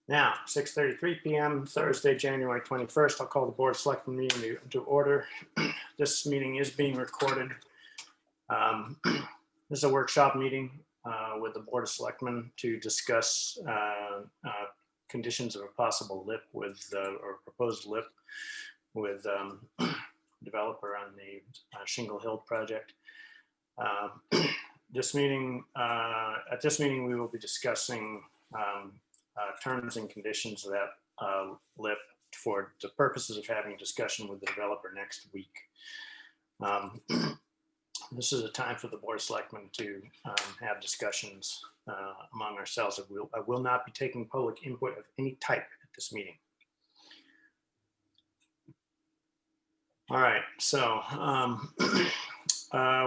Now, 6:33 p.m. Thursday, January 21st. I'll call the Board of Selectmen meeting to order. This meeting is being recorded. This is a workshop meeting with the Board of Selectmen to discuss conditions of a possible LIP with, or proposed LIP with developer on the Shingle Hill project. At this meeting, we will be discussing terms and conditions of that LIP for the purposes of having a discussion with the developer next week. This is a time for the Board of Selectmen to have discussions among ourselves. I will not be taking public input of any type at this meeting. All right, so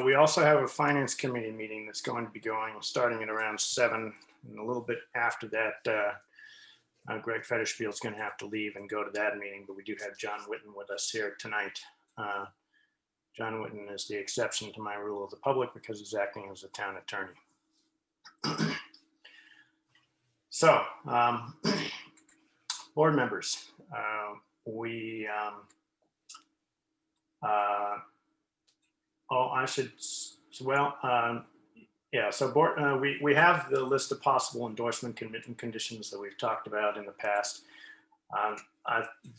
we also have a Finance Committee meeting that's going to be going starting at around 7, and a little bit after that, Greg Federspiel is going to have to leave and go to that meeting, but we do have John Whitten with us here tonight. John Whitten is the exception to my rule of the public because he's acting as a town attorney. So, board members, so board, we have the list of possible endorsement conditions that we've talked about in the past.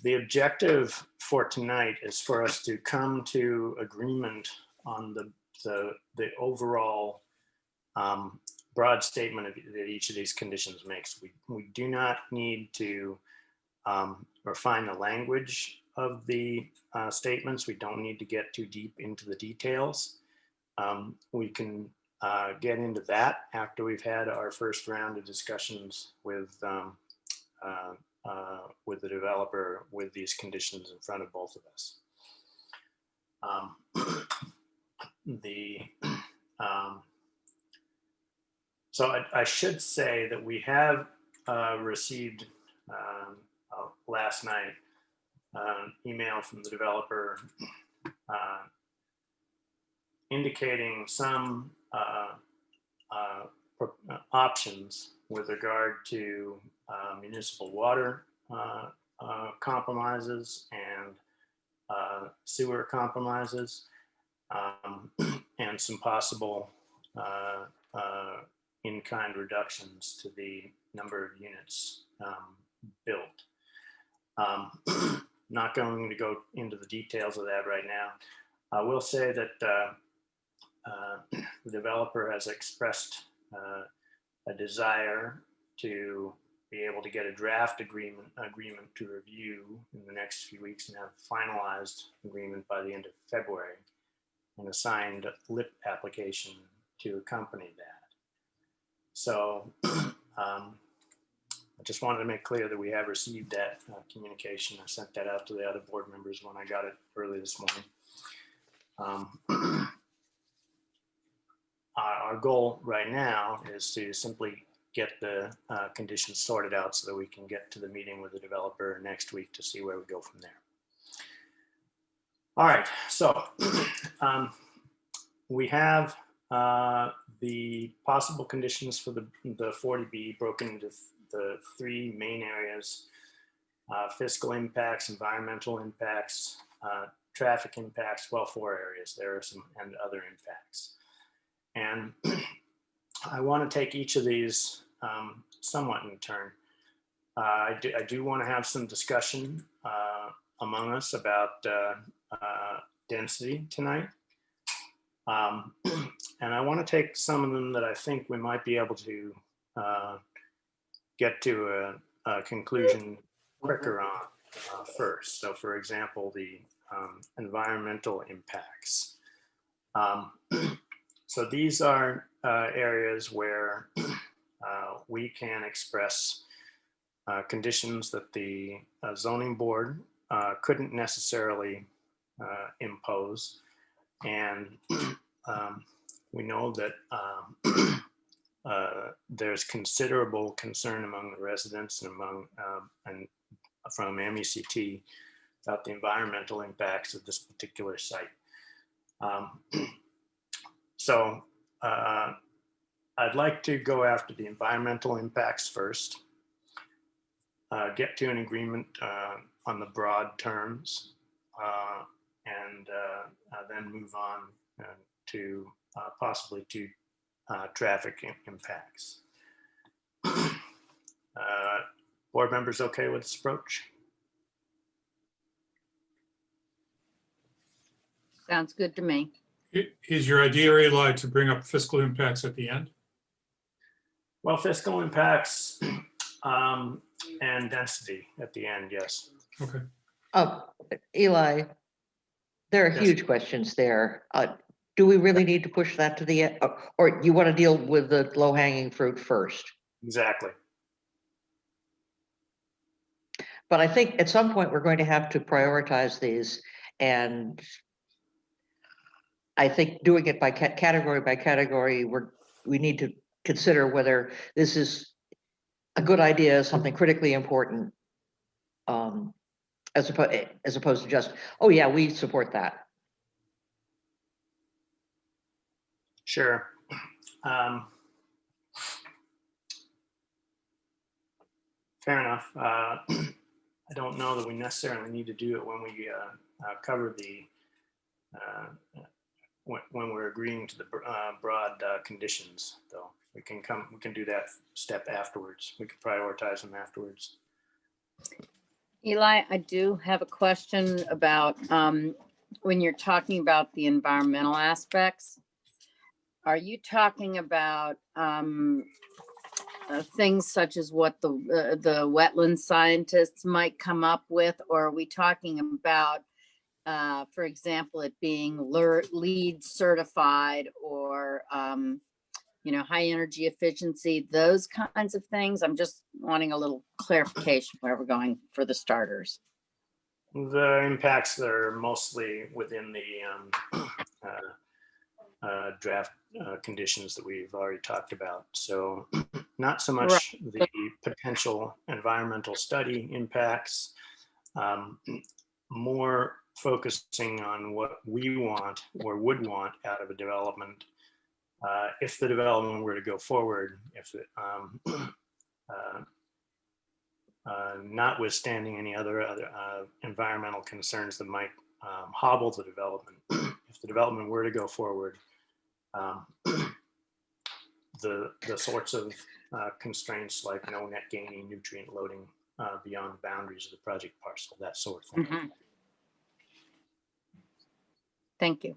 The objective for tonight is for us to come to agreement on the overall broad statement that each of these conditions makes. We do not need to refine the language of the statements. We don't need to get too deep into the details. We can get into that after we've had our first round of discussions with the developer with these conditions in front of both of us. So I should say that we have received last night an email from the developer indicating some options with regard to municipal water compromises and sewer compromises, and some possible in-kind reductions to the number of units built. Not going to go into the details of that right now. I will say that the developer has expressed a desire to be able to get a draft agreement to review in the next few weeks and have a finalized agreement by the end of February, and a signed LIP application to accompany that. So I just wanted to make clear that we have received that communication. I sent that out to the other board members when I got it early this morning. Our goal right now is to simply get the conditions sorted out so that we can get to the meeting with the developer next week to see where we go from there. All right, so we have the possible conditions for the 40B broken into the 3 main areas: fiscal impacts, environmental impacts, traffic impacts. Well, 4 areas. There are some and other impacts. And I want to take each of these somewhat in turn. I do want to have some discussion among us about density tonight. And I want to take some of them that I think we might be able to get to a conclusion quicker on first. So, for example, the environmental impacts. So these are areas where we can express conditions that the zoning board couldn't necessarily impose. And we know that there's considerable concern among the residents and from MECT about the environmental impacts of this particular site. So I'd like to go after the environmental impacts first. get to an agreement on the broad terms, and then move on to possibly to traffic impacts. Board members okay with this approach? Sounds good to me. Is your idea, Eli, to bring up fiscal impacts at the end? Well, fiscal impacts and density at the end, yes. Okay. Eli, there are Yes. huge questions there. Do we really need to push that to the end, or you want to deal with the low-hanging fruit first? Exactly. But I think at some point we're going to have to prioritize these, and I think doing it by category by category, we need to consider whether this is a good idea, something critically important, as opposed to just, oh yeah, we support that. Sure. Fair enough. I don't know that we necessarily need to do it when we cover the when we're agreeing to the broad conditions, though. We can do that step afterwards. We can prioritize them afterwards. Eli, I do have a question about when you're talking about the environmental aspects. Are you talking about things such as what the wetland scientists might come up with, or are we talking about, for example, it being LEED certified or high energy efficiency, those kinds of things? I'm just wanting a little clarification where we're going for the starters. The impacts are mostly within the draft conditions that we've already talked about. So not so much the potential environmental study impacts, more focusing on what we want or would want out of a development if the development were to go forward, if it, notwithstanding any other environmental concerns that might hobble the development. If the development were to go forward, the sorts of constraints like no net gaining, nutrient loading beyond the boundaries of the project parcel, that sort of thing. Mm-hmm. Thank you.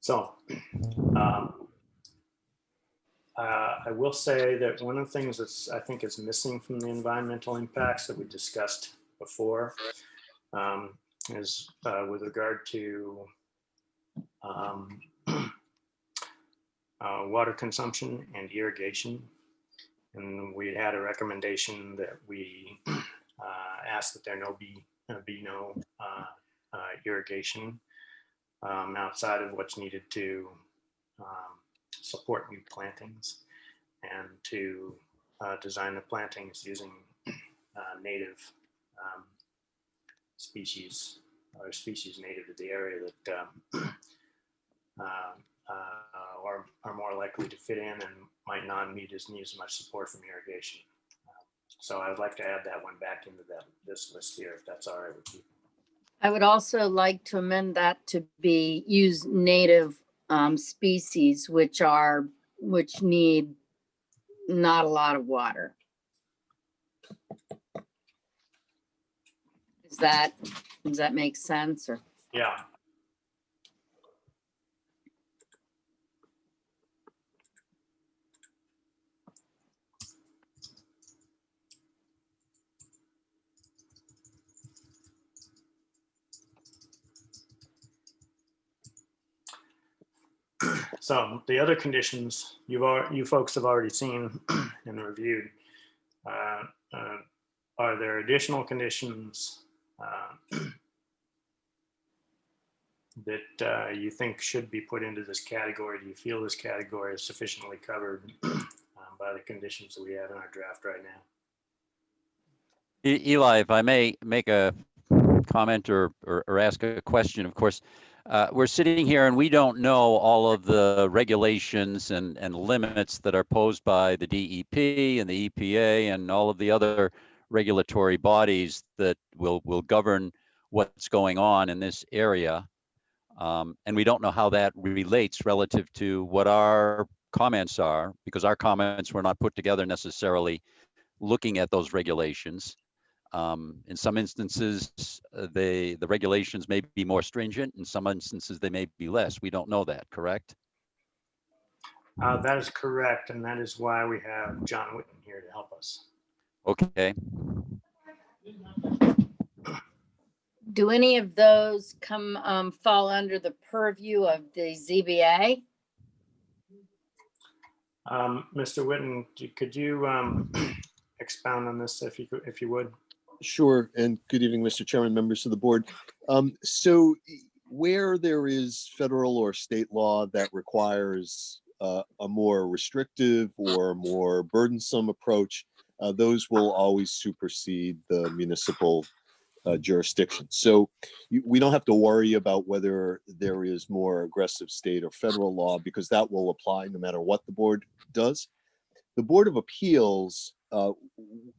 So I will say that one of the things that's I think is missing from the environmental impacts that we discussed before is with regard to water consumption and irrigation. And we had a recommendation that we ask that there be no irrigation outside of what's needed to support new plantings, and to design the plantings using native species, or species native to the area that are more likely to fit in and might not need as much support from irrigation. So I would like to add that one back into this list here, if that's all right with you. I would also like to amend that to use native species, which need not a lot of water. Does that make sense? Or Yeah. So the other conditions you folks have already seen and reviewed. Are there additional conditions that you think should be put into this category? Do you feel this category is sufficiently covered by the conditions that we have in our draft right now? Eli, if I may make a comment or ask a question, of course, we're sitting here and we don't know all of the regulations and limits that are posed by the DEP and the EPA and all of the other regulatory bodies that will govern what's going on in this area. And we don't know how that relates relative to what our comments are, because our comments were not put together necessarily looking at those regulations. In some instances, the regulations may be more stringent. In some instances, they may be less. We don't know that, correct? That is correct, and that is why we have John Whitten here to help us. Okay. Do any of those fall under the purview of the ZBA? Mr. Whitten, could you expound on this if you would? Sure, and good evening, Mr. Chairman, members of the board. So where there is federal or state law that requires a more restrictive or more burdensome approach, those will always supersede the municipal jurisdiction. So we don't have to worry about whether there is more aggressive state or federal law, because that will apply no matter what the board does. The Board of Appeals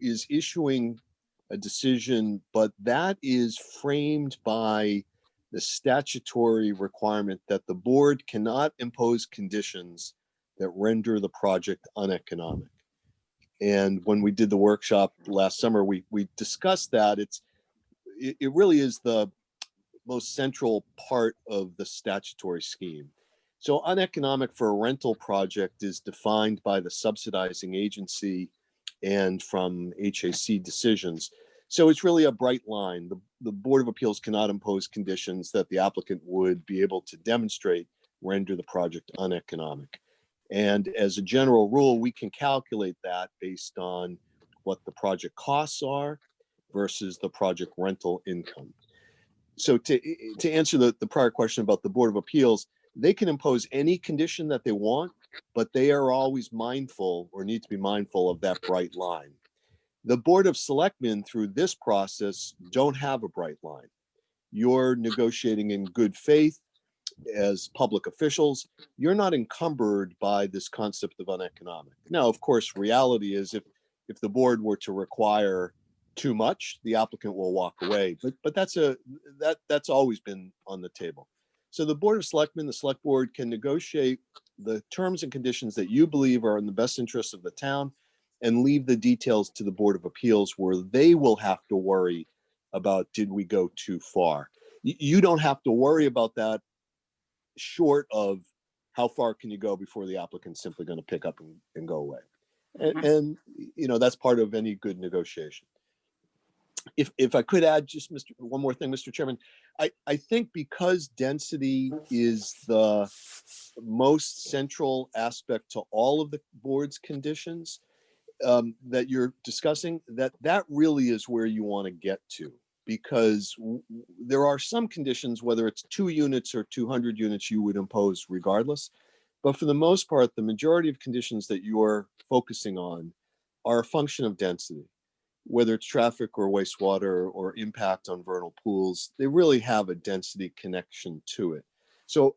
is issuing a decision, but that is framed by the statutory requirement that the board cannot impose conditions that render the project uneconomic. And when we did the workshop last summer, we discussed that. It really is the most central part of the statutory scheme. So uneconomic for a rental project is defined by the subsidizing agency and from HAC decisions. So it's really a bright line. The Board of Appeals cannot impose conditions that the applicant would be able to demonstrate render the project uneconomic. And as a general rule, we can calculate that based on what the project costs are versus the project rental income. So to answer the prior question about the Board of Appeals, they can impose any condition that they want, but they are always mindful or need to be mindful of that bright line. The Board of Selectmen, through this process, don't have a bright line. You're negotiating in good faith as public officials. You're not encumbered by this concept of uneconomic. Now, of course, reality is if the board were to require too much, the applicant will walk away. But that's always been on the table. So the Board of Selectmen, the Select Board, can negotiate the terms and conditions that you believe are in the best interest of the town and leave the details to the Board of Appeals, where they will have to worry about, did we go too far? You don't have to worry about that, short of how far can you go before the applicant's simply going to pick up and go away. And you know, that's part of any good negotiation. If I could add just one more thing, Mr. Chairman, I think because density is the most central aspect to all of the board's conditions that you're discussing, that really is where you want to get to, because there are some conditions, whether it's 2 units or 200 units, you would impose regardless. But for the most part, the majority of conditions that you're focusing on are a function of density. Whether it's traffic or wastewater or impact on vernal pools, they really have a density connection to it. So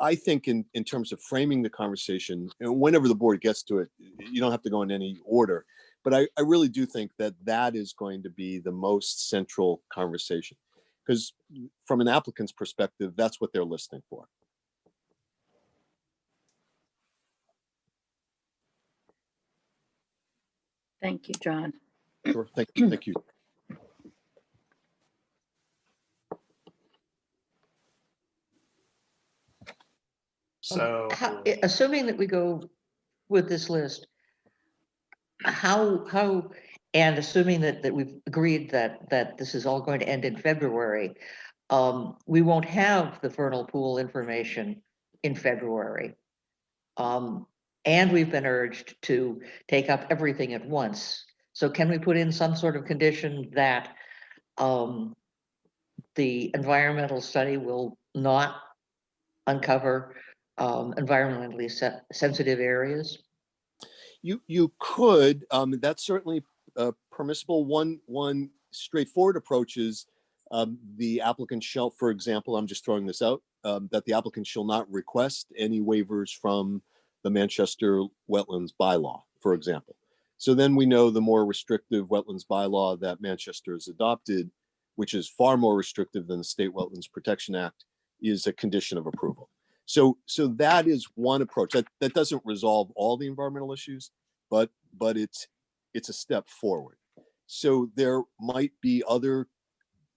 I think in terms of framing the conversation, and whenever the board gets to it, you don't have to go in any order, but I really do think that is going to be the most central conversation, because from an applicant's perspective, that's what they're listening for. Thank you, John. Sure, thank you. So Assuming that we go with this list, how, and assuming that we've agreed that this is all going to end in February, we won't have the vernal pool information in February. And we've been urged to take up everything at once. So can we put in some sort of condition that the environmental study will not uncover environmentally sensitive areas? You could, that's certainly permissible. One straightforward approach is the applicant shall, for example, I'm just throwing this out, that the applicant shall not request any waivers from the Manchester Wetlands bylaw, for example. So then we know the more restrictive wetlands bylaw that Manchester has adopted, which is far more restrictive than the State Wetlands Protection Act, is a condition of approval. So that is one approach. That doesn't resolve all the environmental issues, but it's a step forward. So there might be other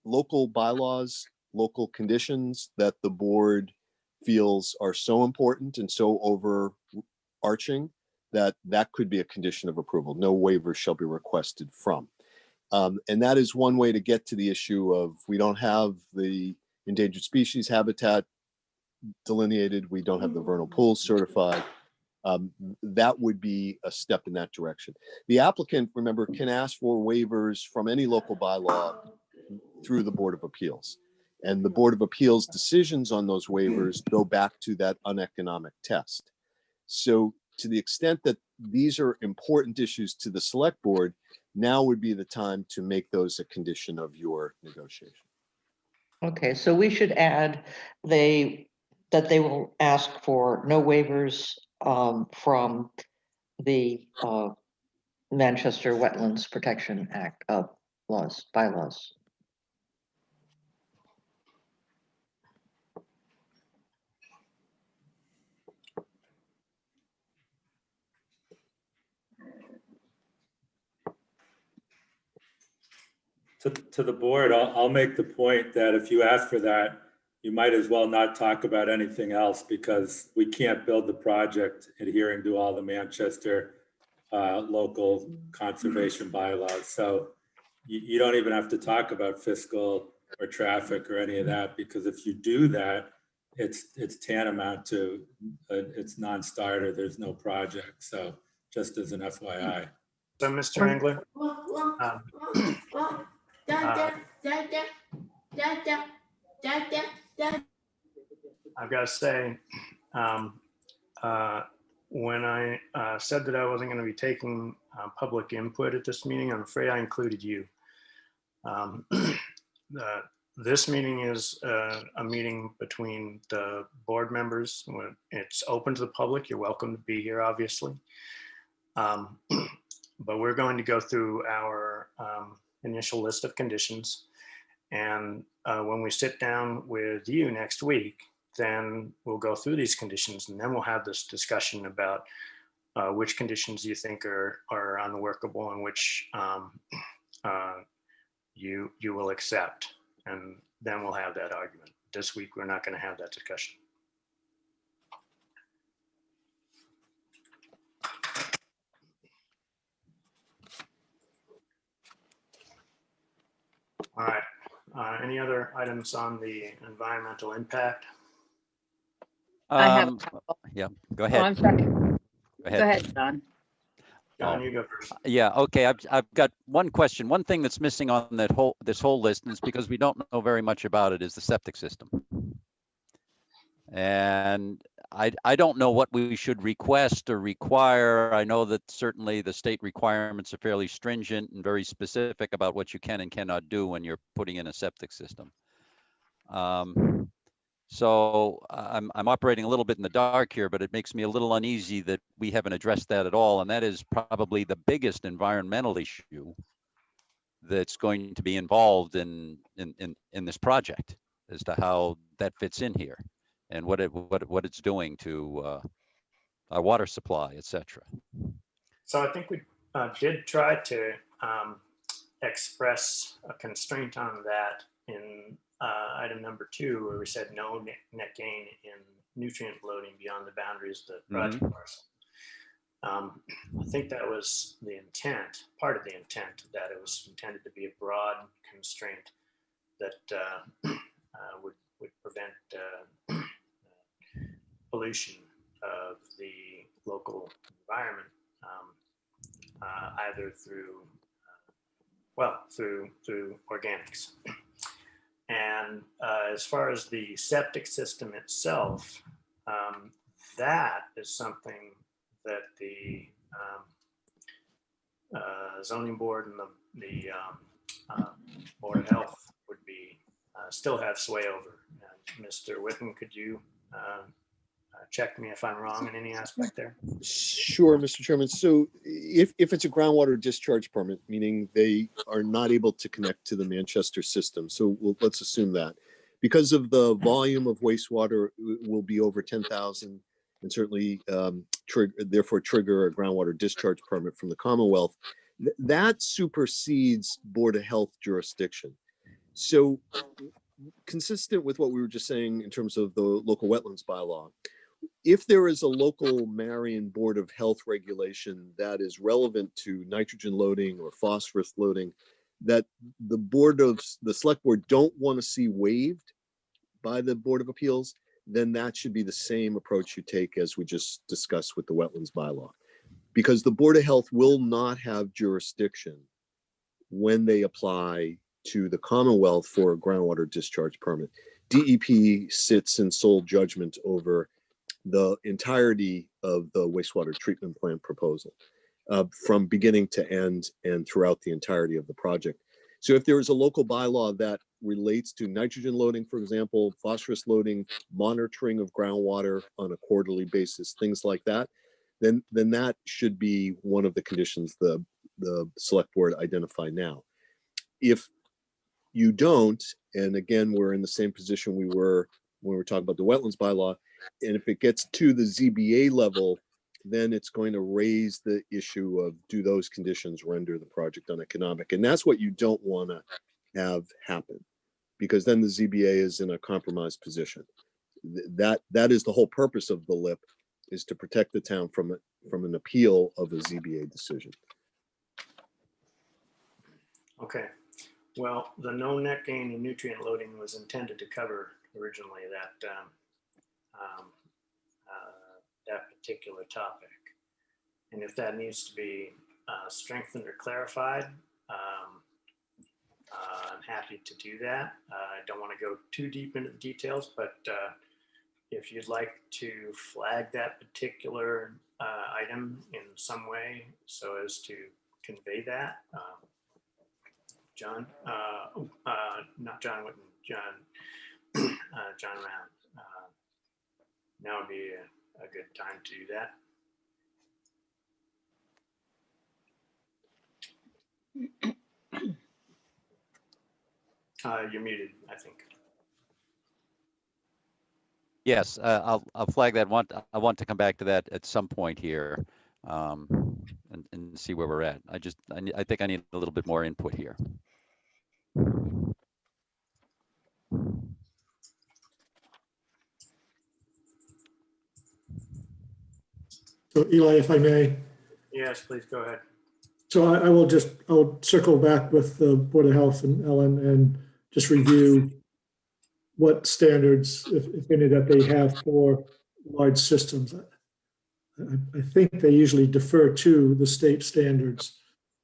local bylaws, local conditions that the board feels are so important and so overarching that could be a condition of approval. No waivers shall be requested from. And that is one way to get to the issue of, we don't have the endangered species habitat delineated, we don't have the vernal pools certified. That would be a step in that direction. The applicant, remember, can ask for waivers from any local bylaw through the Board of Appeals. And the Board of Appeals decisions on those waivers go back to that uneconomic test. So to the extent that these are important issues to the select board, now would be the time to make those a condition of your negotiation. Okay, so we should add that they will ask for no waivers from the Manchester Wetlands Protection Act of bylaws. To the board, I'll make the point that if you ask for that, you might as well not talk about anything else, because we can't build the project adhering to all the Manchester local conservation bylaws. So you don't even have to talk about fiscal or traffic or any of that, because if you do that, it's tantamount to it's non-starter. There's no project. So just as an FYI. So, Mr. Engler, I've got to say, when I said that I wasn't going to be taking public input at this meeting, I'm afraid I included you. This meeting is a meeting between the board members. It's open to the public. You're welcome to be here, obviously. But we're going to go through our initial list of conditions. And when we sit down with you next week, then we'll go through these conditions, and then we'll have this discussion about which conditions you think are unworkable and which you will accept. And then we'll have that argument. This week, we're not going to have that discussion. All right. Any other items on the environmental impact? I have a couple. Yeah, go Oh, ahead. I'm sorry. Go Go ahead, Don. John, you go first. Yeah, okay. I've got one question. One thing that's missing on this whole list, and it's because we don't know very much about it, is the septic system. And I don't know what we should request or require. I know that certainly the state requirements are fairly stringent and very specific about what you can and cannot do when you're putting in a septic system. So I'm operating a little bit in the dark here, but it makes me a little uneasy that we haven't addressed that at all. And that is probably the biggest environmental issue that's going to be involved in this project, as to how that fits in here and what it's doing to our water supply, et cetera. So I think we did try to express a constraint on that in item number 2, where we said no net gain in nutrient loading beyond the boundaries of the project parcel. I think that was the intent, part of the intent, that it was intended to be a broad constraint that would prevent pollution of the local environment, either through organics. And as far as the septic system itself, that is something that the zoning board and the board of health would be still have sway over in Mr. Whitten, could you check me if I'm wrong in any aspect there? Sure, Mr. Chairman. So if it's a groundwater discharge permit, meaning they are not able to connect to the Manchester system, so let's assume that. Because of the volume of wastewater will be over 10,000 and certainly therefore trigger a groundwater discharge permit from the Commonwealth, that supersedes Board of Health jurisdiction. So consistent with what we were just saying in terms of the local wetlands bylaw, if there is a local Marion Board of Health regulation that is relevant to nitrogen loading or phosphorus loading that the select board don't want to see waived by the Board of Appeals, then that should be the same approach you take as we just discussed with the wetlands bylaw. Because the Board of Health will not have jurisdiction when they apply to the Commonwealth for a groundwater discharge permit. DEP sits in sole judgment over the entirety of the wastewater treatment plant proposal from beginning to end and throughout the entirety of the project. So if there is a local bylaw that relates to nitrogen loading, for example, phosphorus loading, monitoring of groundwater on a quarterly basis, things like that, then that should be one of the conditions the select board identify now. If you don't, and again, we're in the same position we were when we were talking about the wetlands bylaw, and if it gets to the ZBA level, then it's going to raise the issue of do those conditions render the project uneconomic? And that's what you don't want to have happen, because then the ZBA is in a compromised position. That is the whole purpose of the LIP, is to protect the town from an appeal of a ZBA decision. Okay. Well, the no net gain and nutrient loading was intended to cover originally that particular topic. And if that needs to be strengthened or clarified, I'm happy to do that. I don't want to go too deep into the details, but if you'd like to flag that particular item in some way so as to convey that, John, not John Whitten, John Round. Now would be a good time to do that. You're muted, I think. Yes, I'll flag that. I want to come back to that at some point here and see where we're at. I think I need a little bit more input here. So Eli, if I may, Yes, please go ahead. so I'll circle back with the Board of Health and Ellen and just review what standards, if any, that they have for large systems. I think they usually defer to the state standards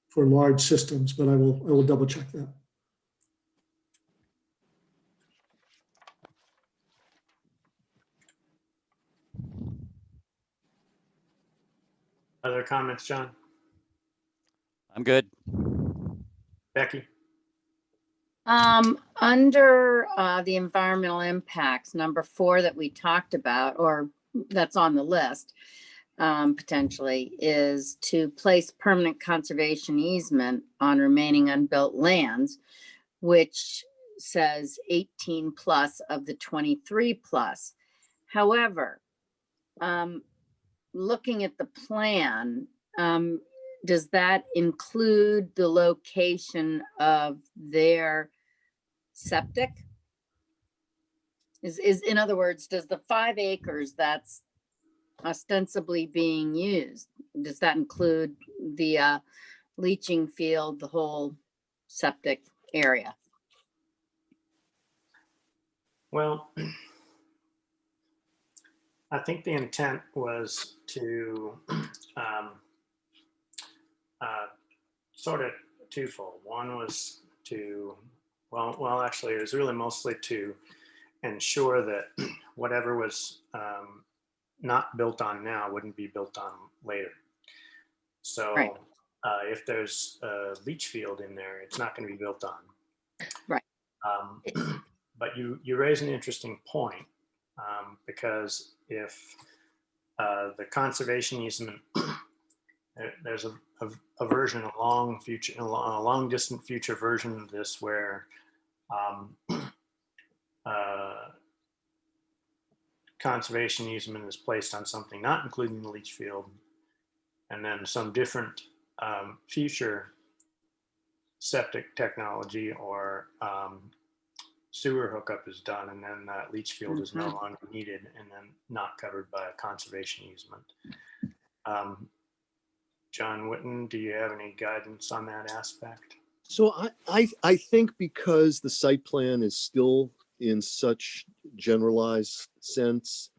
for large systems, but I will double check that. Other comments, John? I'm good. Becky? Under the environmental impacts, number 4 that we talked about, or that's on the list, potentially, is to place permanent conservation easement on remaining unbuilt lands, which says 18 plus of the 23 plus. However, looking at the plan, does that include the location of their septic? Is in other words, does the 5 acres that's ostensibly being used, does that include the leaching field, the whole septic area? Well, I think the intent was to sort of twofold. One was to, well, actually, it was really mostly to ensure that whatever was not built on now wouldn't be built on later. So Right. If there's a leach field in there, it's not going to be built on. Right. But you raise an interesting point, because if the conservation easement, there's a version, a long distant future version of this where conservation easement is placed on something not including the leach field, and then some different future septic technology or sewer hookup is done, and then that leach field is no longer needed and then not covered by a conservation easement. John Witten, do you have any guidance on that aspect? So I think because the site plan is still in such generalized sense,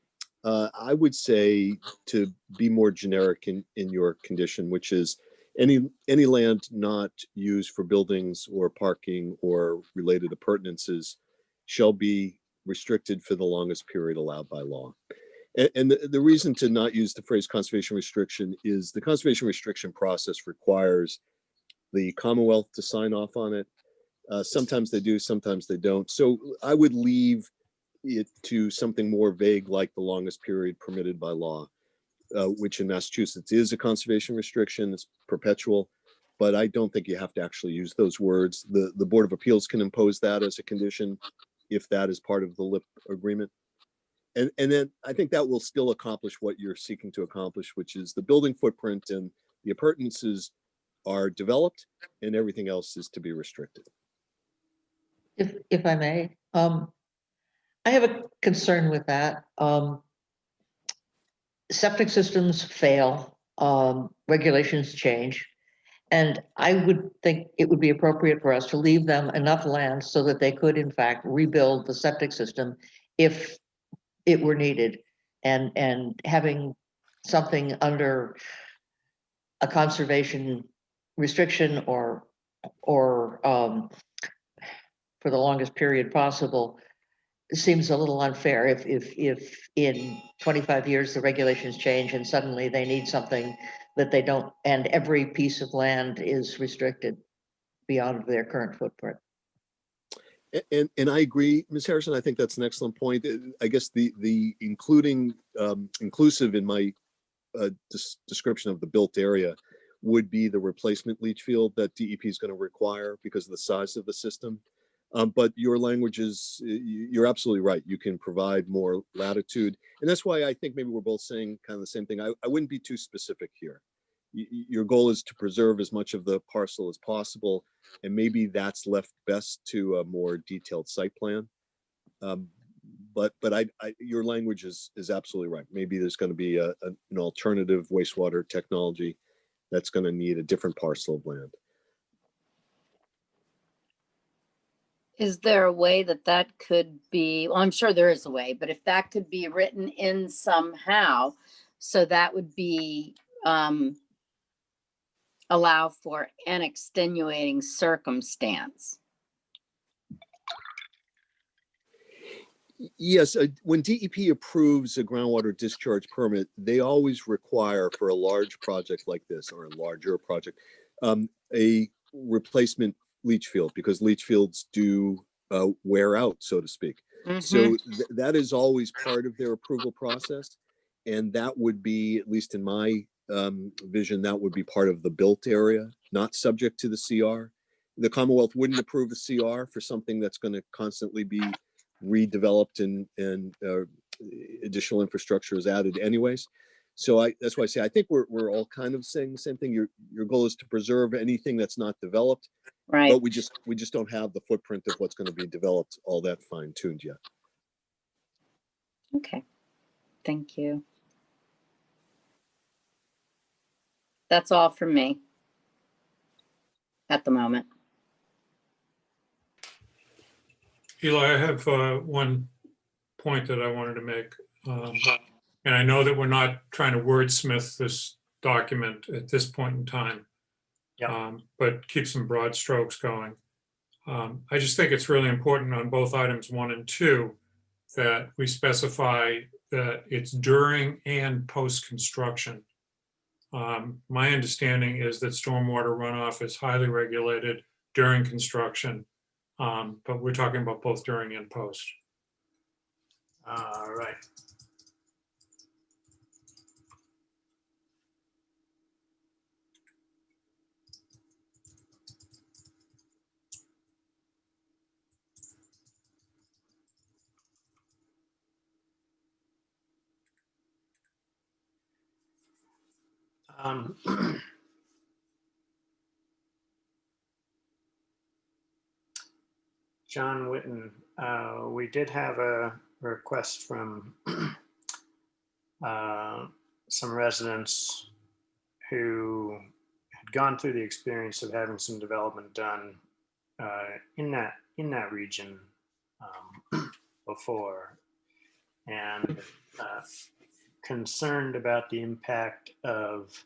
I would say to be more generic in your condition, which is any land not used for buildings or parking or related appurtenances shall be restricted for the longest period allowed by law. And the reason to not use the phrase conservation restriction is the conservation restriction process requires the Commonwealth to sign off on it. Sometimes they do, sometimes they don't. So I would leave it to something more vague like the longest period permitted by law, which in Massachusetts is a conservation restriction. It's perpetual, but I don't think you have to actually use those words. The Board of Appeals can impose that as a condition if that is part of the LIP agreement. And then I think that will still accomplish what you're seeking to accomplish, which is the building footprint and the appurtenances are developed and everything else is to be restricted. If I may, I have a concern with that. Septic systems fail, regulations change. And I would think it would be appropriate for us to leave them enough land so that they could in fact rebuild the septic system if it were needed. And having something under a conservation restriction or for the longest period possible seems a little unfair if in 25 years the regulations change and suddenly they need something that they don't, and every piece of land is restricted beyond their current footprint. And I agree, Ms. Harrison. I think that's an excellent point. I guess the inclusive in my description of the built area would be the replacement leach field that DEP is going to require because of the size of the system. But your language is, you're absolutely right. You can provide more latitude. And that's why I think maybe we're both saying kind of the same thing. I wouldn't be too specific here. Your goal is to preserve as much of the parcel as possible. And maybe that's left best to a more detailed site plan. But your language is absolutely right. Maybe there's going to be an alternative wastewater technology that's going to need a different parcel of land. Is there a way that could be, well, I'm sure there is a way, but if that could be written in somehow, so that would be, allow for an extenuating circumstance? Yes, when DEP approves a groundwater discharge permit, they always require for a large project like this or a larger project, a replacement leach field because leach fields do wear out, so to speak. So that is always part of their approval process. And that would be, at least in my vision, that would be part of the built area, not subject to the CR. The Commonwealth wouldn't approve a CR for something that's going to constantly be redeveloped and additional infrastructure is added anyways. So that's why I say I think we're all kind of saying the same thing. Your goal is to preserve anything that's not developed, Right. but we just don't have the footprint of what's going to be developed all that fine tuned yet. Okay, thank you. That's all from me at the moment. Eli, I have one point that I wanted to make. And I know that we're not trying to wordsmith this document at this point in time, but keep some broad strokes going. I just think it's really important on both items 1 and 2 that we specify that it's during and post-construction. My understanding is that stormwater runoff is highly regulated during construction. But we're talking about both during and post. All right. Um, John Witten, we did have a request from some residents who had gone through the experience of having some development done in that region before, and concerned about the impact of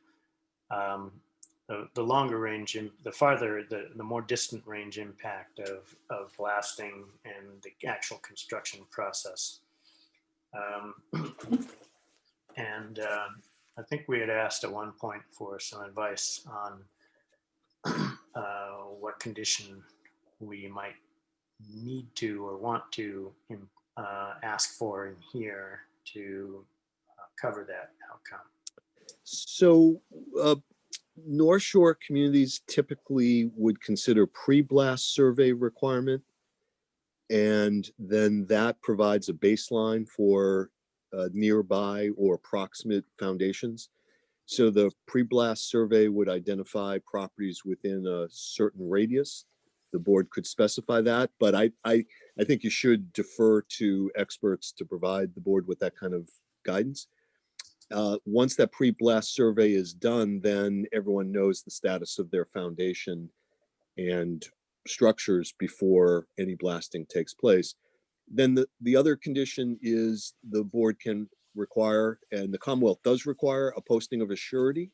the longer range, the more distant range impact of blasting and the actual construction process. And I think we had asked at one point for some advice on what condition we might need to or want to ask for in here to cover that outcome. So North Shore communities typically would consider pre-blast survey requirement, and then that provides a baseline for nearby or approximate foundations. So the pre-blast survey would identify properties within a certain radius. The board could specify that, but I think you should defer to experts to provide the board with that kind of guidance. Once that pre-blast survey is done, then everyone knows the status of their foundation and structures before any blasting takes place. Then the other condition is the board can require, and the Commonwealth does require, a posting of a surety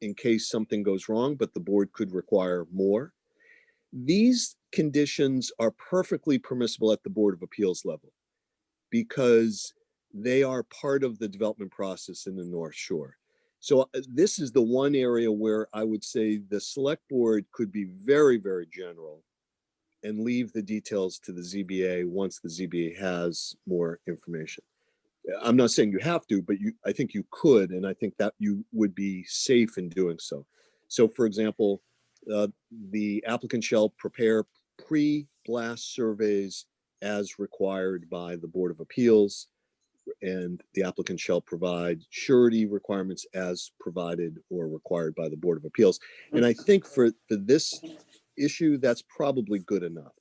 in case something goes wrong, but the board could require more. These conditions are perfectly permissible at the Board of Appeals level because they are part of the development process in the North Shore. So this is the one area where I would say the select board could be very, very general and leave the details to the ZBA once the ZBA has more information. I'm not saying you have to, but I think you could, and I think that you would be safe in doing so. So for example, the applicant shall prepare pre-blast surveys as required by the Board of Appeals, and the applicant shall provide surety requirements as provided or required by the Board of Appeals. And I think for this issue, that's probably good enough,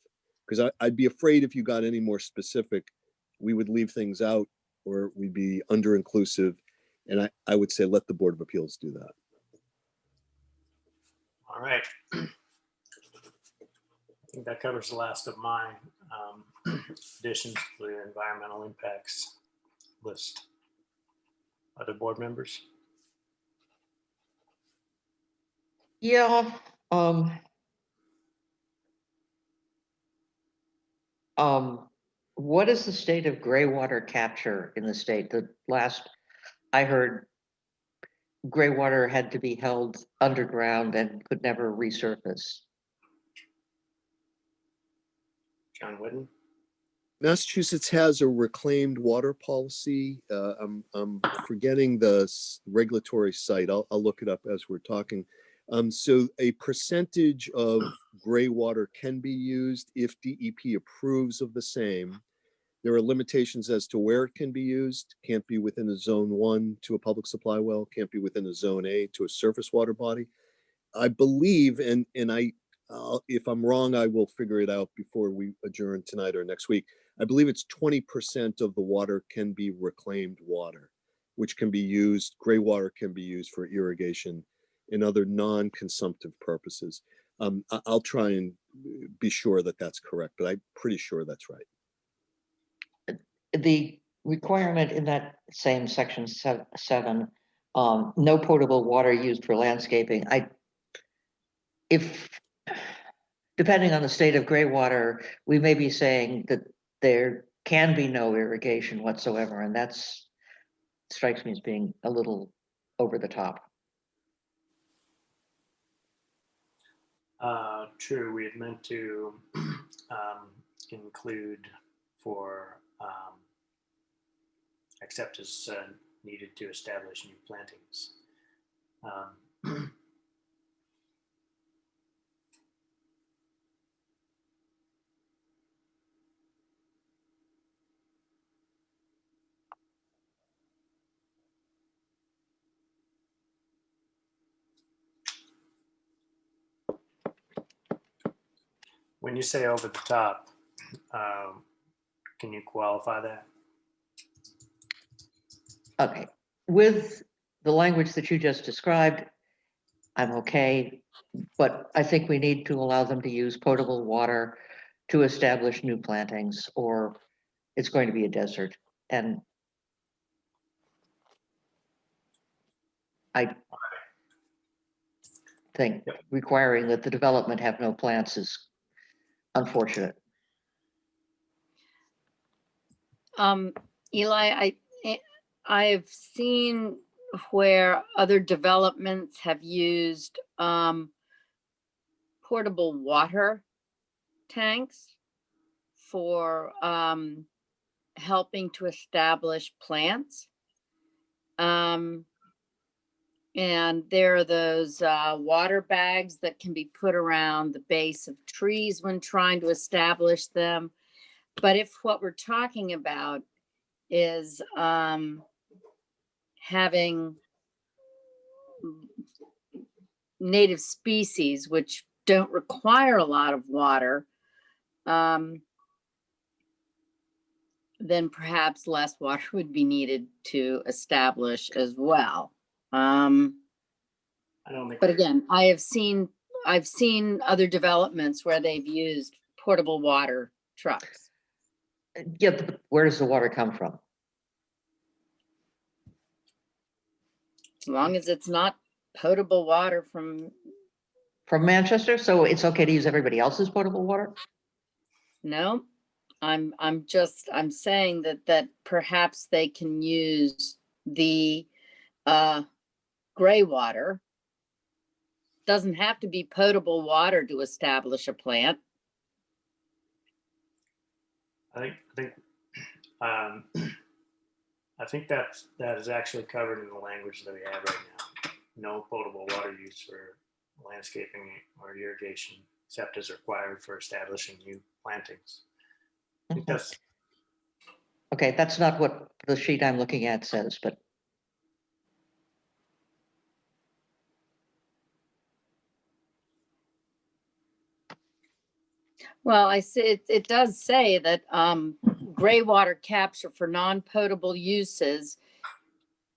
because I'd be afraid if you got any more specific, we would leave things out or we'd be under-inclusive. And I would say let the Board of Appeals do that. All right. I think that covers the last of my additions to the environmental impacts list. Other board members? Yeah. What is the state of gray water capture in the state? The last I heard, gray water had to be held underground and could never resurface. John Whidden? Massachusetts has a reclaimed water policy. I'm forgetting the regulatory site. I'll look it up as we're talking. So a percentage of gray water can be used if DEP approves of the same. There are limitations as to where it can be used. Can't be within a zone 1 to a public supply well, can't be within a zone A to a surface water body. I believe, and if I'm wrong, I will figure it out before we adjourn tonight or next week. I believe it's 20% of the water can be reclaimed water, which can be used, gray water can be used for irrigation and other non-consumptive purposes. I'll try and be sure that that's correct, but I'm pretty sure that's right. The requirement in that same section 7, no potable water used for landscaping. If depending on the state of gray water, we may be saying that there can be no irrigation whatsoever, and that's strikes me as being a little over the top. True, we had meant to include for except as needed to establish new plantings. When you say over the top, can you qualify that? Okay, with the language that you just described, I'm okay, but I think we need to allow them to use potable water to establish new plantings, or it's going to be a desert. And I think requiring that the development have no plants is unfortunate. Eli, I've seen where other developments have used portable water tanks for helping to establish plants. And there are those water bags that can be put around the base of trees when trying to establish them. But if what we're talking about is having native species which don't require a lot of water, then perhaps less water would be needed to establish as well. I don't think. But again, I've seen other developments where they've used portable water trucks. Yeah, but where does the water come from? As long as it's not potable water from, From Manchester, so it's okay to use everybody else's potable water? no, I'm saying that perhaps they can use the gray water. Doesn't have to be potable water to establish a plant. I think that is actually covered in the language that we have right now. No potable water use for landscaping or irrigation, except as required for establishing new plantings. I think that's Okay, that's not what the sheet I'm looking at says, but Well, I see it does say that gray water capture for non-potable uses,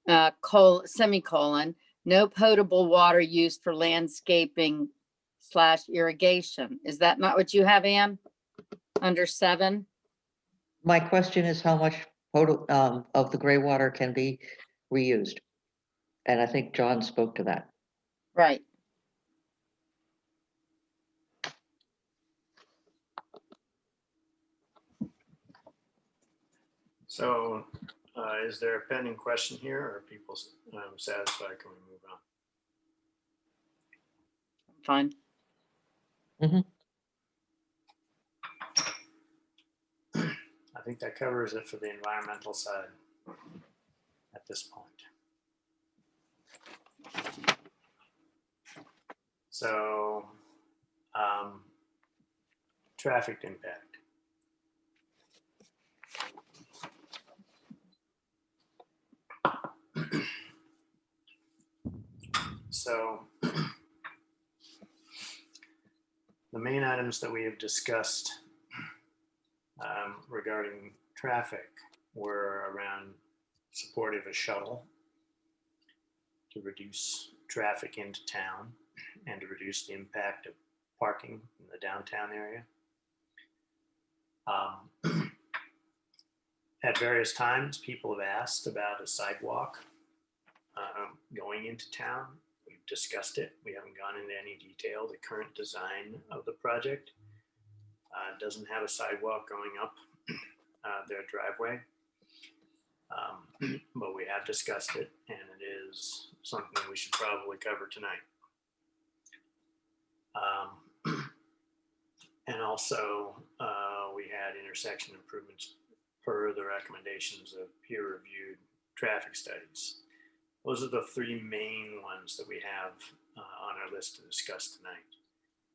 semicolon, no potable water used for landscaping / irrigation. Is that not what you have, Ann? Under 7? my question is how much of the gray water can be reused? And I think John spoke to that. Right. so. Is there a pending question here, or are people satisfied? Can we move on? Fine. I think that covers it for the environmental side at this point. So, traffic impact. So, the main items that we have discussed regarding traffic were around support of a shuttle to reduce traffic into town and to reduce the impact of parking in the downtown area. At various times, people have asked about a sidewalk going into town. We've discussed it. We haven't gone into any detail. The current design of the project doesn't have a sidewalk going up their driveway. But we have discussed it, and it is something we should probably cover tonight. And also, we had intersection improvements per the recommendations of peer-reviewed traffic studies. Those are the three main ones that we have on our list to discuss tonight.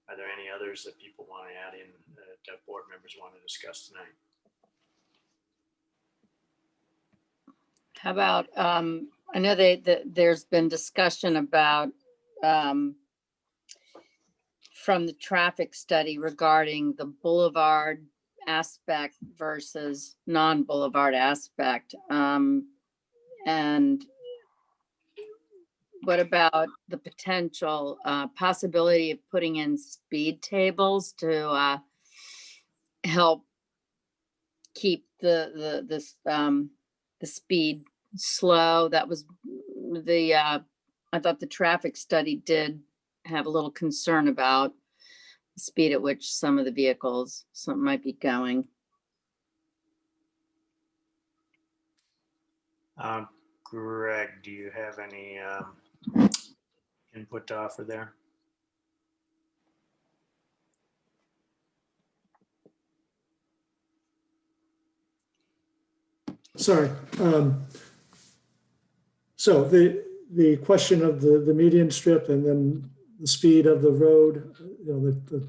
Are there any others that people want to add in that board members want to discuss tonight? How about, I know there's been discussion about, from the traffic study regarding the boulevard aspect versus non-boulevard aspect. And what about the potential possibility of putting in speed tables to help keep the speed slow? That was I thought the traffic study did have a little concern about the speed at which some of the vehicles might be going. Greg, do you have any input to offer there? Sorry. So the question of the median strip and then the speed of the road, you know, the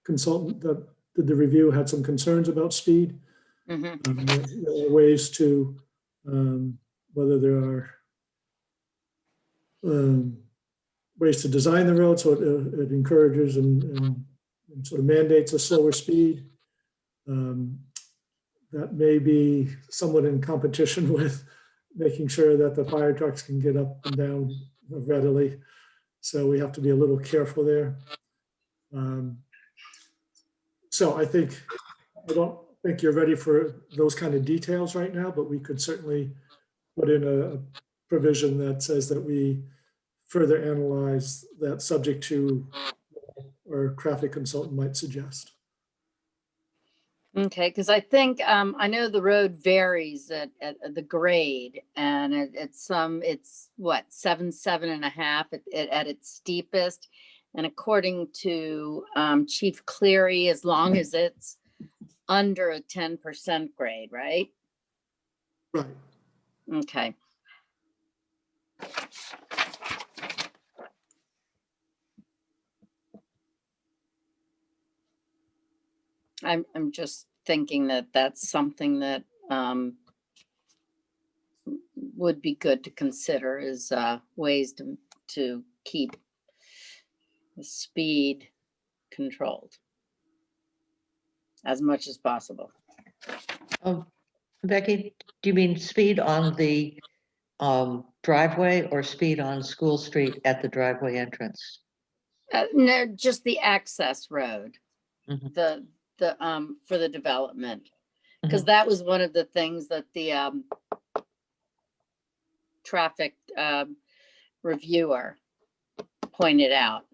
consultant that did the review had some concerns about speed. Mhm. There are ways to, whether there are ways to design the road so it encourages and sort of mandates a slower speed. That may be somewhat in competition with making sure that the fire trucks can get up and down readily. So we have to be a little careful there. So I don't think you're ready for those kind of details right now, but we could certainly put in a provision that says that we further analyze that subject to our traffic consultant might suggest. Okay, because I think I know the road varies at the grade, and it's what 7.5 at its steepest, and according to Chief Cleary, as long as it's under a 10% grade, right? Right. Okay. I'm just thinking that that's something that would be good to consider is ways to keep the speed controlled as much as possible. Becky, do you mean speed on the driveway or speed on School Street at the driveway entrance? No, just the access road, Mhm. the for the development, because that was one of the things that the traffic reviewer pointed out.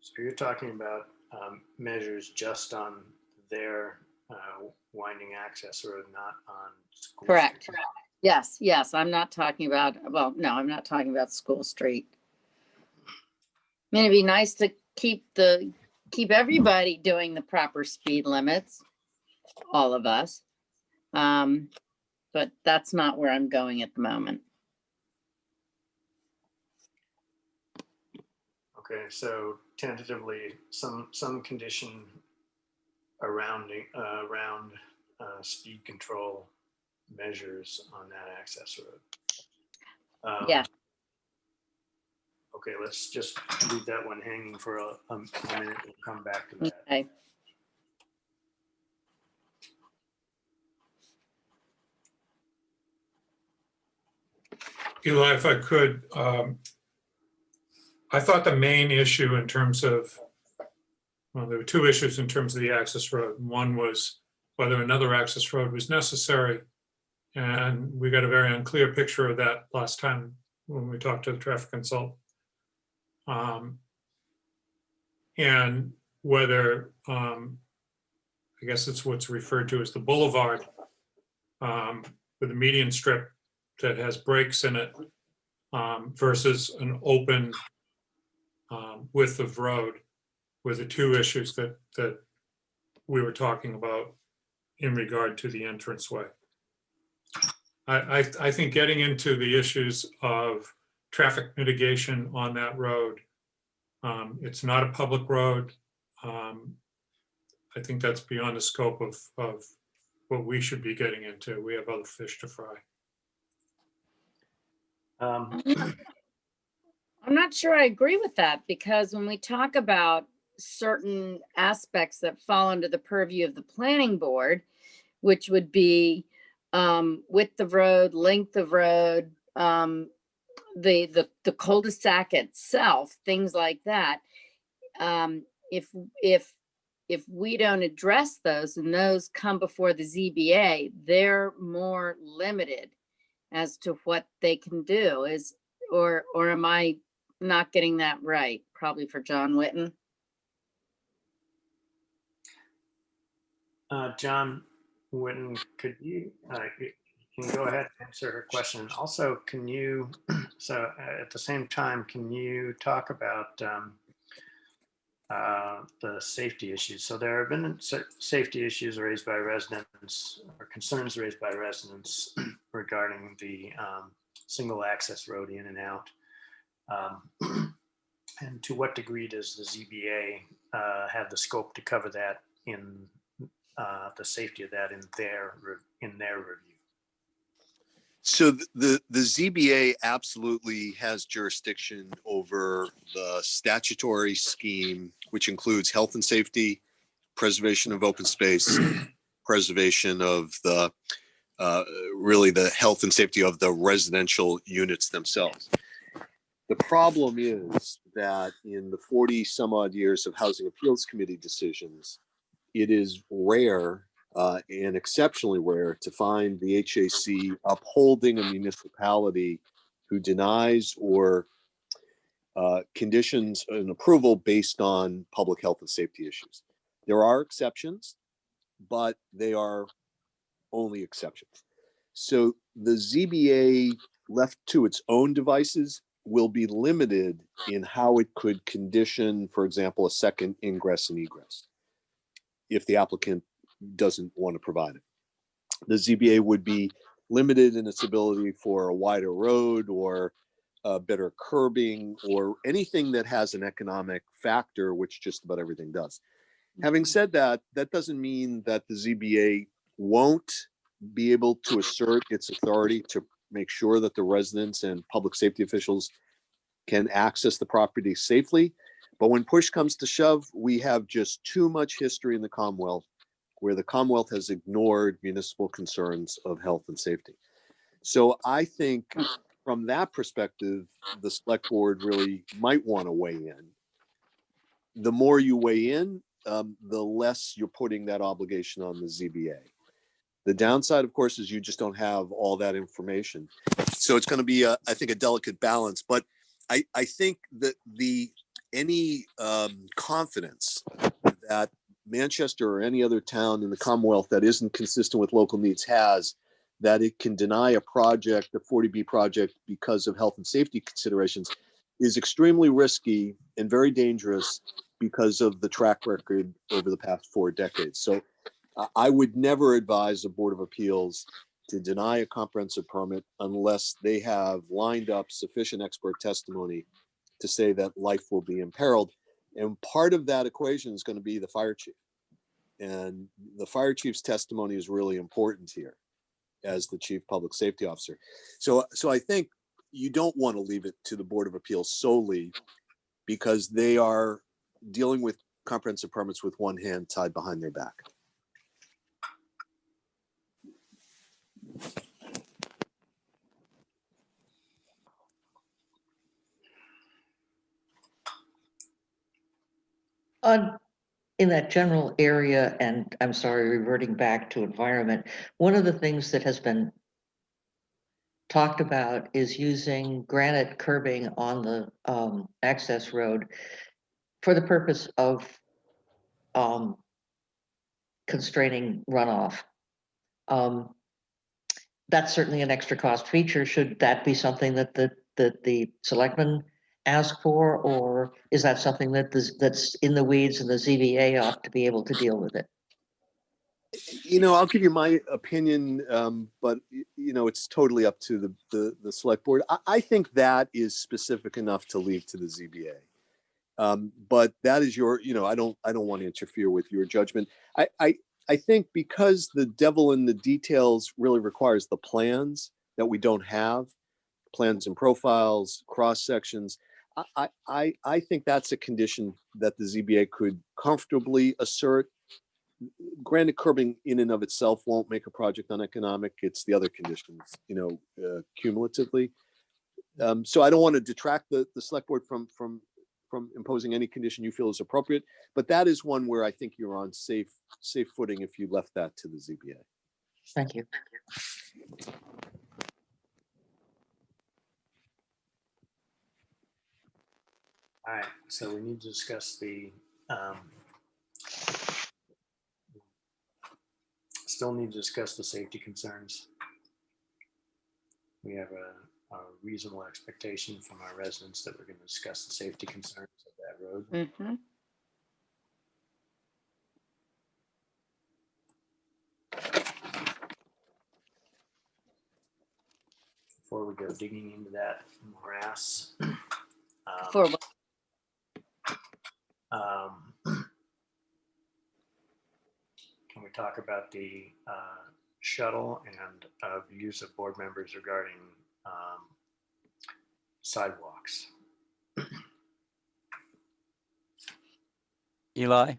So you're talking about measures just on their winding access road, not on School Correct. Street. Yes. I'm not talking about, well, no, I'm not talking about School Street. I mean, it'd be nice to keep everybody doing the proper speed limits, all of us. But that's not where I'm going at the moment. Okay, so tentatively, some condition around speed control measures on that access road. Yeah. Okay, let's just leave that one hanging for a minute. We'll come back to that. Okay. Eli, if I could, I thought the main issue in terms of, well, there were two issues in terms of the access road. One was whether another access road was necessary. And we got a very unclear picture of that last time when we talked to the traffic consultant. And whether, I guess it's what's referred to as the boulevard with the median strip that has breaks in it versus an open width of road were the two issues that we were talking about in regard to the entranceway. I think getting into the issues of traffic mitigation on that road, it's not a public road. I think that's beyond the scope of what we should be getting into. We have other fish to fry. I'm not sure I agree with that, because when we talk about certain aspects that fall under the purview of the planning board, which would be width of road, length of road, the cul-de-sac itself, things like that. If we don't address those and those come before the ZBA, they're more limited as to what they can do. Or am I not getting that right? Probably for John Whitten. John Whitten, could you can go ahead and answer her question? Also, can you, so at the same time, can you talk about the safety issues? So there have been safety issues raised by residents, or concerns raised by residents regarding the single access road in and out. And to what degree does the ZBA have the scope to cover that in the safety of that in their review? So the ZBA absolutely has jurisdiction over the statutory scheme, which includes health and safety, preservation of open space, preservation of the really the health and safety of the residential units themselves. The problem is that in the 40 some odd years of Housing Appeals Committee decisions, it is rare and exceptionally rare to find the HAC upholding a municipality who denies or conditions an approval based on public health and safety issues. There are exceptions, but they are only exceptions. So the ZBA, left to its own devices, will be limited in how it could condition, for example, a second ingress and egress if the applicant doesn't want to provide it. The ZBA would be limited in its ability for a wider road or better curbing or anything that has an economic factor, which just about everything does. Having said that, that doesn't mean that the ZBA won't be able to assert its authority to make sure that the residents and public safety officials can access the property safely. But when push comes to shove, we have just too much history in the Commonwealth where the Commonwealth has ignored municipal concerns of health and safety. So I think from that perspective, the select board really might want to weigh in. The more you weigh in, the less you're putting that obligation on the ZBA. The downside, of course, is you just don't have all that information. So it's going to be, I think, a delicate balance. But I think that any confidence that Manchester or any other town in the Commonwealth that isn't consistent with local needs has, that it can deny a project, the 40B project, because of health and safety considerations, is extremely risky and very dangerous because of the track record over the past 4 decades. So I would never advise a Board of Appeals to deny a comprehensive permit unless they have lined up sufficient expert testimony to say that life will be imperiled. And part of that equation is going to be the fire chief. And the fire chief's testimony is really important here as the chief public safety officer. So I think you don't want to leave it to the Board of Appeals solely because they are dealing with comprehensive permits with one hand tied behind their back. In that general area, and I'm sorry, reverting back to environment, one of the things that has been talked about is using granite curbing on the access road for the purpose of constraining runoff. that's certainly an extra cost feature. Should that be something that the selectmen ask for, or is that something that's in the weeds and the ZBA ought to be able to deal with it? I'll give you my opinion, but it's totally up to the select board. I think that is specific enough to leave to the ZBA. But that is your, I don't want to interfere with your judgment. I think because the devil in the details really requires the plans that we don't have, plans and profiles, cross sections. I think that's a condition that the ZBA could comfortably assert. Granted, curbing in and of itself won't make a project uneconomic. It's the other conditions, cumulatively. So I don't want to detract the select board from imposing any condition you feel is appropriate, but that is one where I think you're on safe footing if you left that to the ZBA. Thank you. All right, so we need to discuss still need to discuss the safety concerns. We have a reasonable expectation from our residents that we're going to discuss the safety concerns of that road. Mhm. Before we go digging into that morass, For can we talk about the shuttle and views of board members regarding sidewalks? Eli?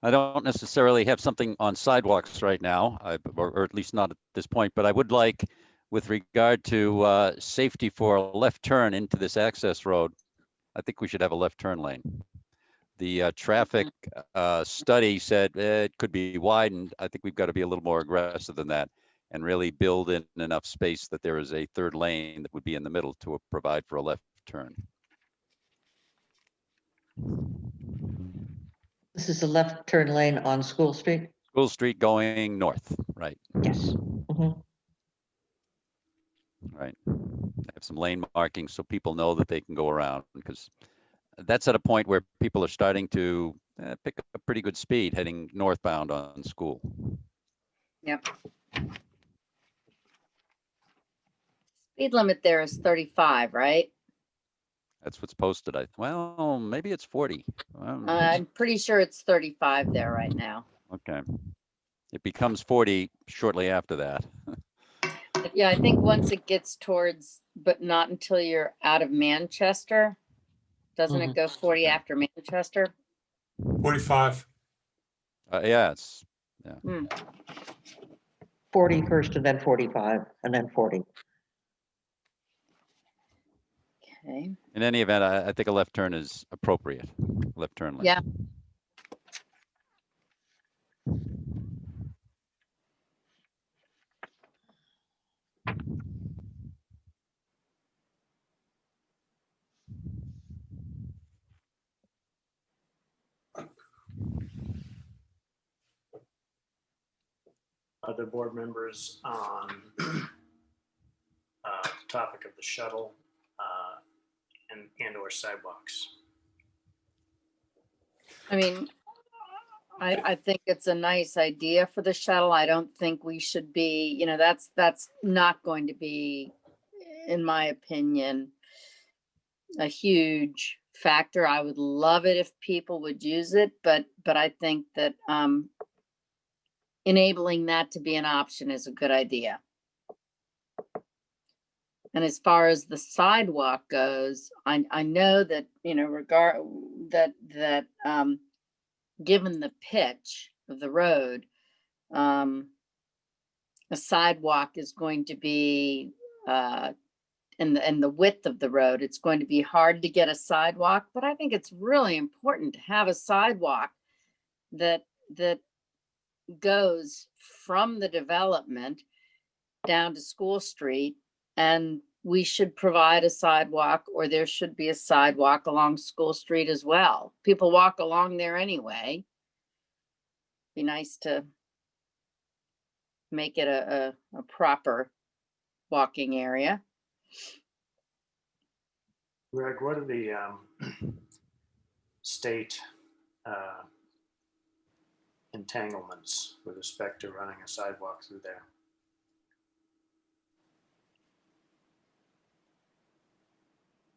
I don't necessarily have something on sidewalks right now, or at least not at this point, but I would like, with regard to safety for a left turn into this access road, I think we should have a left turn lane. The traffic study said it could be widened. I think we've got to be a little more aggressive than that and really build in enough space that there is a third lane that would be in the middle to provide for a left turn. This is the left turn lane on School Street? School Street going north, right? Yes. Mhm. Right. Have some lane markings so people know that they can go around, because that's at a point where people are starting to pick up a pretty good speed heading northbound on School. Yep. Speed limit there is 35, right? That's what's posted. Well, maybe it's 40. I'm pretty sure it's 35 there right now. Okay. It becomes 40 shortly after that. Yeah, I think once it gets towards, but not until you're out of Manchester. Doesn't it go 40 after Manchester? 45. Yeah, it's, 40 first and then 45 and then 40. Okay. in any event, I think a left turn is appropriate. Left turn lane. Yeah. Other board members on the topic of the shuttle and or sidewalks? I mean, I think it's a nice idea for the shuttle. I don't think we should be, that's not going to be, in my opinion, a huge factor. I would love it if people would use it, but I think that enabling that to be an option is a good idea. And as far as the sidewalk goes, I know that, given the pitch of the road, a sidewalk is going to be, and the width of the road, it's going to be hard to get a sidewalk, but I think it's really important to have a sidewalk that goes from the development down to School Street, and we should provide a sidewalk, or there should be a sidewalk along School Street as well. People walk along there anyway. Be nice to make it a proper walking area. Greg, what are the state entanglements with respect to running a sidewalk through there?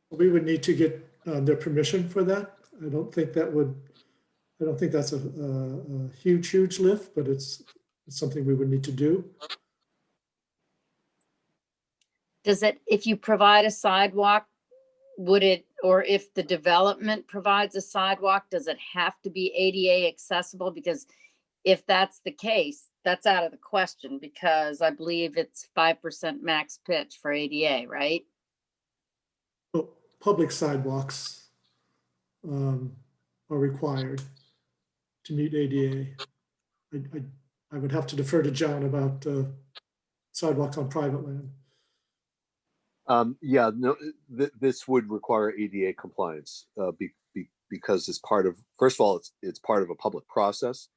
We would need to get their permission for that. I don't think that's a huge lift, but it's something we would need to do. Does it, if you provide a sidewalk, would it, or if the development provides a sidewalk, does it have to be ADA accessible? Because if that's the case, that's out of the question, because I believe it's 5% max pitch for ADA, right? Well, public sidewalks are required to meet ADA. I would have to defer to John about sidewalks on private land. Yeah, no, this would require ADA compliance because it's part of, first of all, it's part of a public process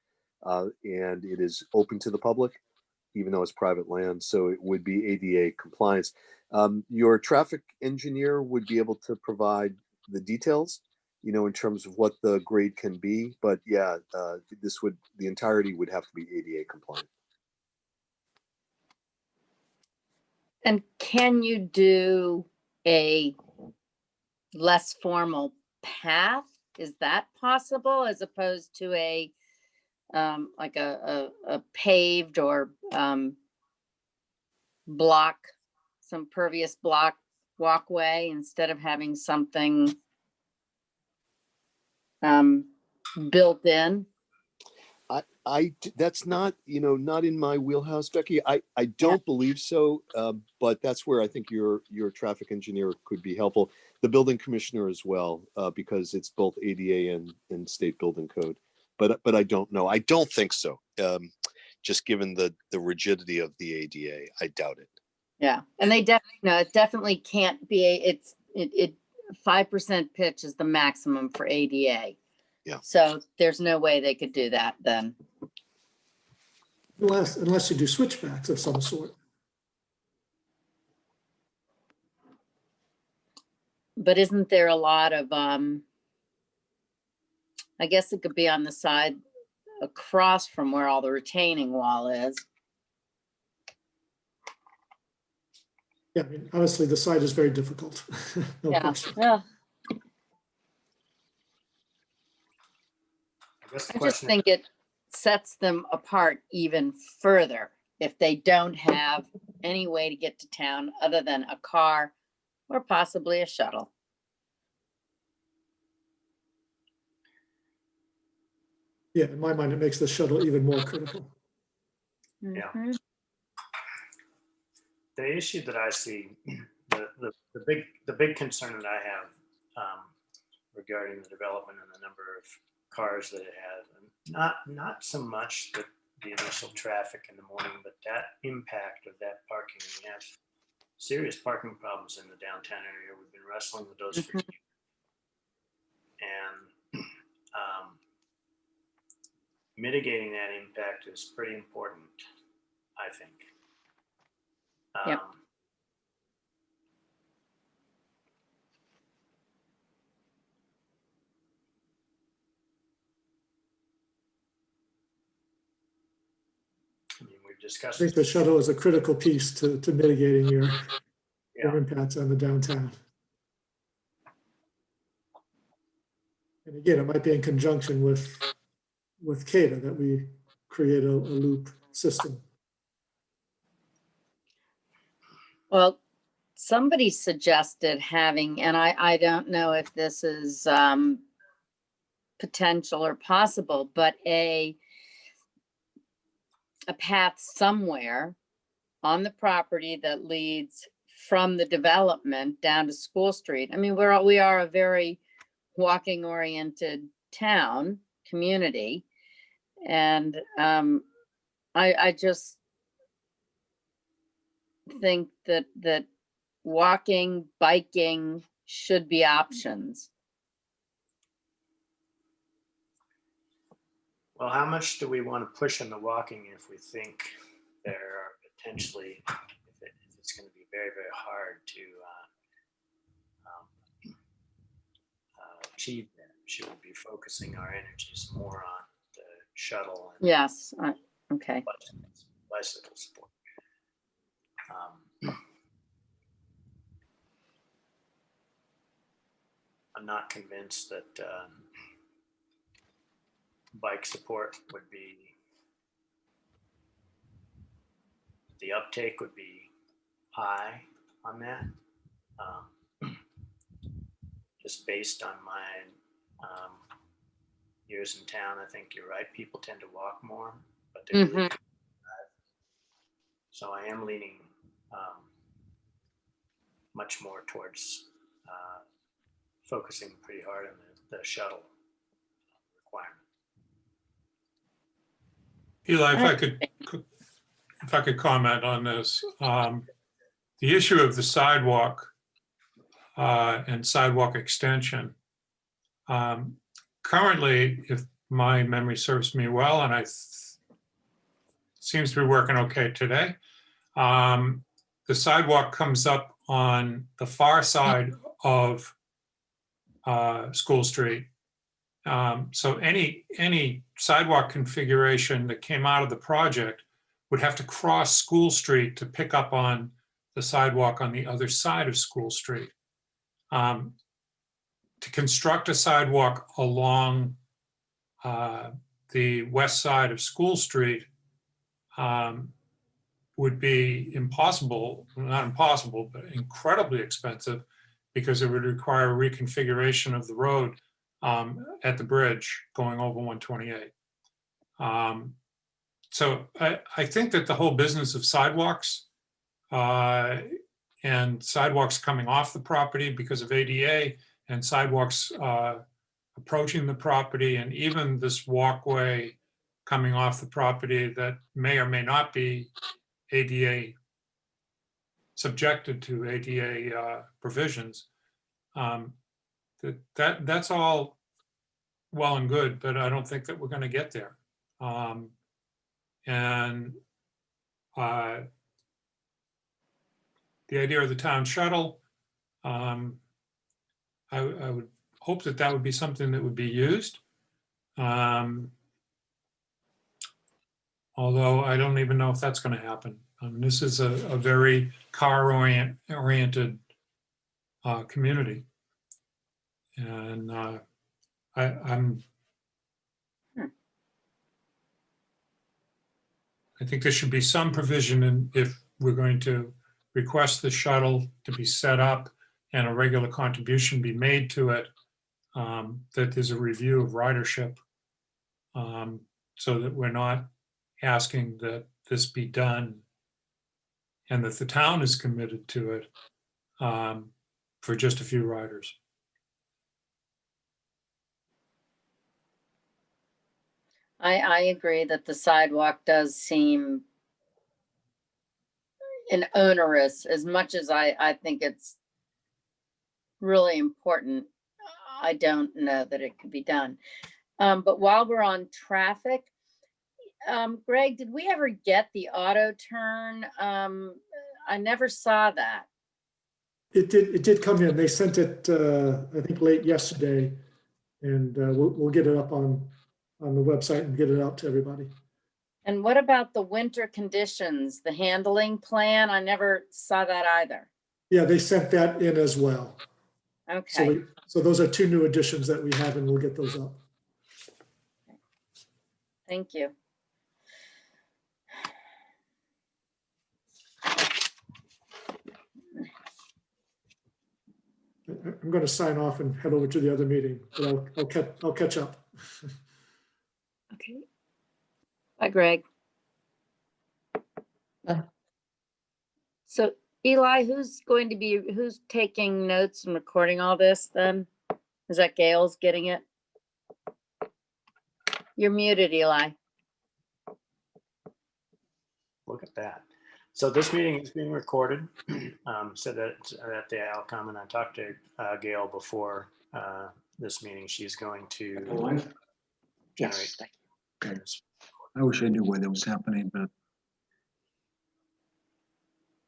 and it is open to the public, even though it's private land. So it would be ADA compliance. Your traffic engineer would be able to provide the details, you know, in terms of what the grade can be. But yeah, the entirety would have to be ADA compliant. And can you do a less formal path? Is that possible as opposed to a like a paved or block, some pervious block walkway instead of having something built in? That's not, you know, not in my wheelhouse, Becky. I don't believe so, but that's where I think your traffic engineer could be helpful. The building commissioner as well, because it's both ADA and state building code. But I don't know. I don't think so. Just given the rigidity of the ADA, I doubt it. Yeah, and they definitely, no, it definitely can't be, it 5% pitch is the maximum for ADA. Yeah. So there's no way they could do that then. Unless you do switchbacks of some sort. But isn't there a lot of, I guess it could be on the side across from where all the retaining wall is. Yeah, I mean, honestly, the site is very difficult. No Yeah, question. yeah. I guess the I just question think it sets them apart even further if they don't have any way to get to town other than a car or possibly a shuttle. Yeah, in my mind, it makes the shuttle even more critical. Yeah. Mhm. the issue that I see, the big concern that I have regarding the development and the number of cars that it has, and not so much the initial traffic in the morning, but that impact of that parking. We have serious parking problems in the downtown area. We've been wrestling with those for years. And mitigating that impact is pretty important, I think. Yep. I mean, we've I discussed. think the shuttle is a critical piece to mitigating your Yeah. impacts on the downtown. And again, it might be in conjunction with CADA that we create a loop system. Well, somebody suggested having, and I don't know if this is potential or possible, but a path somewhere on the property that leads from the development down to School Street. I mean, we are a very walking oriented town community. And I just think that walking, biking should be options. Well, how much do we want to push on the walking if we think there are potentially, if it's going to be very, very hard to achieve that, should we be focusing our energies more on the shuttle and Yes, okay. bicycle sport? I'm not convinced that bike support would be, the uptake would be high on that. Just based on my years in town, I think you're right. People tend to walk more, but they really drive. So I am leaning much more towards focusing pretty hard on the shuttle requirement. Eli, if I could comment on this, the issue of the sidewalk and sidewalk extension. Currently, if my memory serves me well, and seems to be working okay today, the sidewalk comes up on the far side of School Street. So any sidewalk configuration that came out of the project would have to cross School Street to pick up on the sidewalk on the other side of School Street. To construct a sidewalk along the west side of School Street would be impossible, not impossible, but incredibly expensive, because it would require a reconfiguration of the road at the bridge going over 128. So I think that the whole business of sidewalks and sidewalks coming off the property because of ADA, and sidewalks approaching the property, and even this walkway coming off the property that may or may not be ADA, subjected to ADA provisions. That's all well and good, but I don't think that we're going to get there. The idea of the town shuttle, I would hope that that would be something that would be used. Although I don't even know if that's going to happen. This is a very car-oriented community. And I think there should be some provision if we're going to request the shuttle to be set up and a regular contribution be made to it, that there's a review of ridership, so that we're not asking that this be done and that the town is committed to it for just a few riders. I agree that the sidewalk does seem an onerous, as much as I think it's really important. I don't know that it could be done. But while we're on traffic, Greg, did we ever get the auto turn? I never saw that. It did come in. They sent it, I think, late yesterday, and we'll get it up on the website and get it out to everybody. And what about the winter conditions, the handling plan? I never saw that either. Yeah, they sent that in as well. Okay. So those are two new additions that we have, and we'll get those up. Thank you. I'm going to sign off and head over to the other meeting, but I'll catch up. Okay. Bye, Greg. So Eli, who's taking notes and recording all this then? Is that Gail's getting it? You're muted, Eli. Look at that. So this meeting is being recorded. So that at the outcome, and I talked to Gail before this meeting. She's going to Yes. generate. I wish I knew where that was happening, but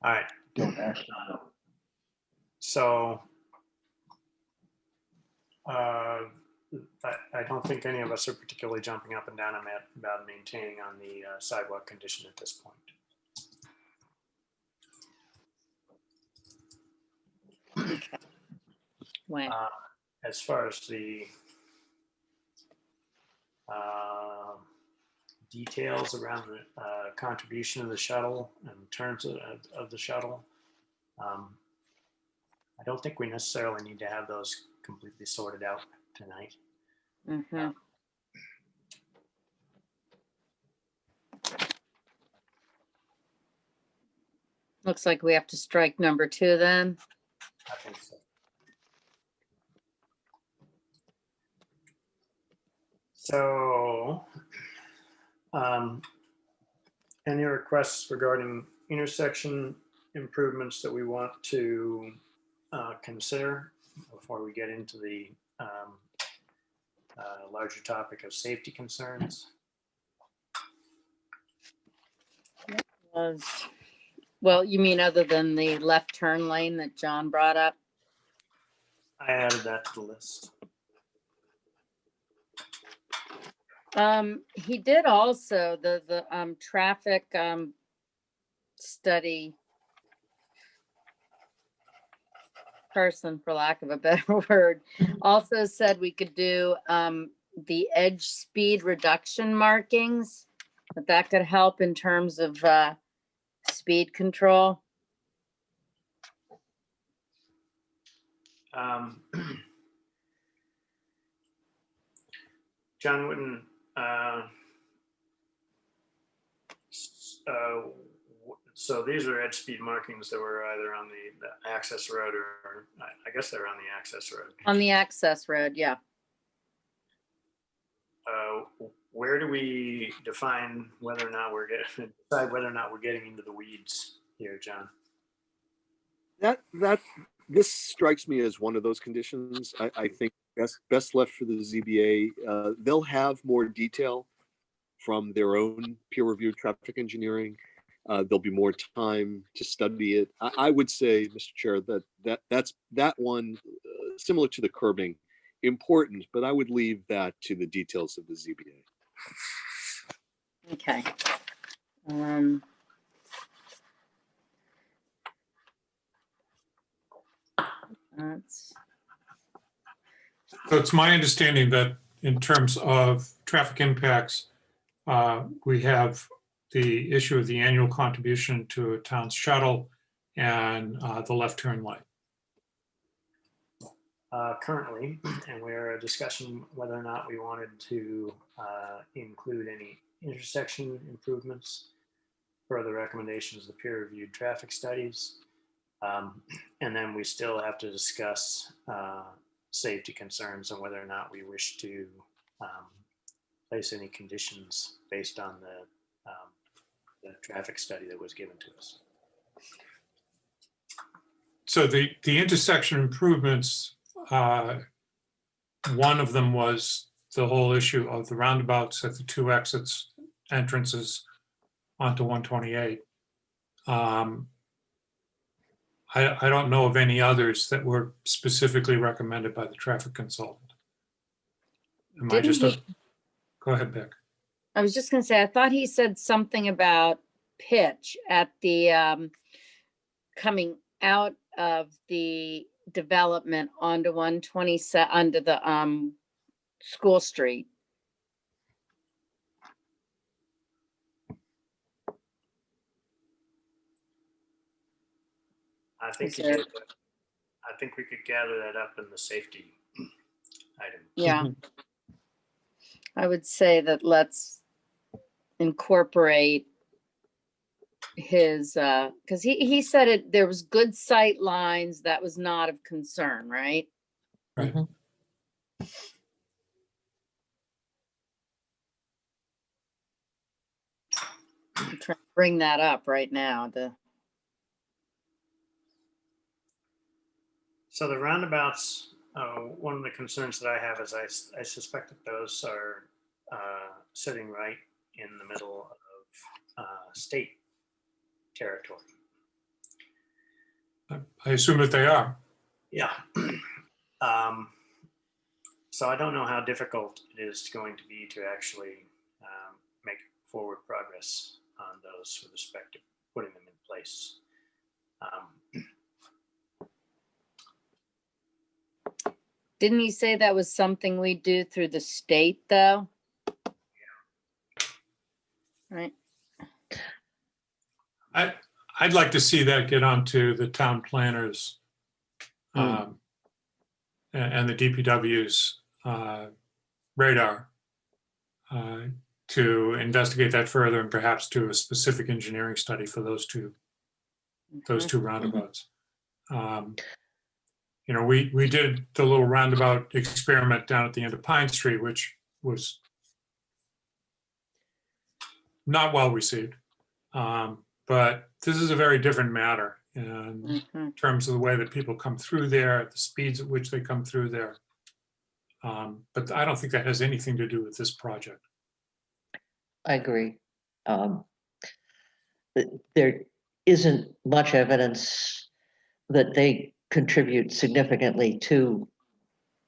All right. Don't actually. So I don't think any of us are particularly jumping up and down about maintaining on the sidewalk condition at this point. When, As far as the details around the contribution of the shuttle and terms of the shuttle, I don't think we necessarily need to have those completely sorted out tonight. mhm. Looks like we have to strike number 2 then. I think so. So, any requests regarding intersection improvements that we want to consider before we get into the larger topic of safety concerns? Well, you mean other than the left turn lane that John brought up? I added that to the list. He did also the traffic study person, for lack of a better word, also said we could do the edge speed reduction markings, that could help in terms of speed control. John Wooden, so these are edge speed markings that were either on the access road or I guess they're on the access road. On the access road, yeah. Where do we define whether or not we're getting decide whether or not we're getting into the weeds here, John? This strikes me as one of those conditions. I think best left for the ZBA. They'll have more detail from their own peer-reviewed traffic engineering. There'll be more time to study it. I would say, Mr. Chair, that's that one, similar to the curbing, important, but I would leave that to the details of the ZBA. Okay. That's, So it's my understanding that in terms of traffic impacts, we have the issue of the annual contribution to a town's shuttle and the left turn lane. Currently, and we're discussing whether or not we wanted to include any intersection improvements per the recommendations of the peer-reviewed traffic studies. And then we still have to discuss safety concerns and whether or not we wish to place any conditions based on the traffic study that was given to us. So the intersection improvements, one of them was the whole issue of the roundabouts at the 2 exits entrances onto 128. I don't know of any others that were specifically recommended by the traffic consultant. Am I just go ahead, Beck. I was just gonna say, I thought he said something about pitch at the coming out of the development onto 127 under the School Street. I think Is you there- did. I think we could gather that up in the safety item. Yeah. I would say that let's incorporate his, because he said it, there was good sight lines, that was not of concern, right? Right. Mhm. I'm trying to bring that up right now, So the roundabouts, one of the concerns that I have is I suspect that those are sitting right in the middle of state territory. I assume that they are. Yeah. So I don't know how difficult it is going to be to actually make forward progress on those with respect to putting them in place. Didn't you say that was something we do through the state, though? Right. I'd like to see that get onto the town planners and the DPW's radar to investigate that further and perhaps do a specific engineering study for those two roundabouts. You know, we did the little roundabout experiment down at the end of Pine Street, which was not well received. But this is a very different matter in terms of the way that people come through there, the speeds at which they come through there. But I don't think that has anything to do with this project. I agree. There isn't much evidence that they contribute significantly to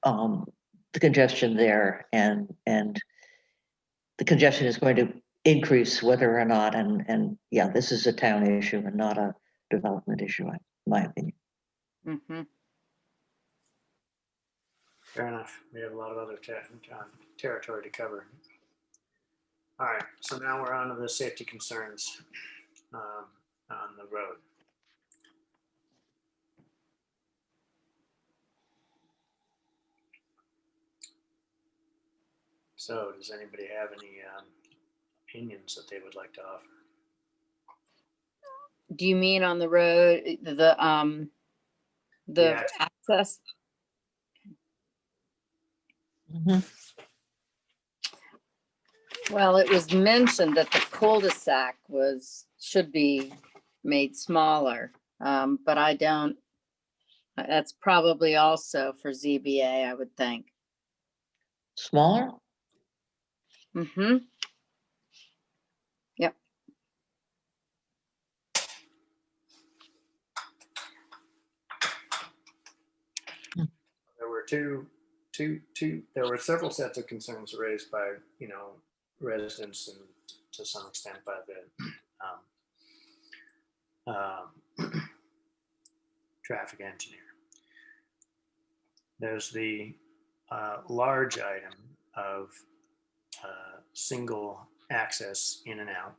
the congestion there, and the congestion is going to increase whether or not, and yeah, this is a town issue and not a development issue, in my opinion. Fair enough. We have a lot of other territory to cover. All right, so now we're on to the safety concerns on the road. So does anybody have any opinions that they would like to offer? Do you mean on the road, the Yeah. access? Well, it was mentioned that the cul-de-sac should be made smaller, but I don't, that's probably also for ZBA, I would think. Smaller? Yep. There were there were several sets of concerns raised by, you know, residents and to some extent by the traffic engineer. There's the large item of single access in and out.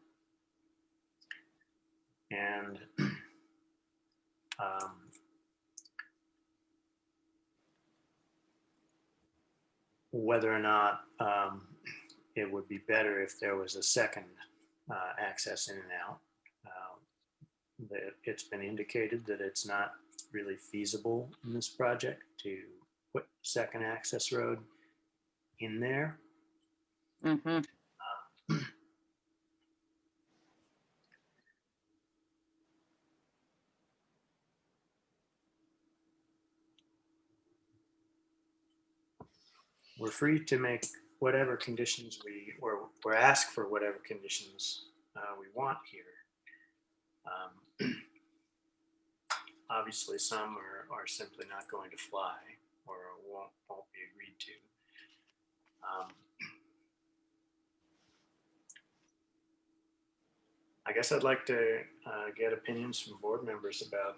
And whether or not it would be better if there was a second access in and out. It's been indicated that it's not really feasible in this project to put second access road in there. We're free to make whatever conditions or ask for whatever conditions we want here. Obviously, some are simply not going to fly or won't be agreed to. I guess I'd like to get opinions from board members about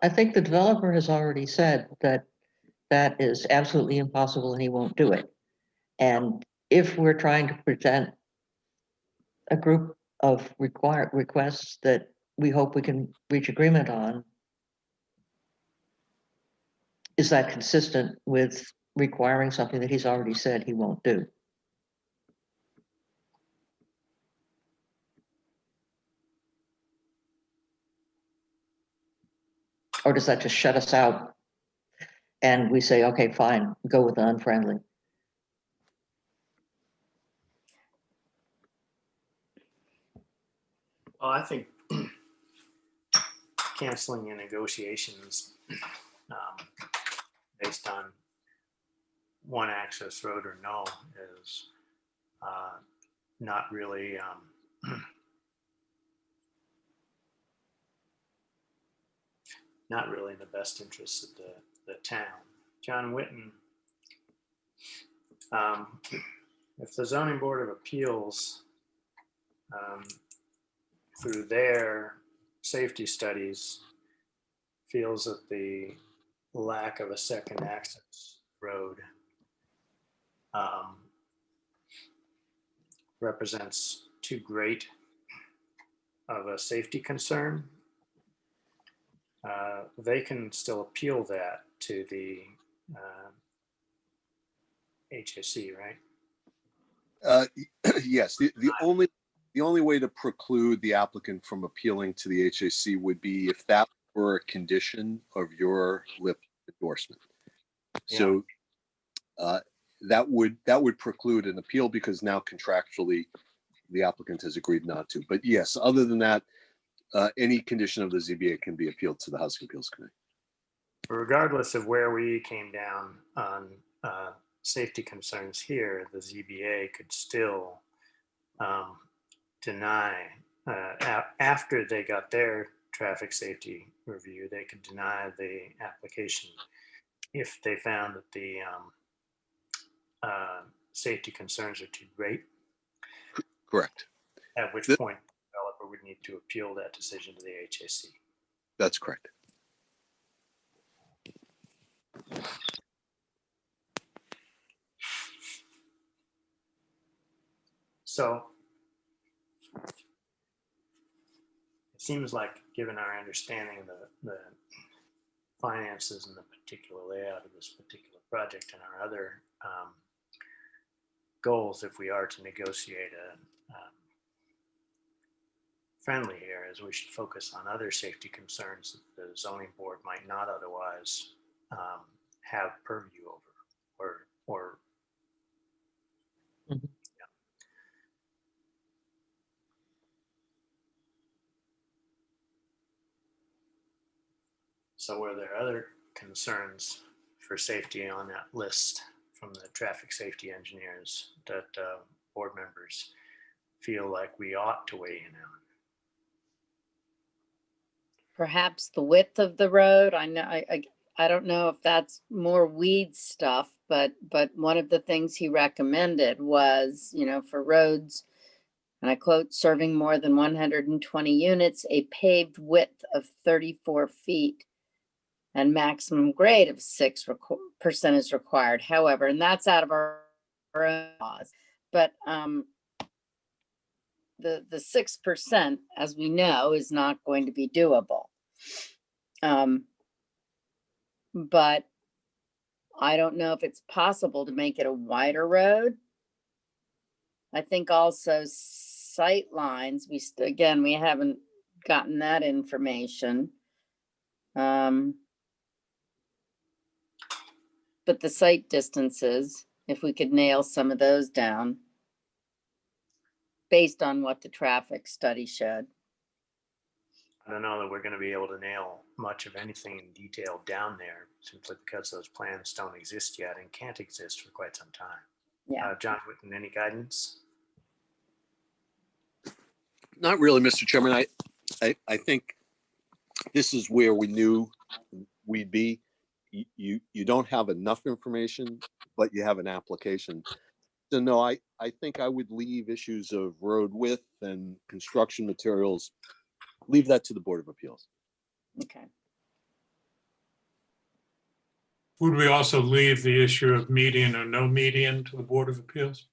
I think the developer has already said that that is absolutely impossible and he won't do it. And if we're trying to present a group of requests that we hope we can reach agreement on, is that consistent with requiring something that he's already said he won't do? Or does that just shut us out and we say, okay, fine, go with the unfriendly? well, I think canceling your negotiations based on one access road or no is not really not really in the best interest of the town. John Whitten, if the Zoning Board of Appeals, through their safety studies, feels that the lack of a second access road represents too great of a safety concern, they can still appeal that to the HSC, right? Yes, the only way to preclude the applicant from appealing to the HAC would be if that were a condition of your LIP endorsement. So that would preclude an appeal because now contractually the applicant has agreed not to. But yes, other than that, any condition of the ZBA can be appealed to the Housing Appeals Committee. Regardless of where we came down on safety concerns here, the ZBA could still deny, after they got their traffic safety review, they could deny the application if they found that the safety concerns are too great. Correct. At which point the developer would need to appeal that decision to the HAC. That's correct. So it seems like, given our understanding of the finances and the particular layout of this particular project and our other goals, if we are to negotiate a friendly here, is we should focus on other safety concerns that the zoning board might not otherwise have purview over, or Mhm. yeah. So were there other concerns for safety on that list from the traffic safety engineers that board members feel like we ought to weigh in on? Perhaps the width of the road. I know, I don't know if that's more weed stuff, but one of the things he recommended was, for roads, and I quote, serving more than 120 units, a paved width of 34 feet and maximum grade of 6% is required. However, and that's out of our own laws, but the 6%, as we know, is not going to be doable. But I don't know if it's possible to make it a wider road. I think also sight lines, again, we haven't gotten that information. But the sight distances, if we could nail some of those down based on what the traffic study showed. I don't know that we're going to be able to nail much of anything in detail down there, simply because those plans don't exist yet and can't exist for quite some time. Yeah. John Whitten, any guidance? Not really, Mr. Chairman. I think this is where we knew we'd be. You don't have enough information, but you have an application. So no, I think I would leave issues of road width and construction materials, leave that to the Board of Appeals. Okay. Would we also leave the issue of median or no median to the Board of Appeals?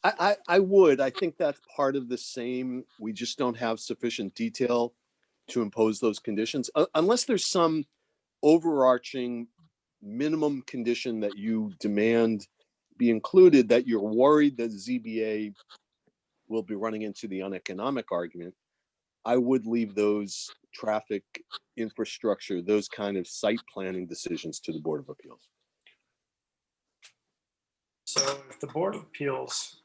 I would. I think that's part of the same. We just don't have sufficient detail to impose those conditions, unless there's some overarching minimum condition that you demand be included, that you're worried that ZBA will be running into the uneconomic argument. I would leave those traffic infrastructure, those kind of site planning decisions to the Board of Appeals. So if the Board of Appeals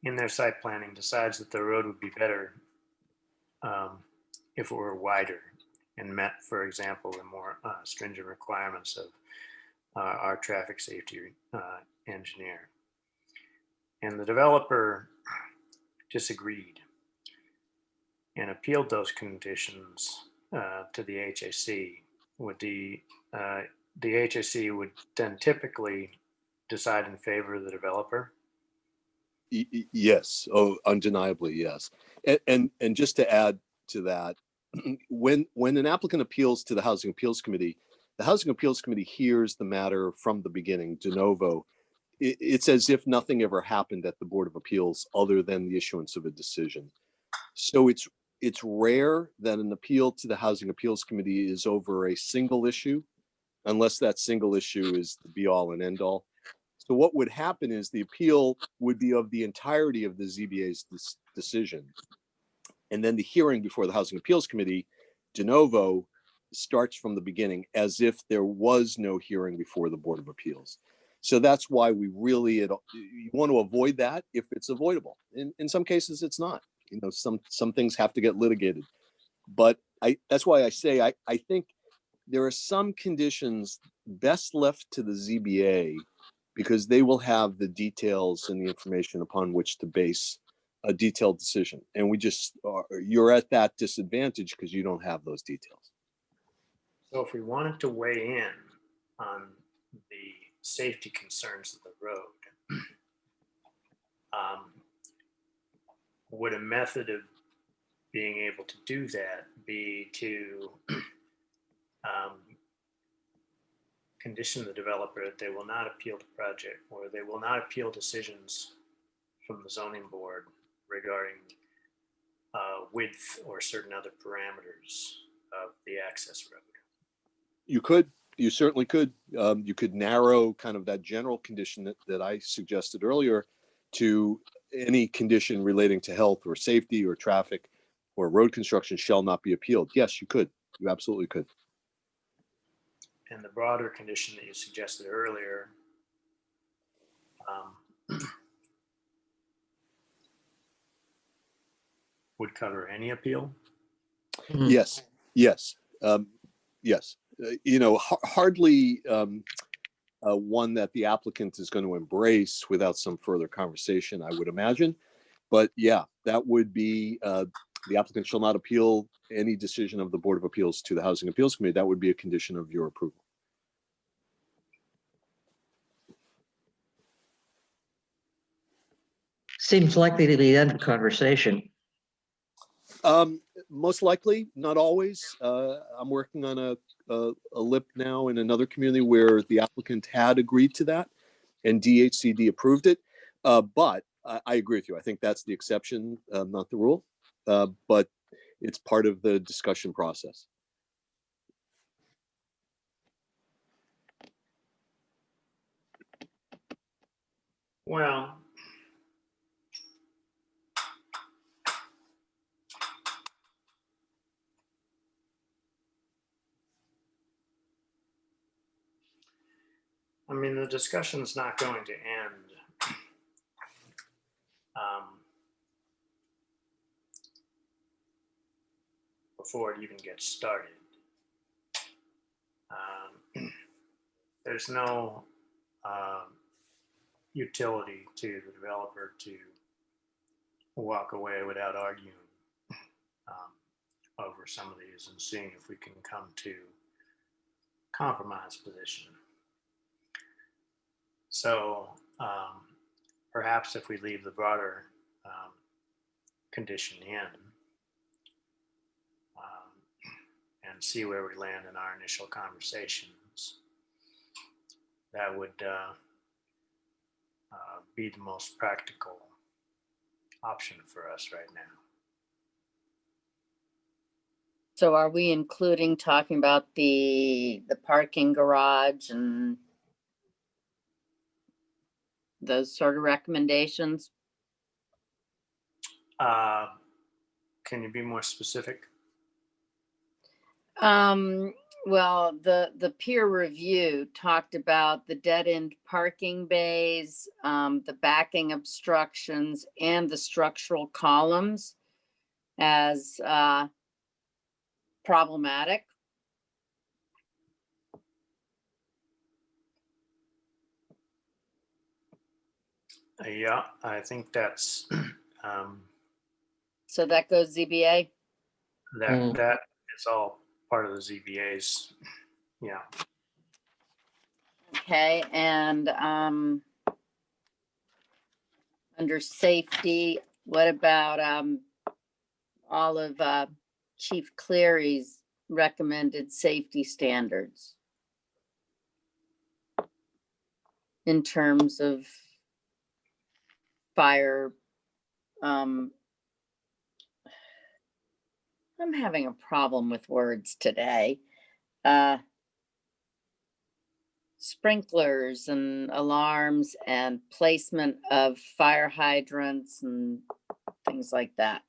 in their site planning decides that the road would be better if it were wider and met, for example, the more stringent requirements of our traffic safety engineer. And the developer disagreed and appealed those conditions to the HAC. The HAC would then typically decide in favor of the developer. Yes, oh, undeniably, yes. And just to add to that, when an applicant appeals to the Housing Appeals Committee, the Housing Appeals Committee hears the matter from the beginning, de novo. It's as if nothing ever happened at the Board of Appeals other than the issuance of a decision. So it's rare that an appeal to the Housing Appeals Committee is over a single issue, unless that single issue is the be all and end all. So what would happen is the appeal would be of the entirety of the ZBA's decision. And then the hearing before the Housing Appeals Committee, de novo, starts from the beginning as if there was no hearing before the Board of Appeals. So that's why we really, you want to avoid that if it's avoidable. In some cases, it's not. You know, some things have to get litigated. But that's why I say I think there are some conditions best left to the ZBA because they will have the details and the information upon which to base a detailed decision. And you're at that disadvantage because you don't have those details. So if we wanted to weigh in on the safety concerns of the road, would a method of being able to do that be to condition the developer that they will not appeal the project or they will not appeal decisions from the zoning board regarding width or certain other parameters of the access road? You certainly could. You could narrow kind of that general condition that I suggested earlier to any condition relating to health or safety or traffic or road construction shall not be appealed. Yes, you could. You absolutely could. And the broader condition that you suggested earlier, would cover any appeal? Yes, yes, yes. Hardly one that the applicant is going to embrace without some further conversation, I would imagine. But yeah, that would be the applicant shall not appeal any decision of the Board of Appeals to the Housing Appeals Committee. That would be a condition of your approval. Seems likely to be the end of conversation. Most likely, not always. I'm working on a LIP now in another community where the applicant had agreed to that and DHCD approved it. But I agree with you. I think that's the exception, not the rule. But it's part of the discussion process. Well, I mean, the discussion's not going to end before it even gets started. There's no utility to the developer to walk away without arguing over some of these and seeing if we can come to compromise position. So perhaps if we leave the broader condition in and see where we land in our initial conversations, that would be the most practical option for us right now. So are we including talking about the parking garage and those sort of recommendations? Can you be more specific? Well, the peer review talked about the dead end parking bays, the backing obstructions and the structural columns as problematic. Yeah, I think that's, So that goes ZBA. that is all part of the ZBA's, yeah. Okay, and under safety, what about all of Chief Cleary's recommended safety standards in terms of fire? I'm having a problem with words today. Sprinklers and alarms and placement of fire hydrants and things like that.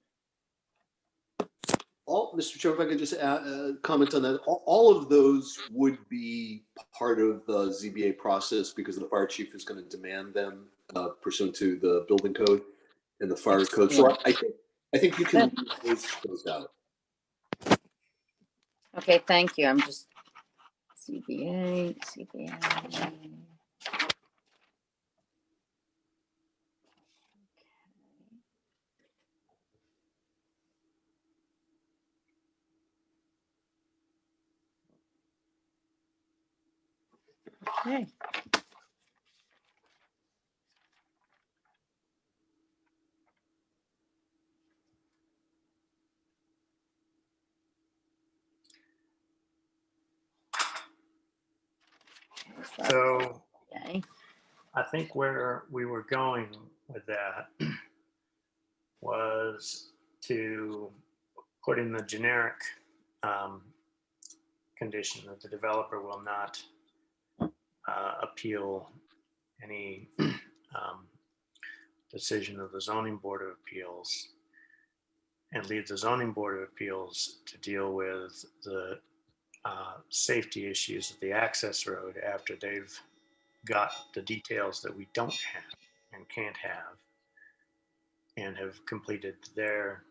Mr. Chair, if I could just comment on that, all of those would be part of the ZBA process because the fire chief is going to demand them pursuant to the building code and the fire code. So I think you can leave those out. Okay, thank you. I'm just CBA. Okay. So Okay. I think where we were going with that was to put in the generic condition that the developer will not appeal any decision of the zoning board of appeals, and leave the zoning board of appeals to deal with the safety issues of the access road after they've got the details that we don't have and can't have, and have completed their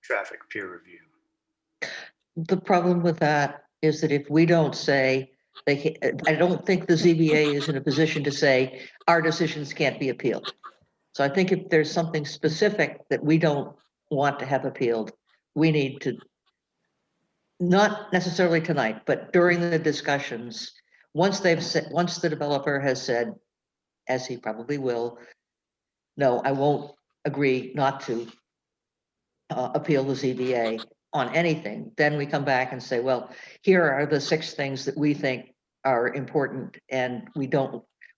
traffic peer review. The problem with that is that if we don't say, I don't think the ZBA is in a position to say our decisions can't be appealed. So I think if there's something specific that we don't want to have appealed, we need to, not necessarily tonight, but during the discussions, once the developer has said, as he probably will, no, I won't agree not to appeal the ZBA on anything, then we come back and say, well, here are the 6 things that we think are important, and we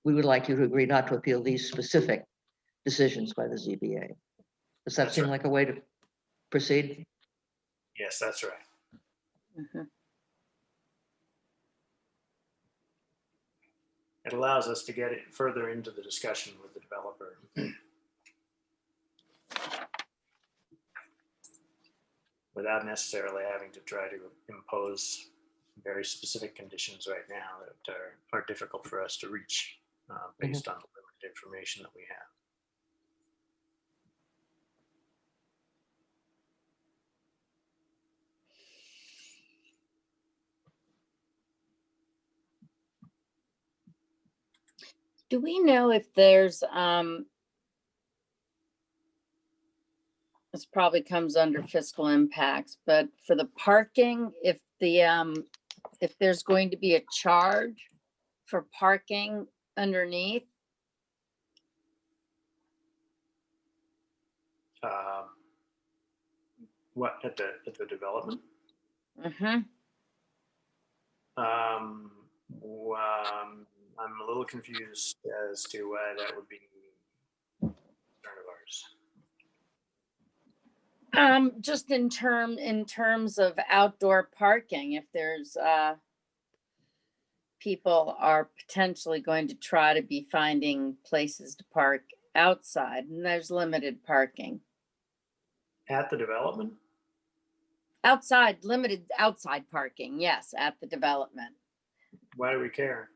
would like you to agree not to appeal these specific decisions by the ZBA. Does that That's seem right. like a way to proceed? Yes, that's right. Mhm. It allows us to get it further into the discussion with the developer. Without necessarily having to try to impose very specific conditions right now that are difficult for us to reach based on the limited information that we have. Do we know if there's this probably comes under fiscal impacts, but for the parking, if there's going to be a charge for parking underneath? What at the development? Mm-hmm. I'm a little confused as to why that would be a concern of ours. Just in terms of outdoor parking, if there's people are potentially going to try to be finding places to park outside, and there's limited parking. At the development? Outside, limited outside parking, yes, at the development. Why do we care?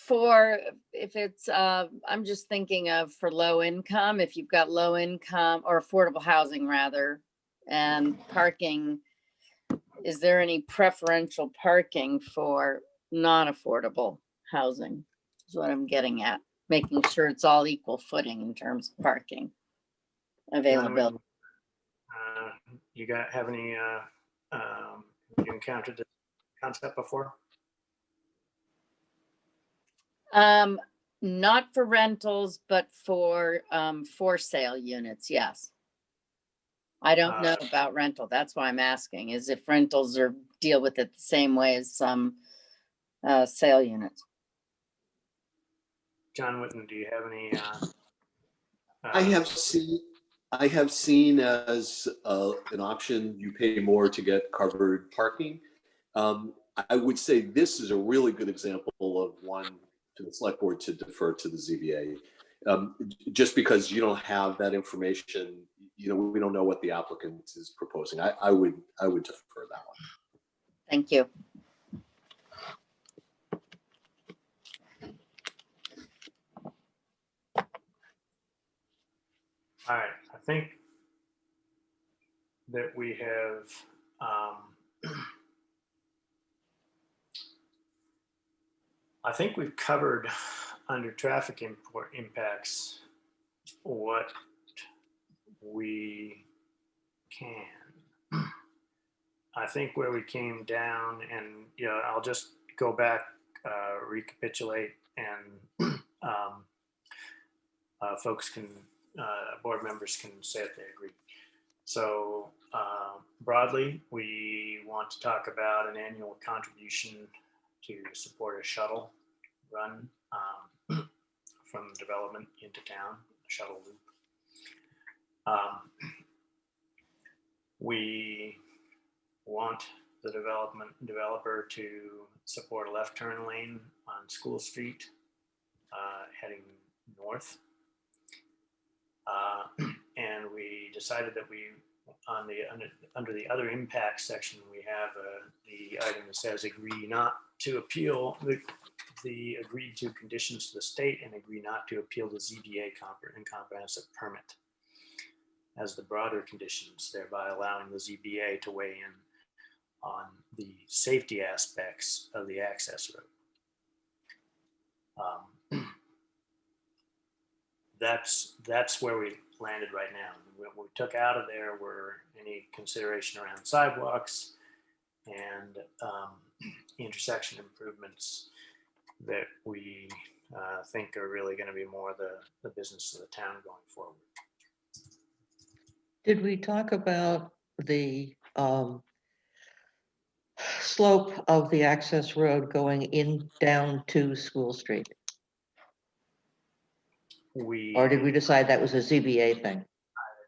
For if it's, I'm just thinking of for low income, if you've got low income or affordable housing rather, and parking, is there any preferential parking for non-affordable housing? Is what I'm getting at, making sure it's all equal footing in terms of parking availability. You have any, you encountered this concept before? Not for rentals, but for sale units, yes. I don't know about rental. That's why I'm asking, is if rentals are deal with it the same way as some sale units. John Whitten, do you have any? I have seen as an option, you pay more to get covered parking. I would say this is a really good example of one to the select board to defer to the ZBA. Just because you don't have that information, we don't know what the applicant is proposing. I would defer that one. Thank you. All right, I think that we have I think we've covered under traffic impacts what we can. I think where we came down, and I'll just go back, recapitulate, and folks can, board members can say if they agree. So broadly, we want to talk about an annual contribution to support a shuttle run from development into town, a shuttle loop. We want the developer to support a left turn lane on School Street heading north. And we decided that we, under the other impacts section, we have the item that says agree not to appeal the agreed to conditions to the state and agree not to appeal the ZBA and comprehensive permit as the broader conditions, thereby allowing the ZBA to weigh in on the safety aspects of the access road. That's where we landed right now. What we took out of there were any consideration around sidewalks and intersection improvements that we think are really going to be more the business of the town going forward. Did we talk about the slope of the access road going in down to School Street? Or did we decide that was a ZBA thing?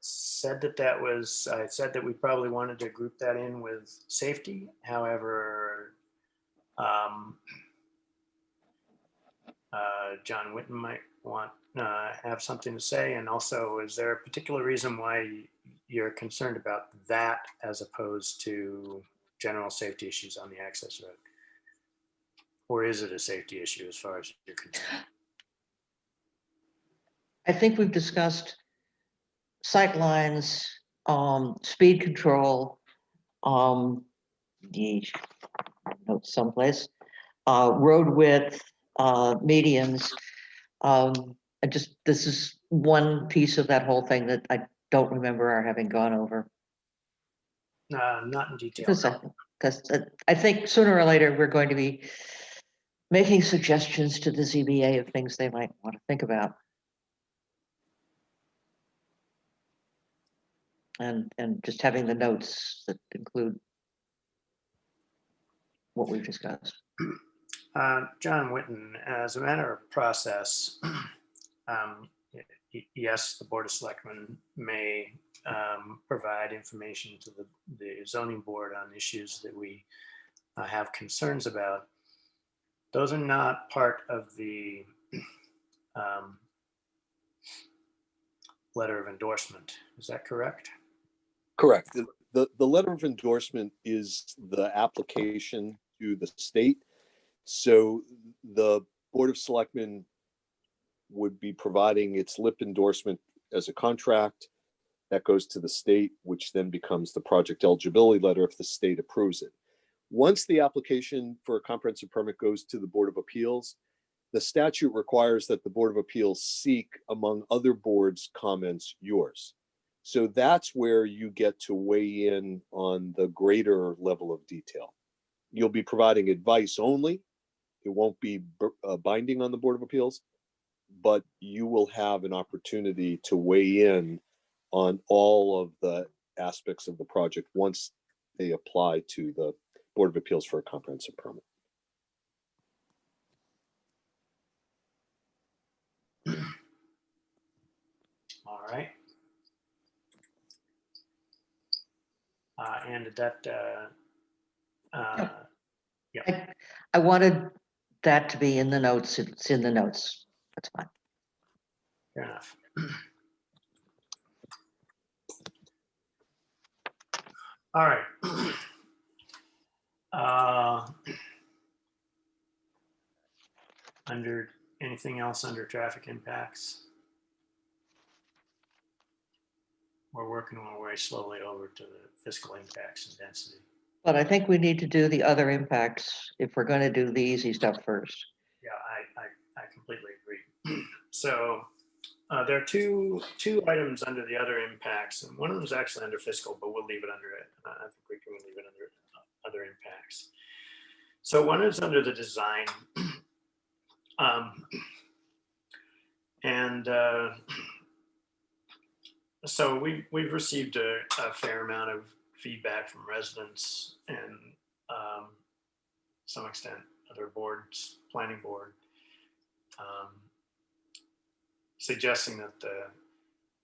Said that I said that we probably wanted to group that in with safety. However, John Whitten might want have something to say. And also, is there a particular reason why you're concerned about that as opposed to general safety issues on the access road? Or is it a safety issue as far as you're concerned? I think we've discussed sight lines, speed control, notes someplace, road width, medians. This is one piece of that whole thing that I don't remember our having gone over. Not in detail. Because I think sooner or later, we're going to be making suggestions to the ZBA of things they might want to think about. And just having the notes that include what we've discussed. John Whitten, as a matter of process, yes, the Board of Selectmen may provide information to the zoning board on issues that we have concerns about. Those are not part of the letter of endorsement. Is that correct? Correct. The letter of endorsement is the application to the state. So the Board of Selectmen would be providing its lip endorsement as a contract that goes to the state, which then becomes the project eligibility letter if the state approves it. Once the application for a comprehensive permit goes to the Board of Appeals, the statute requires that the Board of Appeals seek, among other boards' comments, yours. So that's where you get to weigh in on the greater level of detail. You'll be providing advice only. It won't be binding on the Board of Appeals, but you will have an opportunity to weigh in on all of the aspects of the project once they apply to the Board of Appeals for a comprehensive permit. All right. And that, I wanted that to be in the notes. It's in the notes. That's fine. fair enough. All right. Under anything else under traffic impacts? We're working our way slowly over to the fiscal impacts and density. But I think we need to do the other impacts if we're going to do the easy stuff first. Yeah, I completely agree. So there are two items under the other impacts, and one of them is actually under fiscal, but we'll leave it under it. I think we can leave it under other impacts. So one is under the design. So we've received a fair amount of feedback from residents and some extent other boards, planning board, suggesting that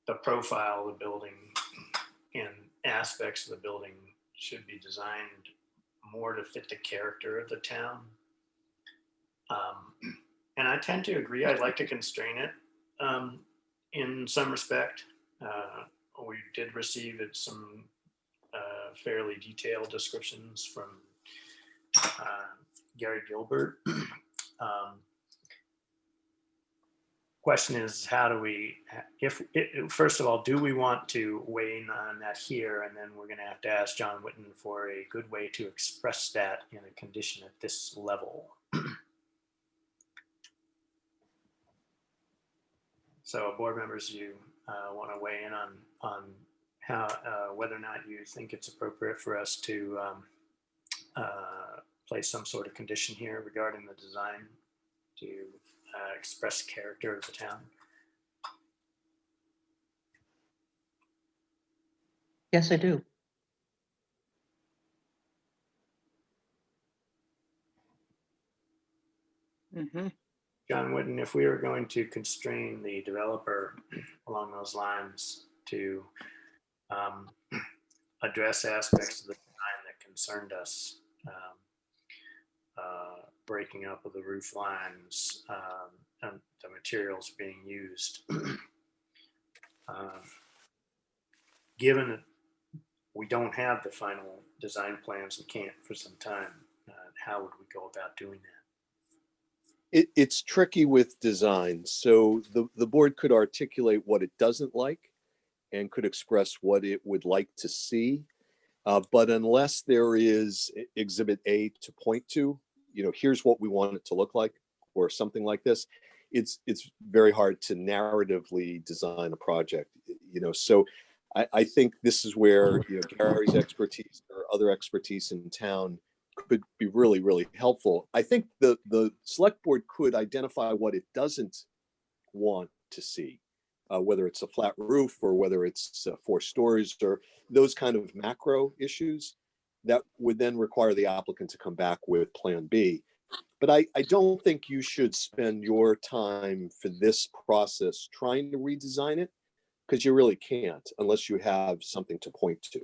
the profile of the building and aspects of the building should be designed more to fit the character of the town. And I tend to agree. I'd like to constrain it in some respect. We did receive some fairly detailed descriptions from Gary Gilbert. Question is, how do we, first of all, do we want to weigh in on that here? And then we're going to have to ask John Whitten for a good way to express that in a condition at this level. So board members, you want to weigh in on how, whether or not you think it's appropriate for us to place some sort of condition here regarding the design to express character of the town. Yes, I do. Mm-hmm. John Whitten, if we were going to constrain the developer along those lines to address aspects of the design that concerned us, breaking up of the roof lines and the materials being used, given that we don't have the final design plans and can't for some time, how would we go about doing that? It's tricky with design. So the board could articulate what it doesn't like and could express what it would like to see. But unless there is exhibit A to point to, here's what we want it to look like, or something like this, it's very hard to narratively design a project, So I think this is where Gary's expertise or other expertise in town could be really, really helpful. I think the select board could identify what it doesn't want to see, whether it's a flat roof or whether it's 4 stories or those kind of macro issues that would then require the applicant to come back with plan B. But I don't think you should spend your time for this process trying to redesign it, because you really can't unless you have something to point to.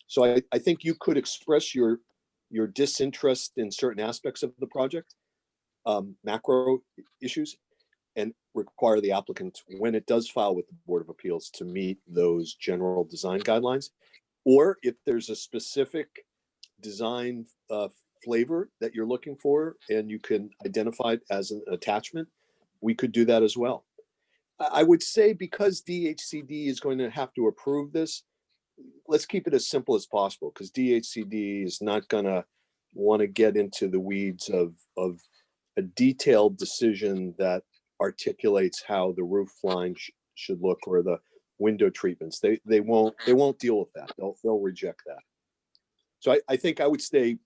So I think you could express your disinterest in certain aspects of the project, macro issues, and require the applicant, when it does file with the Board of Appeals, to meet those general design guidelines. Or if there's a specific design flavor that you're looking for and you can identify it as an attachment, we could do that as well. I would say, because DHCD is going to have to approve this, let's keep it as simple as possible, because DHCD is not going to want to get into the weeds of a detailed decision that articulates how the roof line should look, or the window treatments. They won't deal with that. They'll reject that. So I think I would stay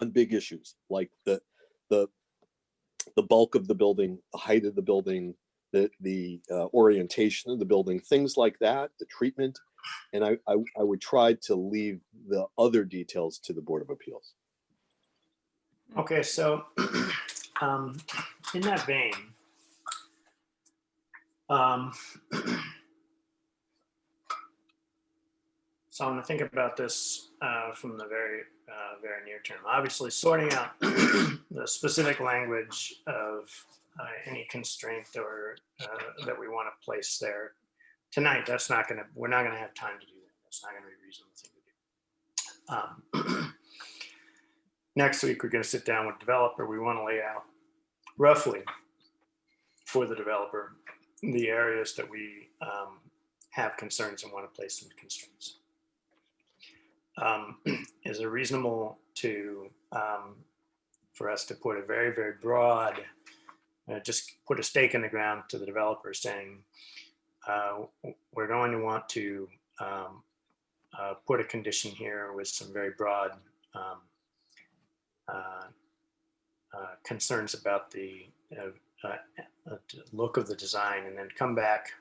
on big issues like the bulk of the building, the height of the building, the orientation of the building, things like that, the treatment. And I would try to leave the other details to the Board of Appeals. Okay, so in that vein, so I'm going to think about this from the very near term. Obviously, sorting out the specific language of any constraint or that we want to place there tonight. We're not going to have time to do that. That's not going to be a reasonable thing to do. Next week, we're going to sit down with developer. We want to lay out roughly for the developer the areas that we have concerns and want to place some constraints. Is it reasonable for us to put a very, very broad, just put a stake in the ground to the developer saying, we're going to want to put a condition here with some very broad concerns about the look of the design, and then come back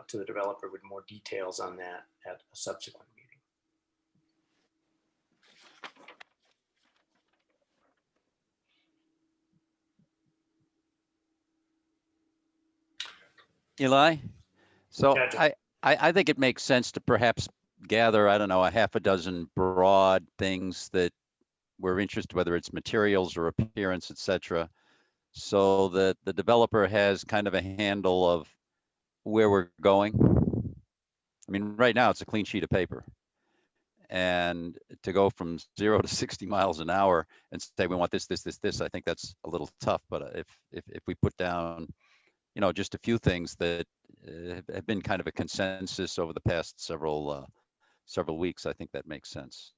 to the developer with more details on that at a subsequent meeting. Eli? So Gotcha. I think it makes sense to perhaps gather, I don't know, a half a dozen broad things that we're interested, whether it's materials or appearance, et cetera, so that the developer has kind of a handle of where we're going. I mean, right now it's a clean sheet of paper. And to go from 0 to 60 miles an hour and say, we want this, I think that's a little tough. But if we put down, you know, just a few things that have been kind of a consensus over the past several weeks, I think that makes sense.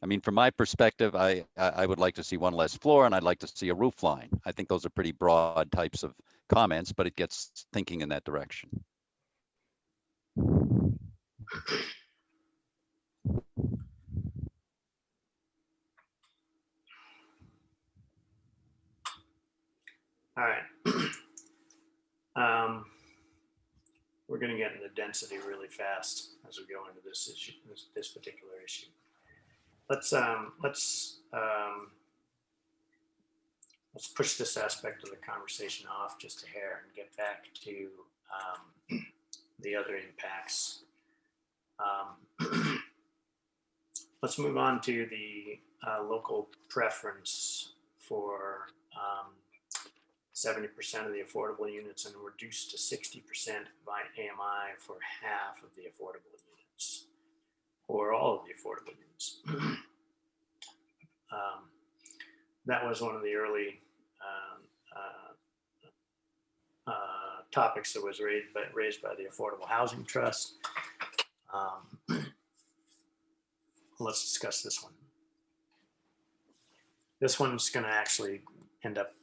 I mean, from my perspective, I would like to see one less floor, and I'd like to see a roof line. I think those are pretty broad types of comments, but it gets thinking in that direction. All right. We're going to get into density really fast as we go into this issue, this particular issue. Let's push this aspect of the conversation off just a hair and get back to the other impacts. Let's move on to the local preference for 70% of the affordable units and reduced to 60% by AMI for half of the affordable units, or all of the affordable units. That was one of the early topics that was raised by the Affordable Housing Trust. Let's discuss this one. This one's going to actually end up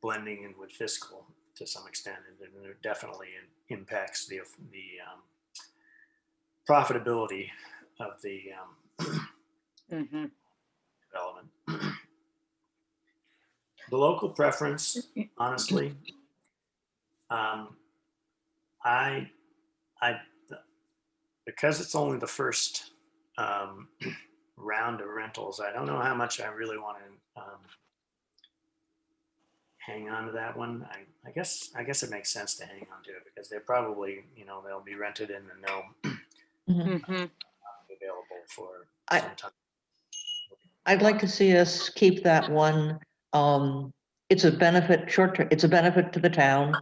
blending in with fiscal to some extent, and it definitely impacts the profitability of the development. The local preference, honestly, because it's only the first round of rentals, I don't know how much I really want to hang on to that one. I guess it makes sense to hang on to it because they're probably, they'll be rented in and they'll be available for some time. I'd like to see us keep that one. it's a benefit, short-term, it's a benefit to the town.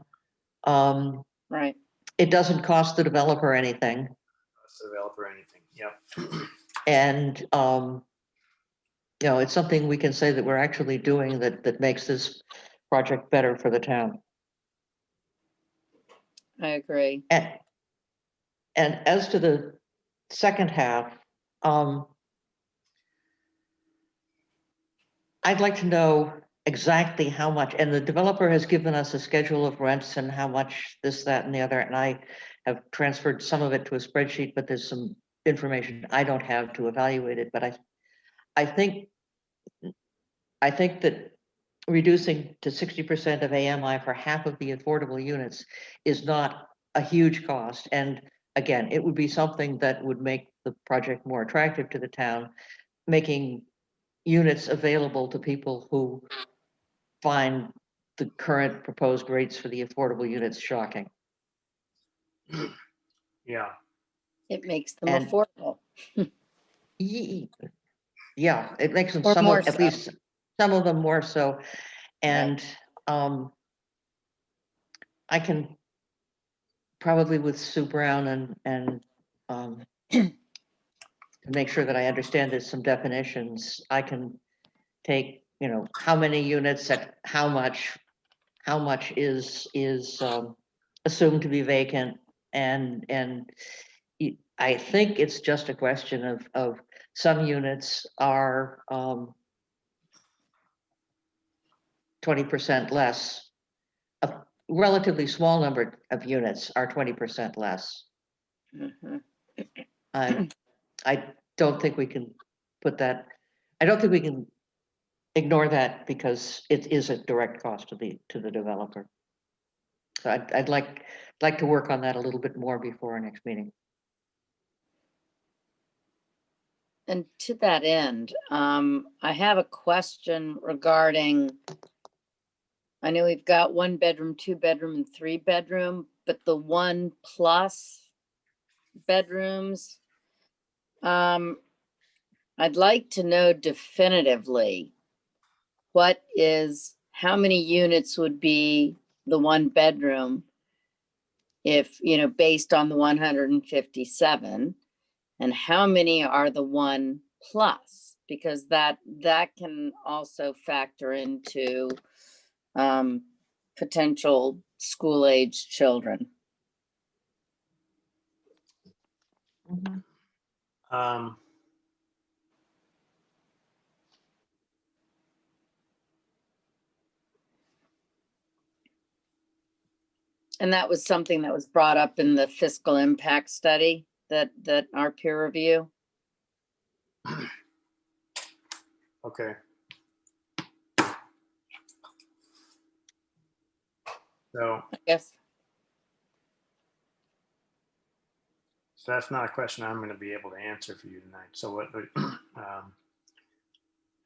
Right. It doesn't cost the developer anything. Developer anything. Yep. And, you know, it's something we can say that we're actually doing that makes this project better for the town. I agree. And as to the second half, I'd like to know exactly how much, and the developer has given us a schedule of rents and how much this, that, and the other, and I have transferred some of it to a spreadsheet, but there's some information I don't have to evaluate it, but I think that reducing to 60% of AMI for half of the affordable units is not a huge cost. And again, it would be something that would make the project more attractive to the town, making units available to people who find the current proposed rates for the affordable units shocking. Yeah. It makes them And- affordable. Yeah, it makes them Or some more of, at so. least some of them more so. And I can probably with Sue Brown and to make sure that I understand there's some definitions, I can take, you know, how many units at how much is assumed to be vacant, and I think it's just a question of some units are 20% less. A relatively small number of units are 20% less. Mhm. I don't think we can put that, I don't think we can ignore that because it is a direct cost to the developer. So I'd like to work on that a little bit more before our next meeting. And to that end, I have a question regarding, I know we've got 1 bedroom, 2 bedroom, and 3 bedroom, but the 1+ bedrooms, I'd like to know definitively how many units would be the 1 bedroom if, you know, based on the 157, and how many are the 1+, because that can also factor into potential school-age children. Um, And that was something that was brought up in the fiscal impact study that our peer review. okay. So Yes. that's not a question I'm going to be able to answer for you tonight. So what,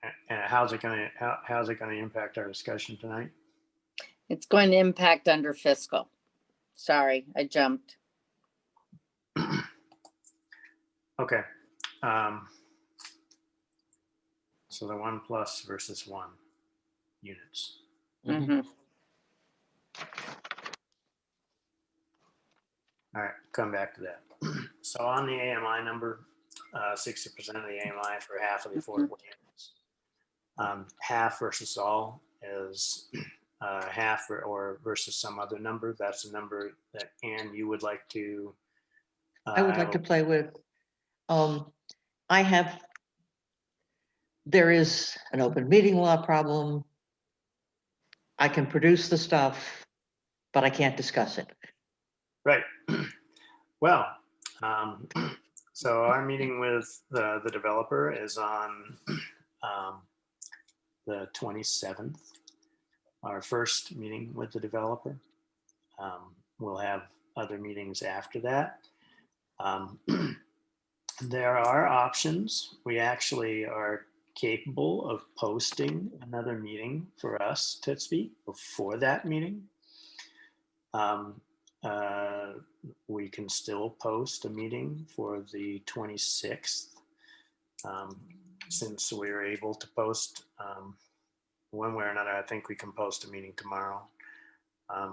and how's it going to impact our discussion tonight? It's going to impact under fiscal. Sorry, I jumped. Okay. So the 1+ versus 1 units. Mhm. All right, come back to that. So on the AMI number, 60% of the AMI for half of the affordable units. Half versus all is half or versus some other number. That's a number that Anne, you would like to. I would like to play with. There is an open meeting law problem. I can produce the stuff, but I can't discuss it. Right. Well, so our meeting with the developer is on the 27th, our first meeting with the developer. We'll have other meetings after that. There are options. We actually are capable of posting another meeting for us to speak before that meeting. We can still post a meeting for the 26th, since we were able to post one way or another, I think we can post a meeting tomorrow. I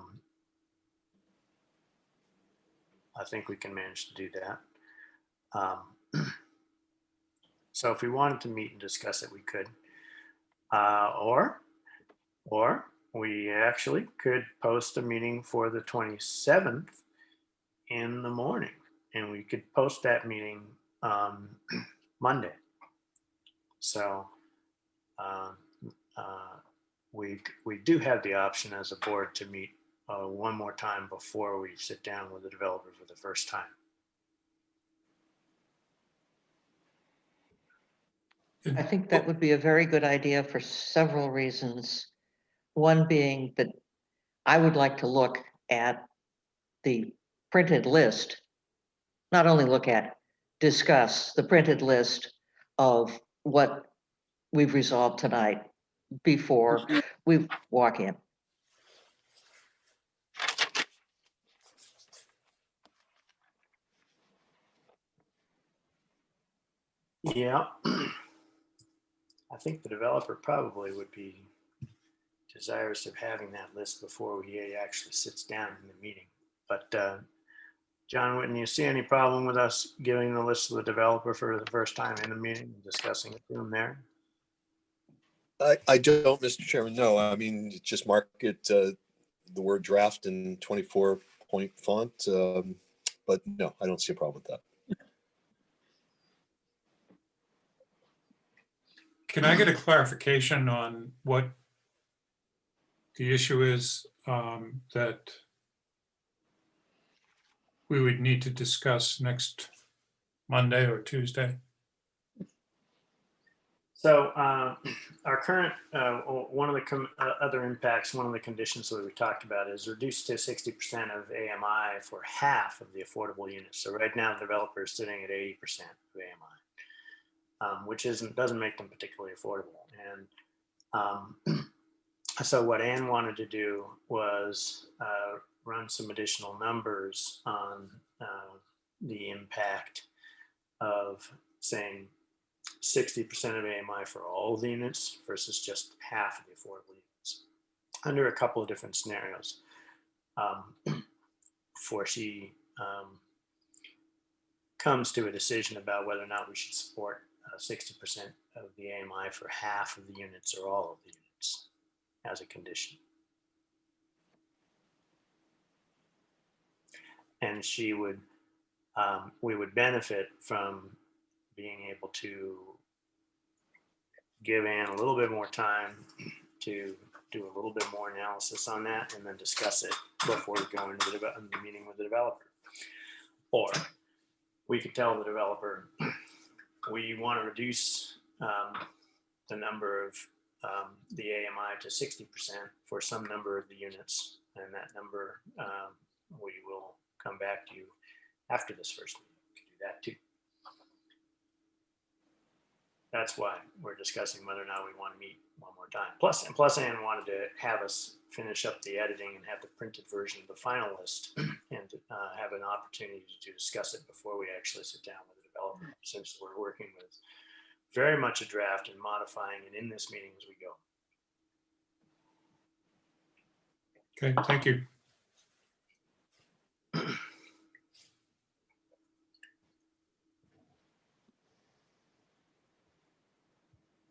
think we can manage to do that. So if we wanted to meet and discuss it, we could. Or we actually could post a meeting for the 27th in the morning, and we could post that meeting Monday. So we do have the option as a board to meet one more time before we sit down with the developer for the first time. I think that would be a very good idea for several reasons. One being that I would like to look at the printed list, not only look at, discuss the printed list of what we've resolved tonight before we walk in. Yeah. I think the developer probably would be desirous of having that list before he actually sits down in the meeting. But John, wouldn't you see any problem with us giving the list to the developer for the first time in the meeting and discussing it with him there? I don't, Mr. Chairman, no. I mean, just mark it, the word draft in 24-point font. But no, I don't see a problem with that. Can I get a clarification on what the issue is that we would need to discuss next Monday or Tuesday? So our current, one of the other impacts, one of the conditions that we talked about is reduced to 60% of AMI for half of the affordable units. So right now, the developer is sitting at 80% of AMI, which doesn't make them particularly affordable. And so what Ann wanted to do was run some additional numbers on the impact of saying 60% of AMI for all of the units versus just half of the affordable units under a couple of different scenarios before she comes to a decision about whether or not we should support 60% of the AMI for half of the units or all of the units as a condition. And she would, we would benefit from being able to give Ann a little bit more time to do a little bit more analysis on that and then discuss it before we go into the meeting with the developer. Or we could tell the developer, we want to reduce the number of the AMI to 60% for some number of the units. And that number, we will come back to you after this first meeting. We can do that too. That's why we're discussing whether or not we want to meet one more time. Plus Ann wanted to have us finish up the editing and have the printed version of the final list and have an opportunity to discuss it before we actually sit down with the developer, since we're working with very much a draft and modifying it in this meeting as we go. Okay, thank you.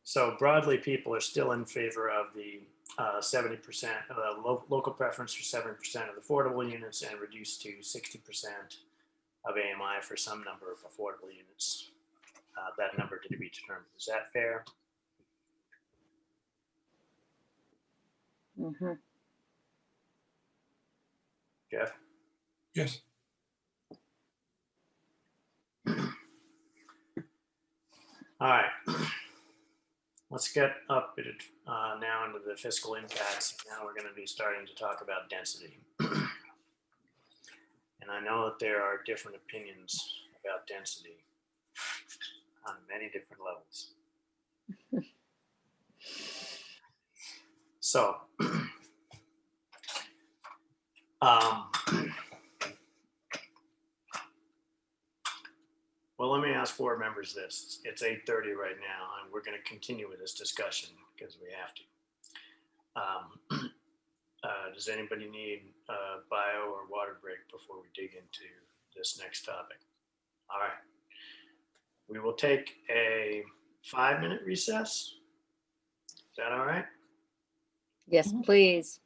So broadly, people are still in favor of the 70% local preference for 7% of affordable units and reduced to 60% of AMI for some number of affordable units. That number to be determined. Is that fair? Mm-hmm. Jeff? Yes. All right. Let's get up now into the fiscal impacts. Now we're going to be starting to talk about density. And I know that there are different opinions about density on many different levels. So, well, let me ask board members this. It's 8:30 right now, and we're going to continue with this discussion because we have to. Does anybody need a bio or water break before we dig into this next topic? All right. We will take a 5-minute recess. Is that all right? Yes, please.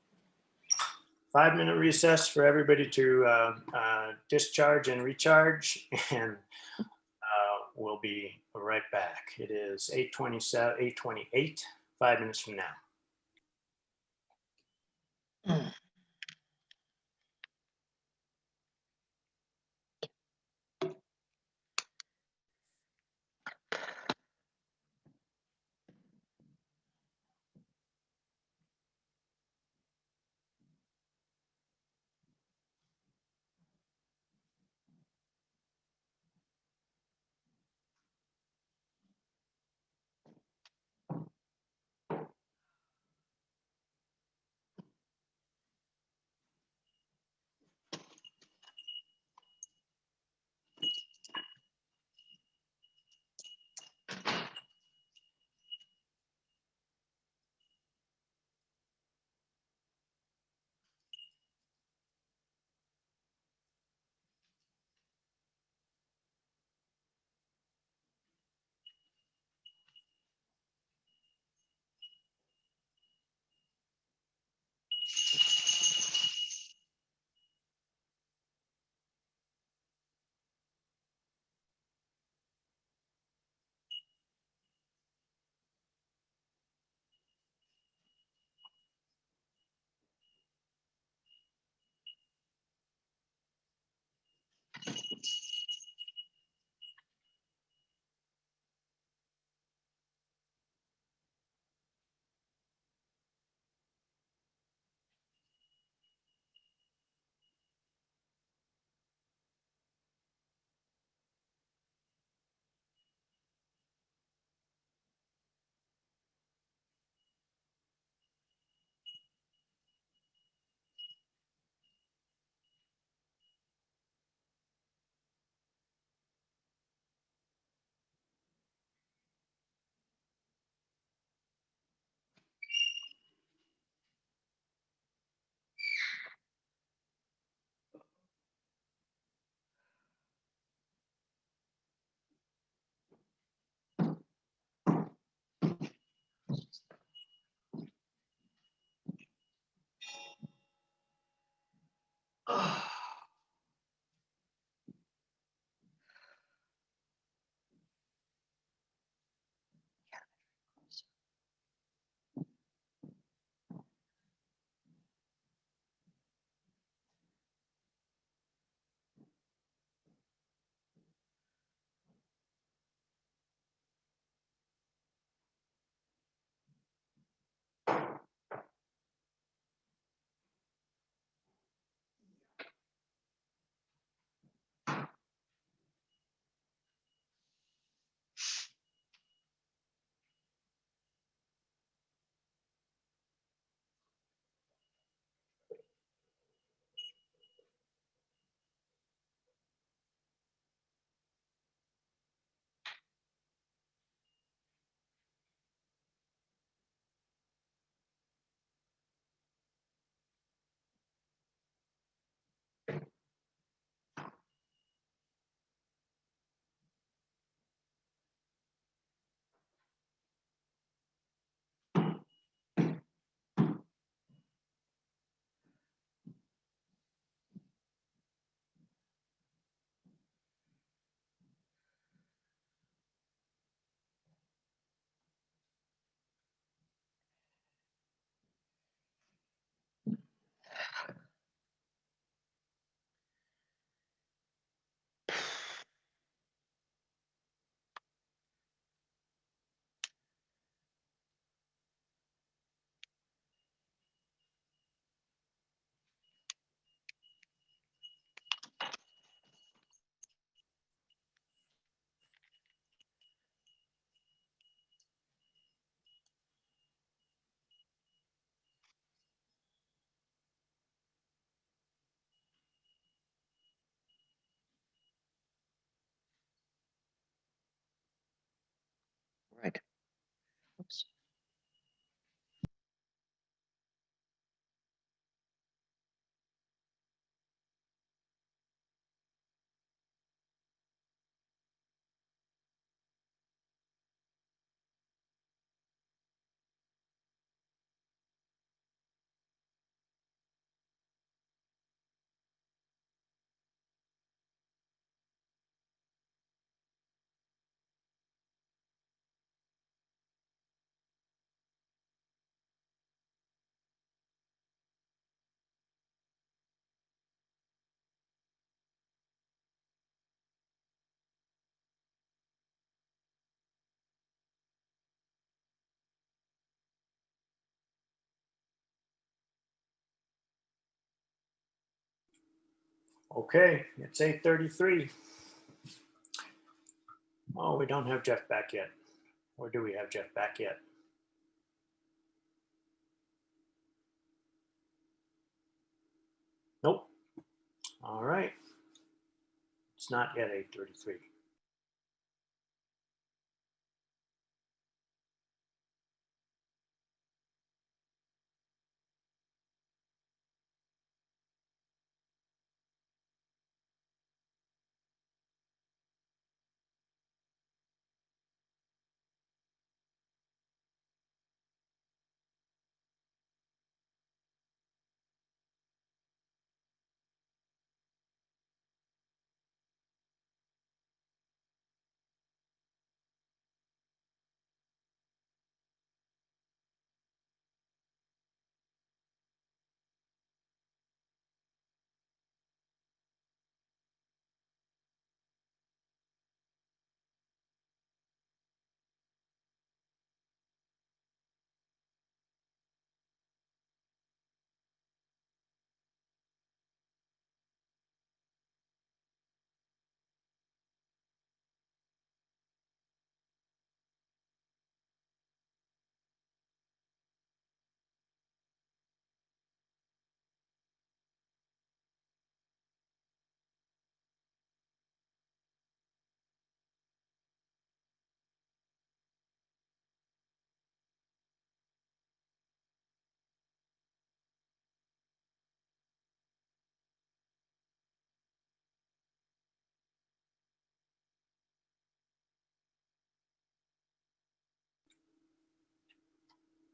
5-minute recess for everybody to discharge and recharge, and we'll be right back. It is 8:27, 8:28, 5 minutes from now. Okay, it's 8:33. Oh, we don't have Jeff back yet. Or do we have Jeff back yet? Nope. All right. It's not yet 8:33.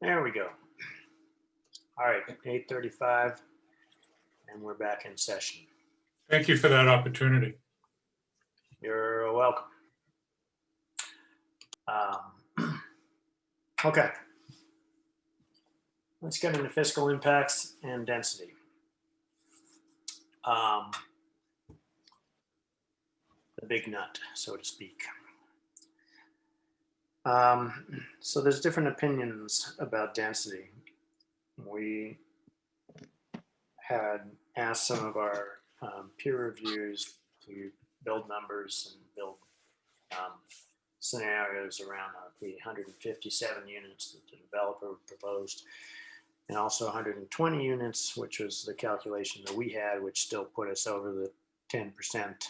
There we go. All right, 8:35, and we're back in session. Thank you for that opportunity. You're welcome. Okay. Let's get into fiscal impacts and density. The big nut, so to speak. So there's different opinions about density. We had asked some of our peer reviewers to build numbers and build scenarios around the 157 units that the developer proposed, and also 120 units, which was the calculation that we had, which still put us over the 10%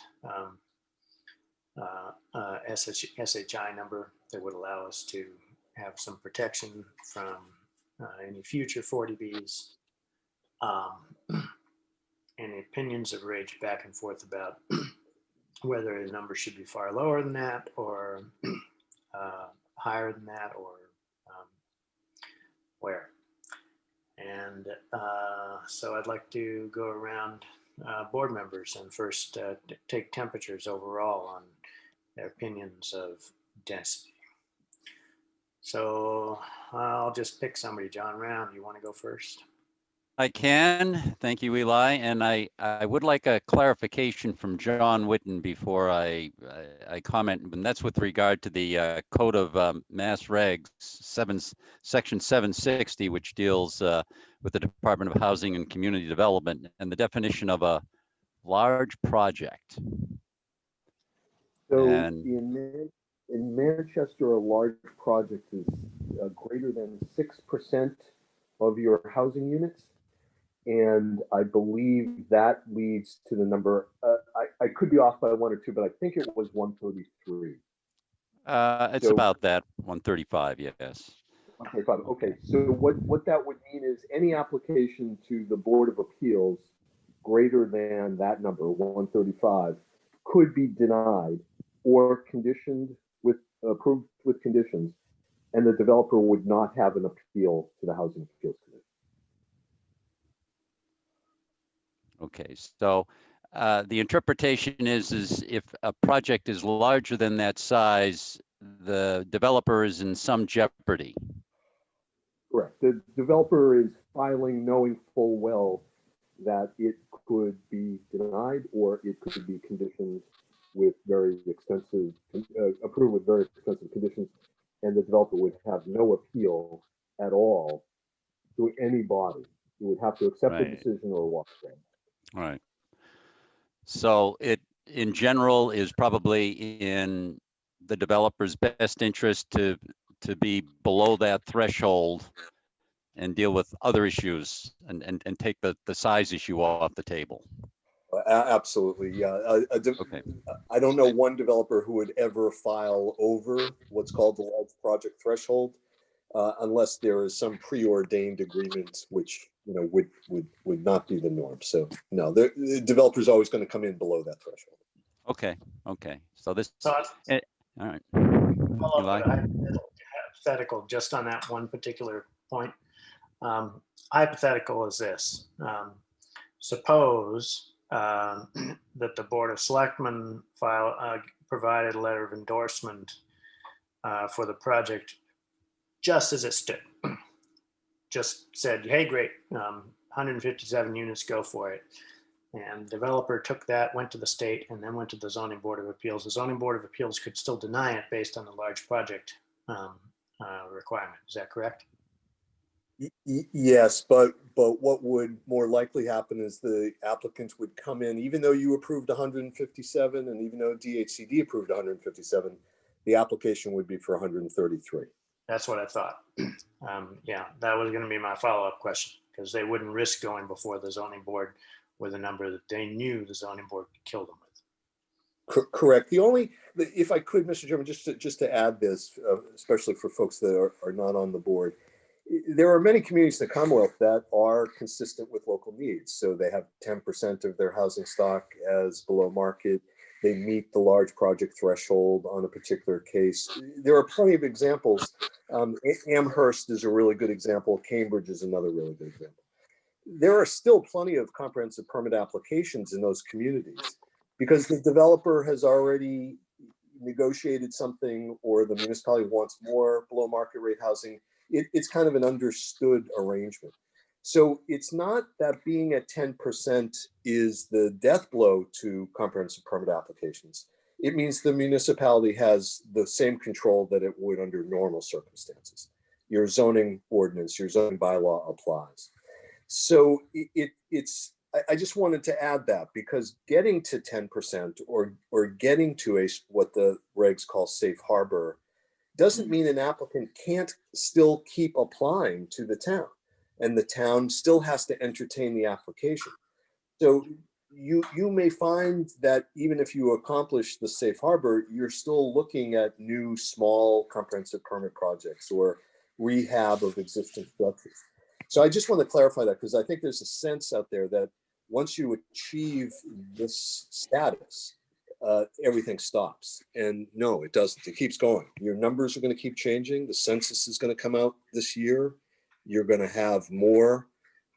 SHI number that would allow us to have some protection from any future 40Bs. And the opinions have raged back and forth about whether the number should be far lower than that or higher than that, or where. And so I'd like to go around board members and first take temperatures overall on their opinions of density. So I'll just pick somebody. John Round, you want to go first? I can. Thank you, Eli. And I would like a clarification from John Whitten before I comment, and that's with regard to the Code of Mass Regs, Section 760, which deals with the Department of Housing and Community Development and the definition of a large project. So And in Manchester, a large project is greater than 6% of your housing units. And I believe that leads to the number, I could be off by 1 or 2, but I think it was 133. it's So- about that, 135, yes. 135. Okay, so what that would mean is any application to the Board of Appeals greater than that number, 135, could be denied or conditioned with, approved with conditions, and the developer would not have an appeal to the Housing Appeals Commission. Okay, so the interpretation is if a project is larger than that size, the developer is in some jeopardy. Correct. The developer is filing knowing full well that it could be denied or it could be conditioned with very extensive, approved with very extensive conditions, and the developer would have no appeal at all to any body. You would have to accept the Right. decision or walk away. Right. So it, in general, is probably in the developer's best interest to be below that threshold and deal with other issues and take the size issue off the table. Absolutely, yeah. Okay. I don't know one developer who would ever file over what's called the large project threshold, unless there is some preordained agreement, which would not be the norm. So no, the developer's always going to come in below that threshold. Okay. Okay. So this. So All right. follow Eli? up with a hypothetical just on that one particular point. Hypothetical is this. Suppose that the Board of Selectmen provided a letter of endorsement for the project just as it stood. Just said, hey, great, 157 units, go for it. And the developer took that, went to the state, and then went to the Zoning Board of Appeals. The Zoning Board of Appeals could still deny it based on the large project requirement. Is that correct? Yes, but what would more likely happen is the applicant would come in, even though you approved 157, and even though DHCD approved 157, the application would be for 133. That's what I thought. Yeah, that was going to be my follow-up question, because they wouldn't risk going before the zoning board with a number that they knew the zoning board could kill them with. Correct. If I could, Mr. Chairman, just to add this, especially for folks that are not on the board, there are many communities in the Commonwealth that are consistent with local needs. So they have 10% of their housing stock as below market. They meet the large project threshold on a particular case. There are plenty of examples. Amherst is a really good example. Cambridge is another really good example. There are still plenty of comprehensive permit applications in those communities because the developer has already negotiated something, or the municipality wants more below market rate housing. It's kind of an understood arrangement. So it's not that being at 10% is the death blow to comprehensive permit applications. It means the municipality has the same control that it would under normal circumstances. Your zoning ordinance, your zoning bylaw applies. So I just wanted to add that, because getting to 10% or getting to what the regs call safe harbor doesn't mean an applicant can't still keep applying to the town, and the town still has to entertain the application. So you may find that even if you accomplish the safe harbor, you're still looking at new small comprehensive permit projects or rehab of existing structures. So I just want to clarify that, because I think there's a sense out there that once you achieve this status, everything stops. And no, it doesn't. It keeps going. Your numbers are going to keep changing. The census is going to come out this year. You're going to have more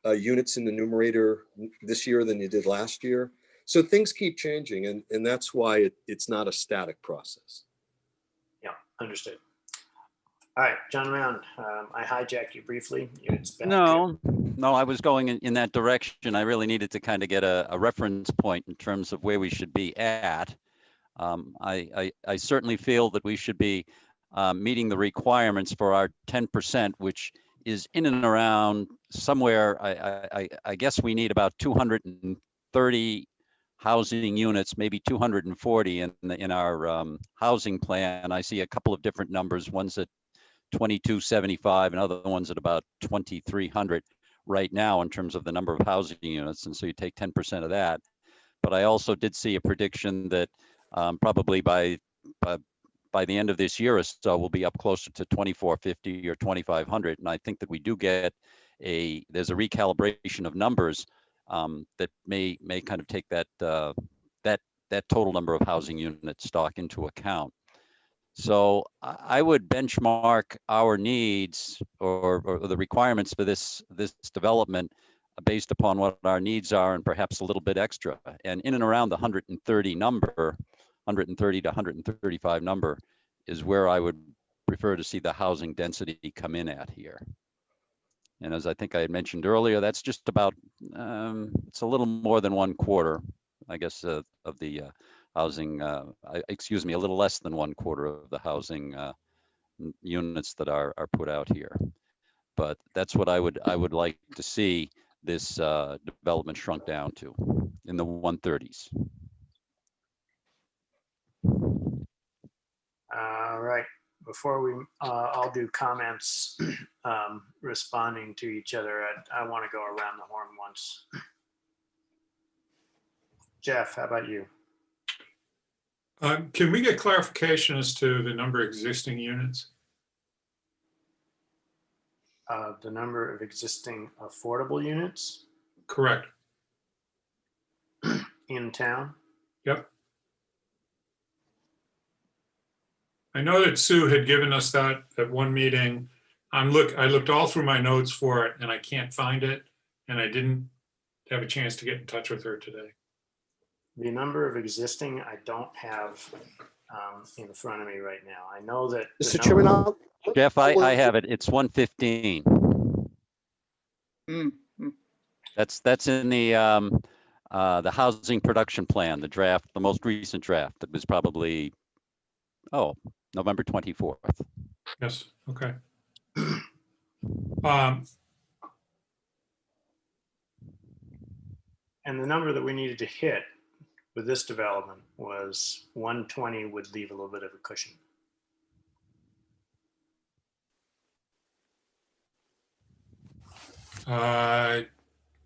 units in the numerator this year than you did last year. So things keep changing, and that's why it's not a static process. Yeah, understood. All right, John Round, I hijacked you briefly. It's back to- No, I was going in that direction. I really needed to kind of get a reference point in terms of where we should be at. I certainly feel that we should be meeting the requirements for our 10%, which is in and around somewhere. I guess we need about 230 housing units, maybe 240 in our housing plan. I see a couple of different numbers. One's at 2275 and other ones at about 2300 right now in terms of the number of housing units. And so you take 10% of that. But I also did see a prediction that probably by the end of this year or so, we'll be up closer to 2450 or 2500. And I think that we do get there's a recalibration of numbers that may kind of take that total number of housing unit stock into account. So I would benchmark our needs or the requirements for this development based upon what our needs are, and perhaps a little bit extra. And in and around the 130 number, 130 to 135 number is where I would prefer to see the housing density come in at here. And as I think I had mentioned earlier, that's just about, it's a little more than 1/4, I guess, of the housing, excuse me, a little less than 1/4 of the housing units that are put out here. But that's what I would like to see this development shrunk down to, in the 130s. All right, before we all do comments responding to each other, I want to go around the horn once. Jeff, how about you? Can we get clarification as to the number of existing units? The number of existing affordable units Correct. in town? Yep. I know that Sue had given us that at one meeting. I looked all through my notes for it and I can't find it. And I didn't have a chance to get in touch with her today. The number of existing, I don't have in front of me right now. I know that. the Mr. number- Chairman, Jeff, I have it. It's 115. Mm, That's in the housing production plan, the draft, the most recent draft. That was probably, November 24th. Yes, okay. And the number that we needed to hit with this development was 120 would leave a little bit of a cushion.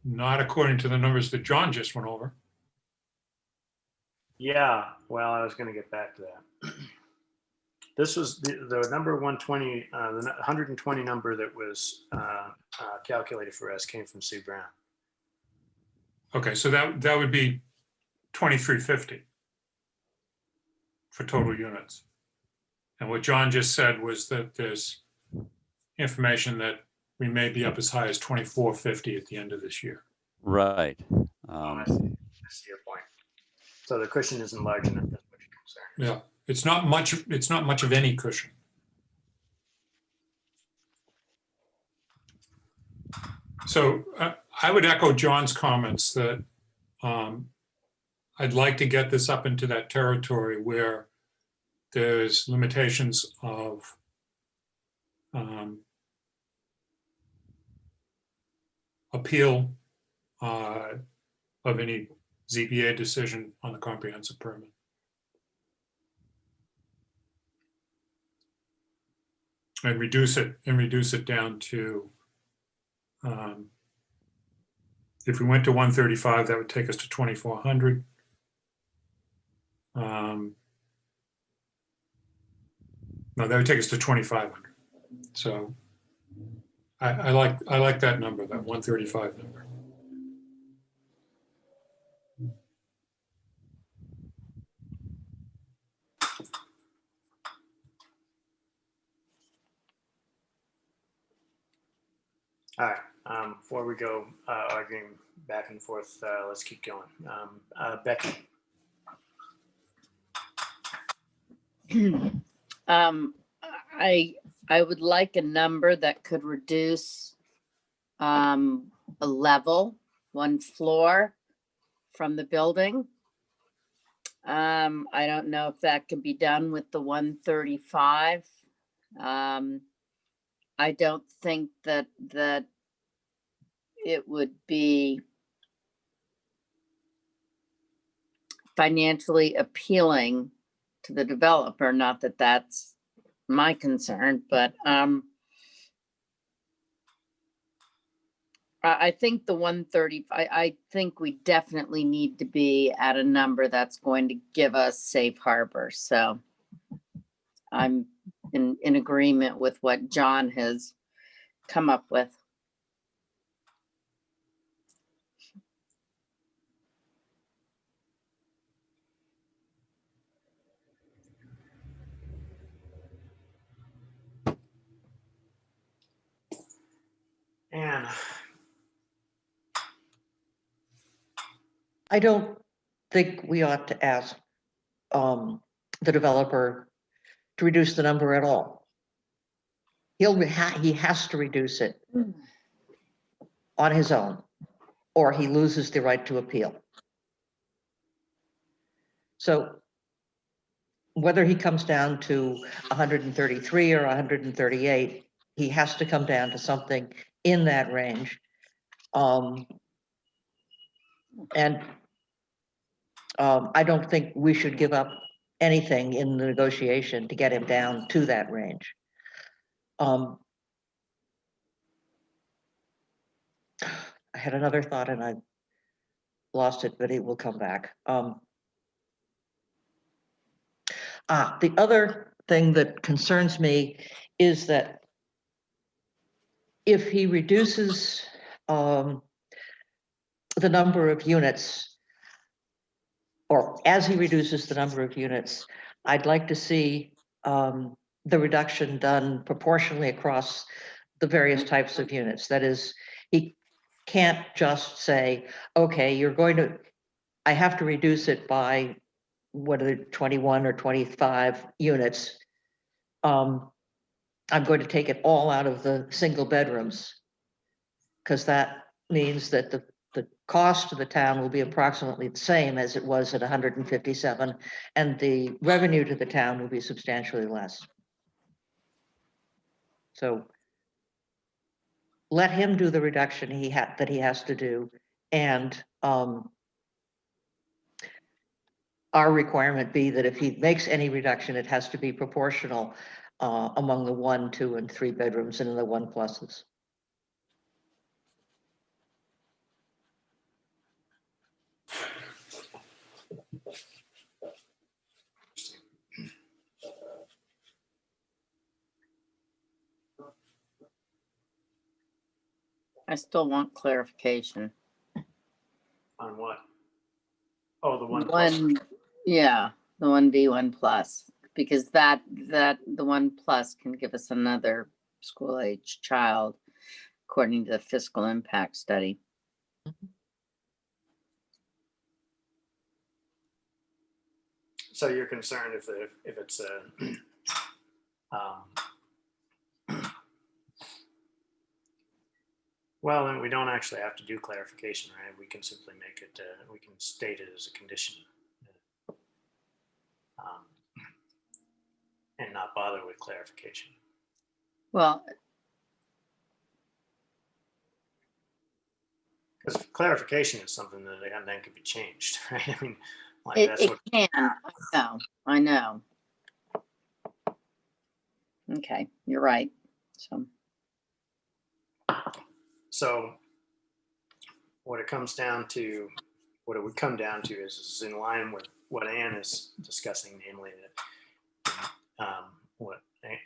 Not according to the numbers that John just went over. Yeah, well, I was going to get back to that. This was the number 120, the 120 number that was calculated for us came from Sue Brown. Okay, so that would be 2350 for total units. And what John just said was that there's information that we may be up as high as 2450 at the end of this year. Right. I see your point. So the cushion isn't large enough. That's what you're concerned. Yeah, it's not much of any cushion. So I would echo John's comments that I'd like to get this up into that territory where there's limitations of appeal of any ZBA decision on the comprehensive permit. And reduce it down to, if we went to 135, that would take us to 2,400. No, that would take us to 2,500. So I like that number, that 135 number. All right. Before we go arguing back and forth, let's keep going. Becky. I would like a number that could reduce a level, one floor from the building. I don't know if that can be done with the 135. I don't think that it would be financially appealing to the developer. Not that that's my concern, but I think the 130, I think we definitely need to be at a number that's going to give us safe harbor. So I'm in agreement with what John has come up with. Anne. I don't think we ought to ask the developer to reduce the number at all. He has to reduce it on his own, or he loses the right to appeal. So whether he comes down to 133 or 138, he has to come down to something in that range. And I don't think we should give up anything in the negotiation to get him down to that range. I had another thought and I lost it, but it will come back. The other thing that concerns me is that if he reduces the number of units, or as he reduces the number of units, I'd like to see the reduction done proportionally across the various types of units. That is, he can't just say, okay, I have to reduce it by, what are the 21 or 25 units. I'm going to take it all out of the single bedrooms, because that means that the cost to the town will be approximately the same as it was at 157, and the revenue to the town will be substantially less. So let him do the reduction that he has to do, and our requirement be that if he makes any reduction, it has to be proportional among the 1, 2, and 3 bedrooms and in the 1 pluses. I still want clarification. On what? Oh, the one. Yeah, the 1B1 plus, because the 1 plus can give us another school age child, according to the fiscal impact study. So you're concerned if it's a well, then we don't actually have to do clarification, right? We can simply make it, we can state it as a condition and not bother with clarification. Well, Because clarification is something that then could be changed, right? I mean, like it that's what. can. I know. Okay, you're right. So what it comes down to, what it would come down to is in line with what Anne is discussing, namely that what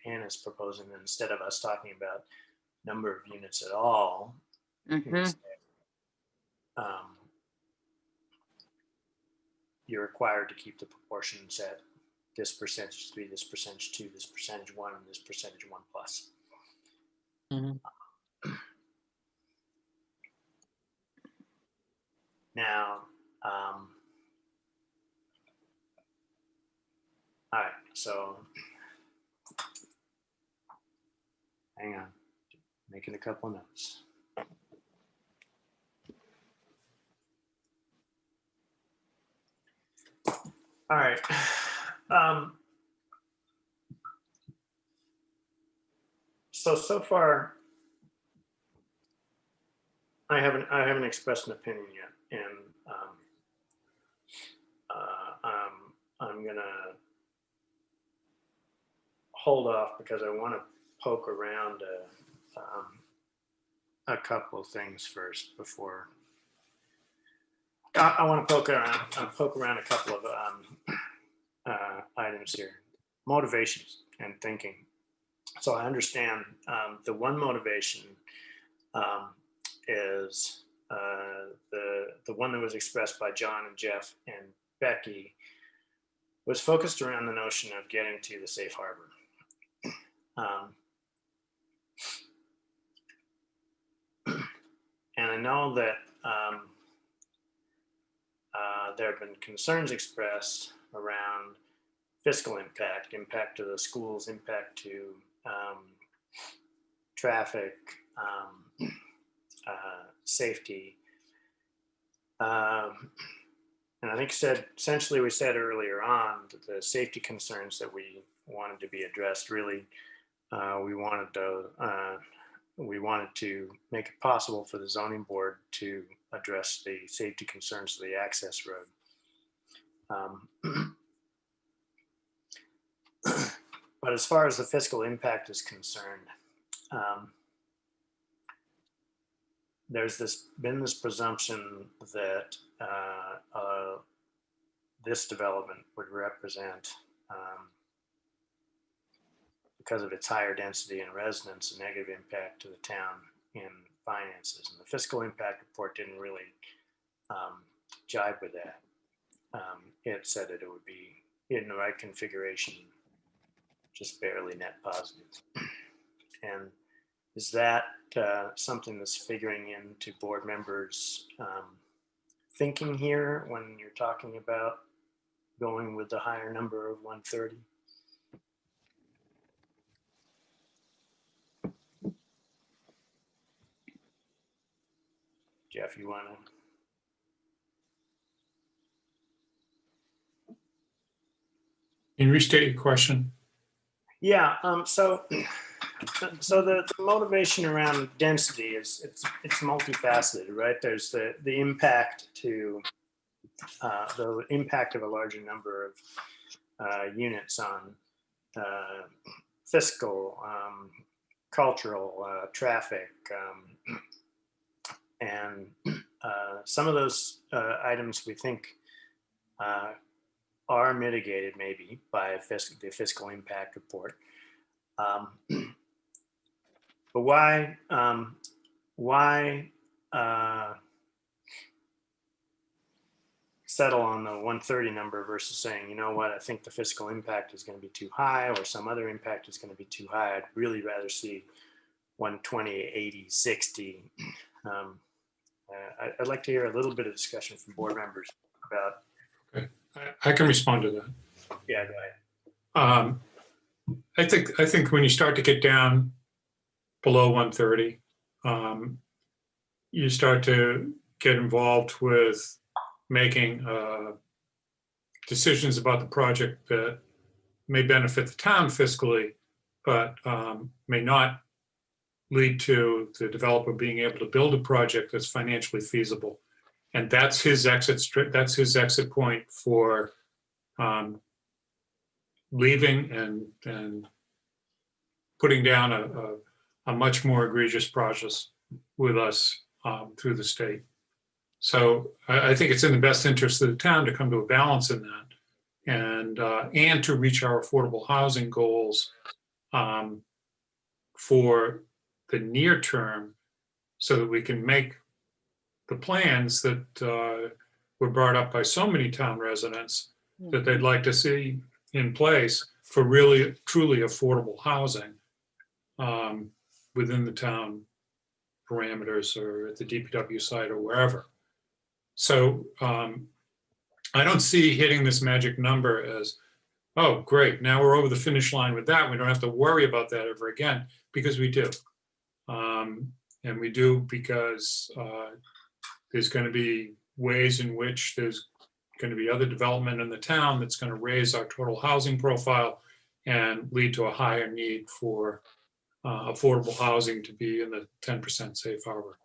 Anne is proposing, that instead of us talking about number of units at all, you're required to keep the proportions at this percentage 3, this percentage 2, this percentage 1, and this percentage 1 plus. Now, all right, so hang on, making a couple of notes. All right. So far, I haven't expressed an opinion yet, and I'm gonna hold off because I want to poke around a couple of things first before. I want to poke around a couple of items here. Motivations and thinking. So I understand the one motivation is the one that was expressed by John and Jeff and Becky was focused around the notion of getting to the safe harbor. And I know that there have been concerns expressed around fiscal impact to the schools, impact to traffic, safety. And I think essentially we said earlier on that the safety concerns that we wanted to be addressed, really, we wanted to make it possible for the zoning board to address the safety concerns of the access road. But as far as the fiscal impact is concerned, there's been this presumption that this development would represent, because of its higher density and residents, a negative impact to the town in finances. And the fiscal impact report didn't really jive with that. It said that it would be in the right configuration, just barely net positive. And is that something that's figuring into board members' thinking here when you're talking about going with the higher number of 130? Jeff, you want to? Can you restate your question? Yeah. So the motivation around density is it's multifaceted, right? There's the impact to the impact of a larger number of units on fiscal, cultural, traffic, and some of those items we think are mitigated maybe by the fiscal impact report. But why settle on the 130 number versus saying, you know what, I think the fiscal impact is going to be too high, or some other impact is going to be too high. I'd really rather see 120, 80, 60. I'd like to hear a little bit of discussion from board members about. Okay. I can respond to that. Yeah, go ahead. I think when you start to get down below 130, you start to get involved with making decisions about the project that may benefit the town fiscally, but may not lead to the developer being able to build a project that's financially feasible. And that's his exit point for leaving and putting down a much more egregious process with us through the state. So I think it's in the best interest of the town to come to a balance in that, and to reach our affordable housing goals for the near term, so that we can make the plans that were brought up by so many town residents that they'd like to see in place for really truly affordable housing within the town parameters, or at the DPW site, or wherever. So I don't see hitting this magic number as, oh, great, now we're over the finish line with that. We don't have to worry about that ever again, because we do. And we do because there's going to be ways in which there's going to be other development in the town that's going to raise our total housing profile and lead to a higher need for affordable housing to be in the 10% safe harbor.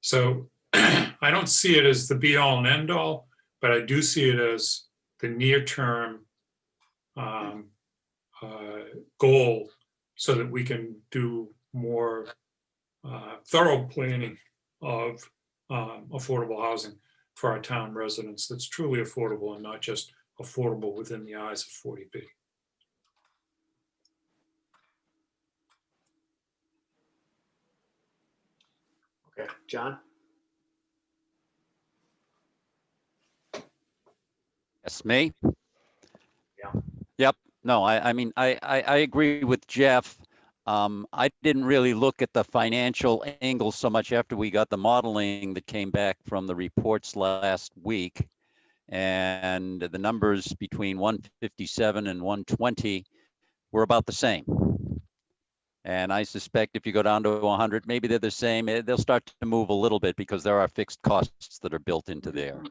So I don't see it as the be all and end all, but I do see it as the near term goal, so that we can do more thorough planning of affordable housing for our town residents that's truly affordable, and not just affordable within the eyes of 40B. Okay, John? Yes, me? Yeah. Yep. No, I mean, I agree with Jeff. I didn't really look at the financial angle so much after we got the modeling that came back from the reports last week. And the numbers between 157 and 120 were about the same. And I suspect if you go down to 100, maybe they're the same. They'll start to move a little bit because there are fixed costs that are built into there.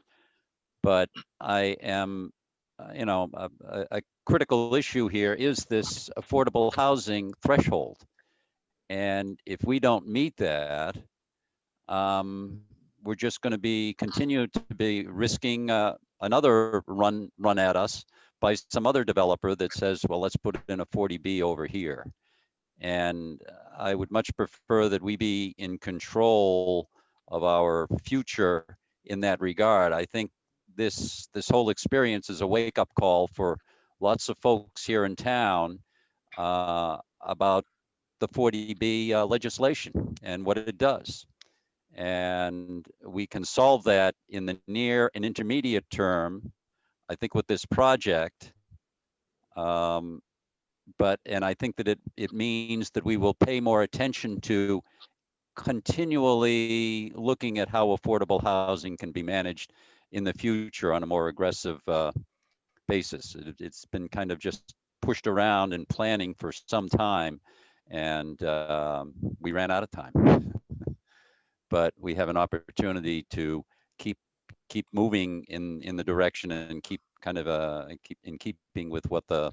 But I am, a critical issue here is this affordable housing threshold. And if we don't meet that, we're just going to continue to be risking another run at us by some other developer that says, well, let's put in a 40B over here. And I would much prefer that we be in control of our future in that regard. I think this whole experience is a wake-up call for lots of folks here in town about the 40B legislation and what it does. And we can solve that in the near and intermediate term, I think, with this project. And I think that it means that we will pay more attention to continually looking at how affordable housing can be managed in the future on a more aggressive basis. It's been kind of just pushed around and planning for some time, and we ran out of time. But we have an opportunity to keep moving in the direction and keep kind of keep in keeping with what the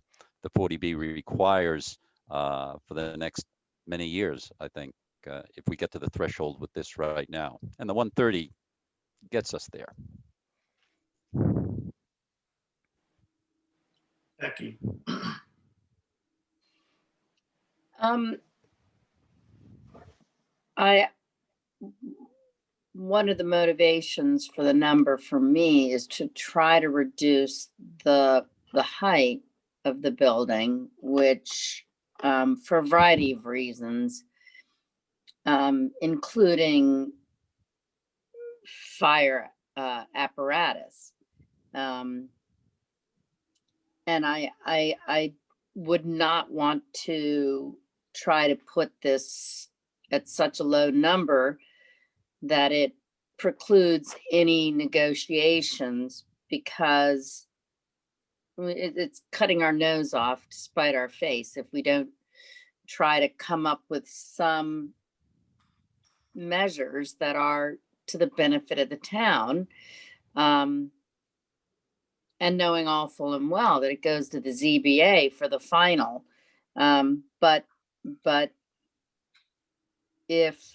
40B requires for the next many years, I think, if we get to the threshold with this right now. And the 130 gets us there. Becky. One of the motivations for the number for me is to try to reduce the height of the building, which for a variety of reasons, including fire apparatus. And I would not want to try to put this at such a low number that it precludes any negotiations, because it's cutting our nose off to spite our face if we don't try to come up with some measures that are to the benefit of the town. And knowing all full and well that it goes to the ZBA for the final. But if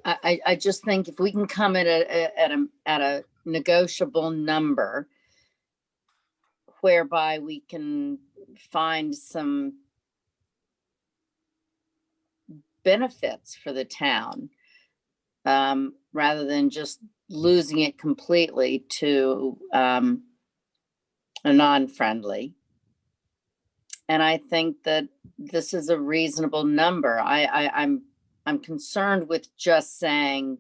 I just think if we can come at a negotiable number whereby we can find some benefits for the town, rather than just losing it completely to a non-friendly. And I think that this is a reasonable number. I'm concerned with just saying,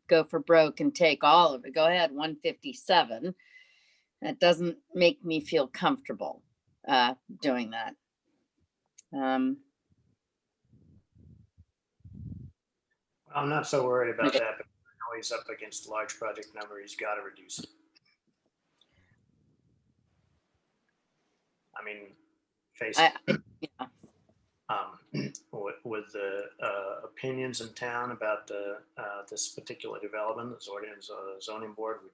go for broke and take all of it. Go ahead, 157. That doesn't make me feel comfortable doing that. I'm not so worried about that, but I know he's up against the large project number. He's got to reduce it. I mean, face it. Yeah. With the opinions in town about this particular development, the zoning board would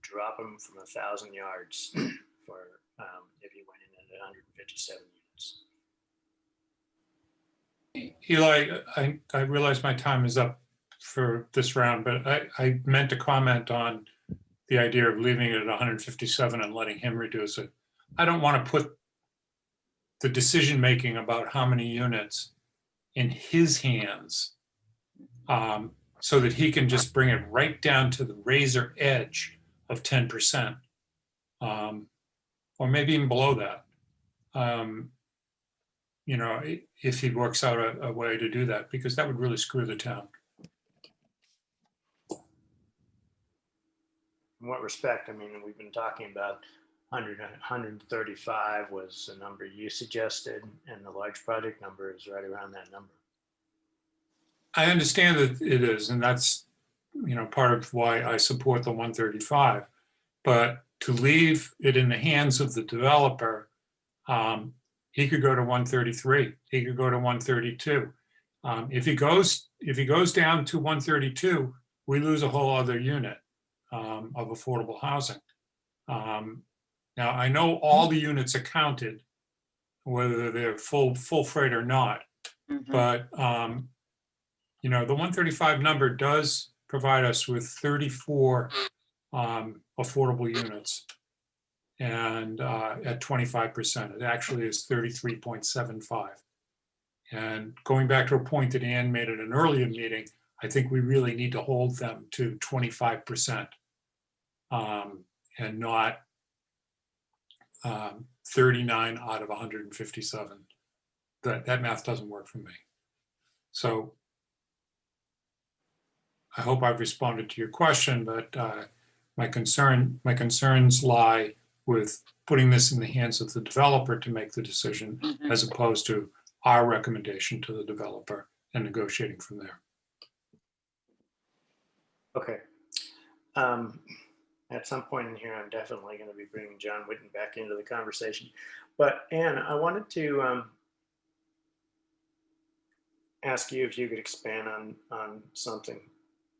drop him from 1,000 yards for if he went in at 157 units. Eli, I realize my time is up for this round, but I meant to comment on the idea of leaving it at 157 and letting him reduce it. I don't want to put the decision-making about how many units in his hands, so that he can just bring it right down to the razor edge of 10%, or maybe even below that. You know, if he works out a way to do that, because that would really screw the town. In what respect? I mean, we've been talking about 135 was the number you suggested, and the large project number is right around that number. I understand that it is, and that's, you know, part of why I support the 135. But to leave it in the hands of the developer, he could go to 133. He could go to 132. If he goes down to 132, we lose a whole other unit of affordable housing. Now, I know all the units are counted, whether they're full freight or not. Mhm. But you know, the 135 number does provide us with 34 affordable units. And at 25%, it actually is 33.75. And going back to a point that Ann made at an earlier meeting, I think we really need to hold them to 25% and not 39 out of 157. That math doesn't work for me. So I hope I've responded to your question, but my concerns lie with putting this in the hands of the developer to make the decision, as opposed to our recommendation to the developer and negotiating from there. Okay. At some point in here, I'm definitely going to be bringing John Whitten back into the conversation. But Ann, I wanted to ask you if you could expand on something.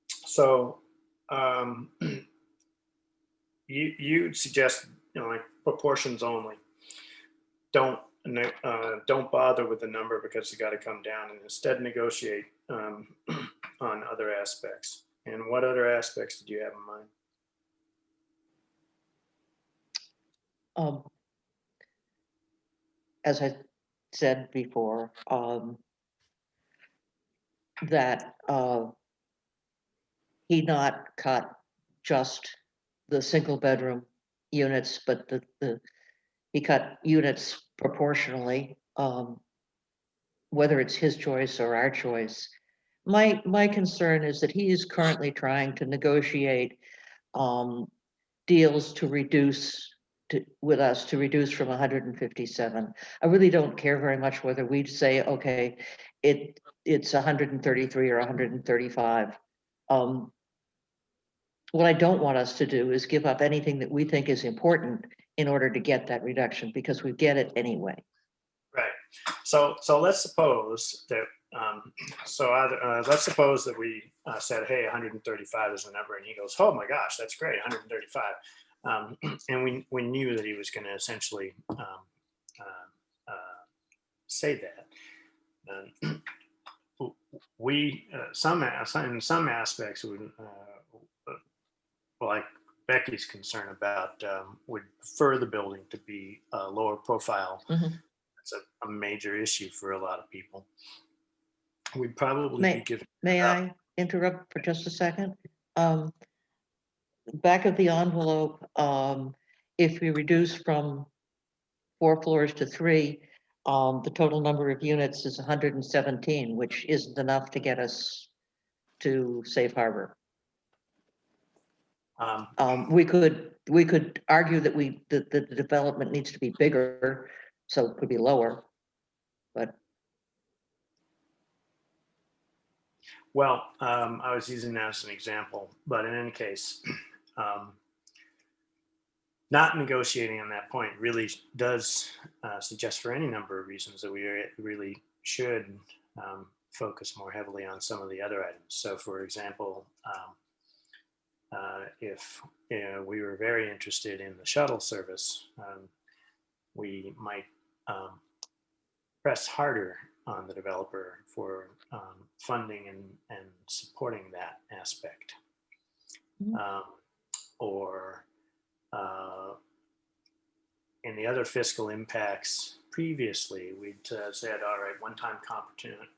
So you suggest, like proportions only. Don't bother with the number because you got to come down, and instead negotiate on other aspects. And what other aspects did you have in mind? As I said before, that he not cut just the single bedroom units, but he cut units proportionally, whether it's his choice or our choice. My concern is that he is currently trying to negotiate deals to reduce with us to reduce from 157. I really don't care very much whether we say, okay, it's 133 or 135. What I don't want us to do is give up anything that we think is important in order to get that reduction, because we get it anyway. Right. So let's suppose that let's suppose that we said, hey, 135 is the number, and he goes, oh my gosh, that's great, 135. And we knew that he was going to essentially say that. In some aspects, like Becky's concern about, would prefer the building to be lower profile. It's a major issue for a lot of people. We'd probably be giving. May I interrupt for just a second? Back of the envelope, if we reduce from 4 floors to 3, the total number of units is 117, which isn't enough to get us to safe harbor. We could argue that the development needs to be bigger, so it could be lower, but. Well, I was using that as an example, but in any case, not negotiating on that point really does suggest, for any number of reasons, that we really should focus more heavily on some of the other items. So, for example, if we were very interested in the shuttle service, we might press harder on the developer for funding and supporting that aspect. Or in the other fiscal impacts previously, we'd said, all right, one-time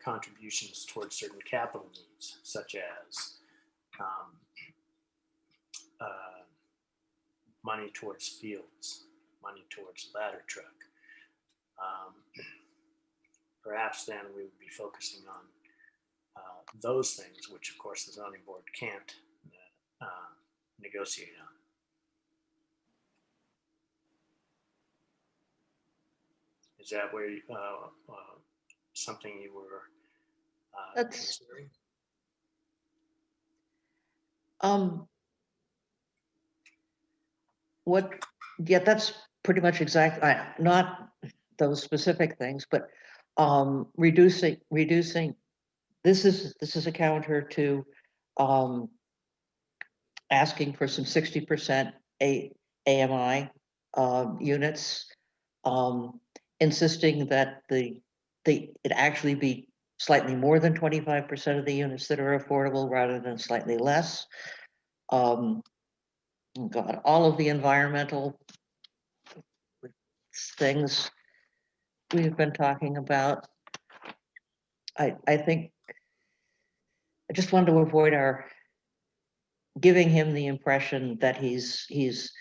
contributions towards certain capital needs, such as money towards fields, money towards ladder truck. Perhaps then we would be focusing on those things, which of course the zoning board can't negotiate on. Is that where something you were considering? That's pretty much exactly, not those specific things, but reducing. This is a counter to asking for some 60% AMI units, insisting that it actually be slightly more than 25% of the units that are affordable rather than slightly less. oh God, all of the environmental things we've been talking about. I think, I just wanted to avoid giving him the impression that he's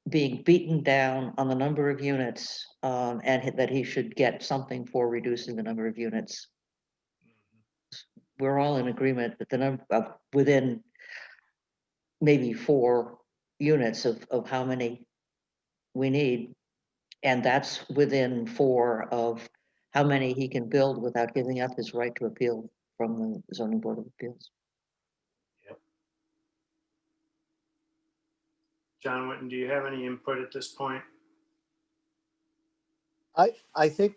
being beaten down on the number of units, and that he should get something for reducing the number of units. We're all in agreement that the number of, within maybe 4 units of how many we need. And that's within 4 of how many he can build without giving up his right to appeal from the zoning board of appeals. John Witten, do you have any input at this point? I think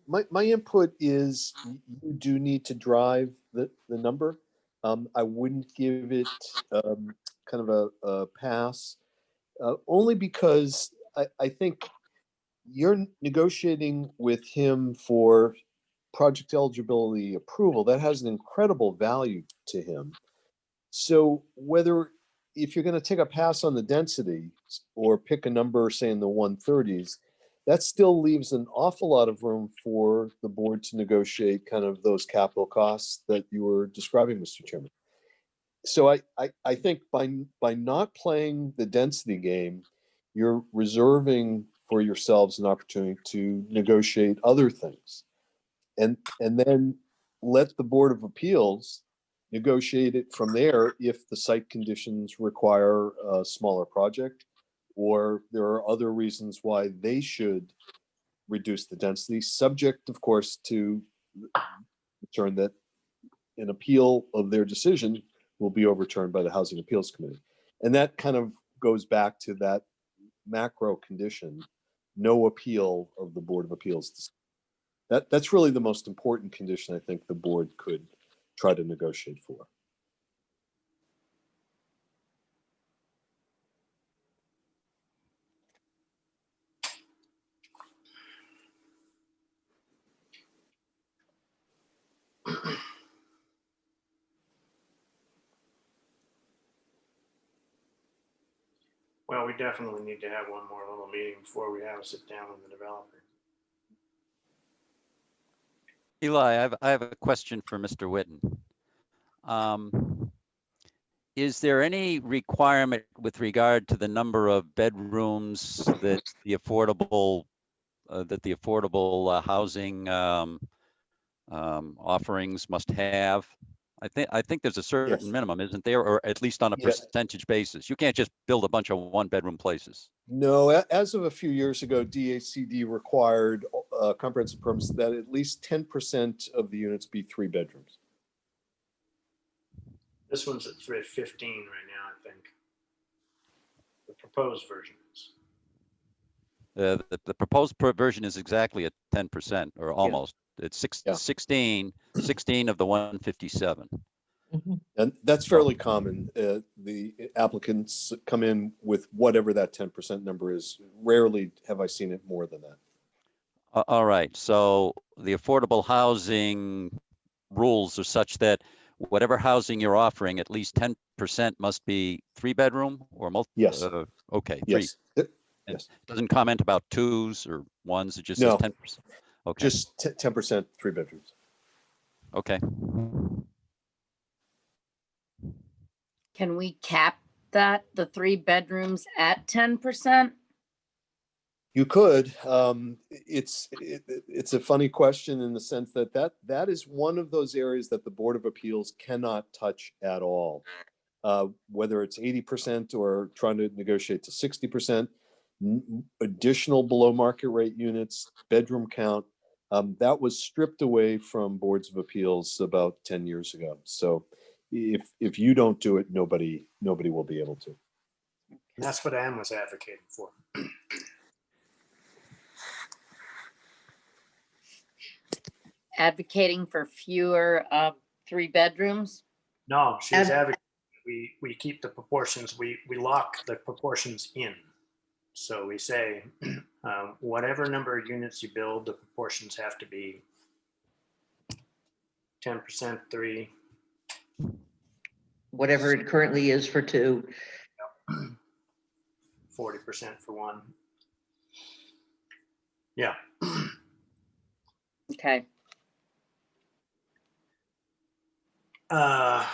my input is you do need to drive the number. I wouldn't give it kind of a pass, only because I think you're negotiating with him for project eligibility approval. That has an incredible value to him. So whether, if you're going to take a pass on the density or pick a number, say in the 130s, that still leaves an awful lot of room for the board to negotiate kind of those capital costs that you were describing, Mr. Chairman. So I think by not playing the density game, you're reserving for yourselves an opportunity to negotiate other things. And then let the Board of Appeals negotiate it from there if the site conditions require a smaller project, or there are other reasons why they should reduce the density, subject, of course, to concern that an appeal of their decision will be overturned by the Housing Appeals Committee. And that kind of goes back to that macro condition, no appeal of the Board of Appeals. That's really the most important condition I think the board could try to negotiate for. Well, we definitely need to have one more little meeting before we have a sit down with the developer. Eli, I have a question for Mr. Witten. Is there any requirement with regard to the number of bedrooms that the affordable housing offerings must have? I think there's a certain Yes. minimum, isn't there, or at least on a Yeah. percentage basis? You can't just build a bunch of 1-bedroom places. No, as of a few years ago, DHCD required comprehensive permits that at least 10% of the units be 3 bedrooms. This one's at 15 right now, I think. The proposed version is. The proposed version is exactly at 10% or almost. It's 16 of the 157. And that's fairly common. The applicants come in with whatever that 10% number is. Rarely have I seen it more than that. All right. So the affordable housing rules are such that whatever housing you're offering, at least 10% must be 3-bedroom or multi. Yes. Okay. 3. Yes. Yes. It doesn't comment about 2s or 1s. It just says 10%. Okay. Just 10%, 3 bedrooms. Okay. Can we cap the 3 bedrooms at 10%? You could. It's a funny question in the sense that is one of those areas that the Board of Appeals cannot touch at all. Whether it's 80% or trying to negotiate to 60%, additional below market rate units, bedroom count, that was stripped away from boards of appeals about 10 years ago. So if you don't do it, nobody will be able to. And that's what Ann was advocating for. Advocating for fewer 3 bedrooms? No, she was advocating we keep the proportions, we lock the proportions in. So we say whatever number of units you build, the proportions have to be 10% 3, whatever it currently is for two. 40% for one. Yeah. Okay. Uh,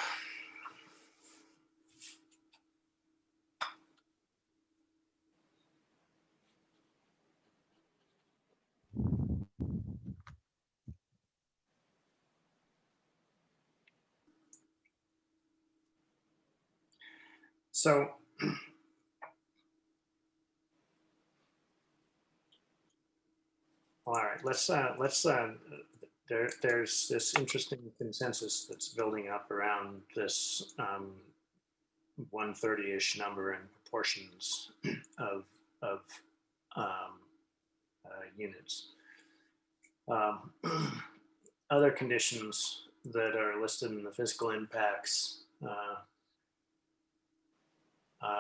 so all right, there's this interesting consensus that's building up around this 130-ish number in proportions of units. Other conditions that are listed in the fiscal impacts.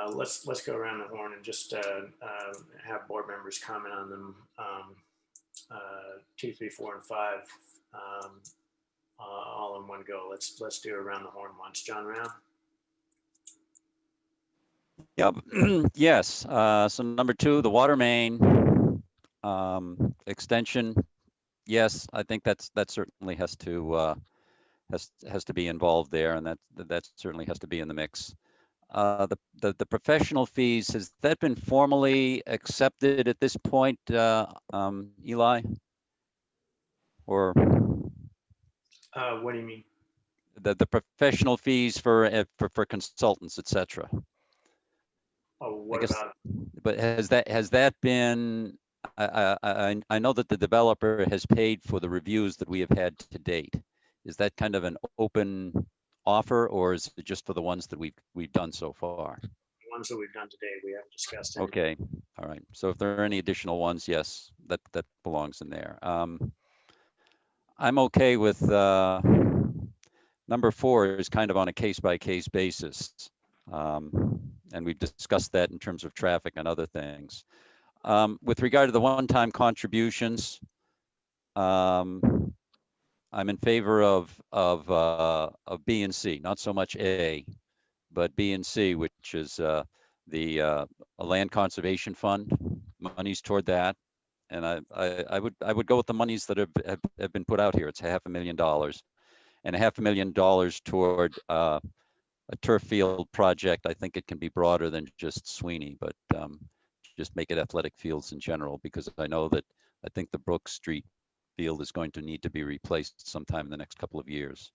Let's go around the horn and just have board members comment on them. 2, 3, 4, and 5, all in one go. Let's do around the horn once. John Round. Yep. Yes. So number 2, the water main extension. Yes, I think that certainly has to be involved there, and that certainly has to be in the mix. The professional fees, has that been formally accepted at this point, Eli? Or What do you mean? the professional fees for consultants, et cetera? Oh, what guess- about? But has that been? I know that the developer has paid for the reviews that we have had to date. Is that kind of an open offer, or is it just for the ones that we've done so far? The ones that we've done today, we haven't discussed. Any. Okay, all right. So if there are any additional ones, yes, that belongs in there. I'm okay with number 4 is kind of on a case-by-case basis. And we've discussed that in terms of traffic and other things. With regard to the one-time contributions, I'm in favor of B and C, not so much A, but B and C, which is the land conservation fund, monies toward that. And I would go with the monies that have been put out here. It's $500,000, and $500,000 toward a turf field project. I think it can be broader than just Sweeney, but just make it athletic fields in general, because I think the Brook Street field is going to need to be replaced sometime in the next couple of years.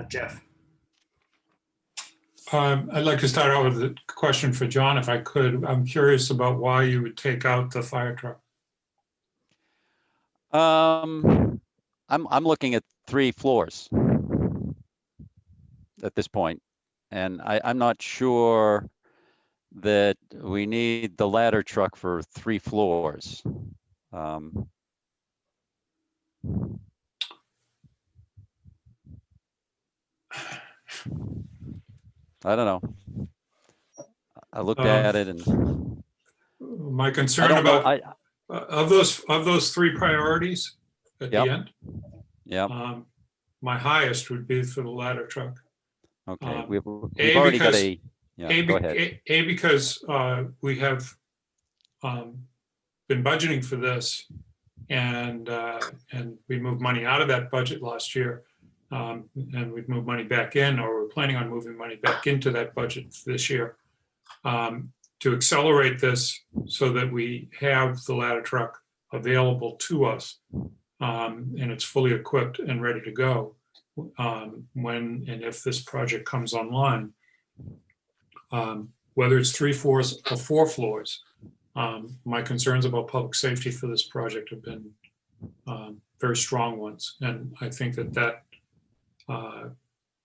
Jeff. I'd like to start out with a question for John, if I could. I'm curious about why you would take out the fire truck. I'm looking at 3 floors at this point, and I'm not sure that we need the ladder truck for 3 floors. I don't know. I looked at it and My I concern don't know. about of those 3 priorities at Yep. the end, Yeah. my highest would be for the ladder truck. Okay. We've A, already got because- a. Yeah. Go ahead. Because we have been budgeting for this, and we moved money out of that budget last year, and we've moved money back in, or we're planning on moving money back into that budget this year, to accelerate this so that we have the ladder truck available to us, and it's fully equipped and ready to go when and if this project comes online. Whether it's 3 floors or 4 floors, my concerns about public safety for this project have been very strong ones. And I think that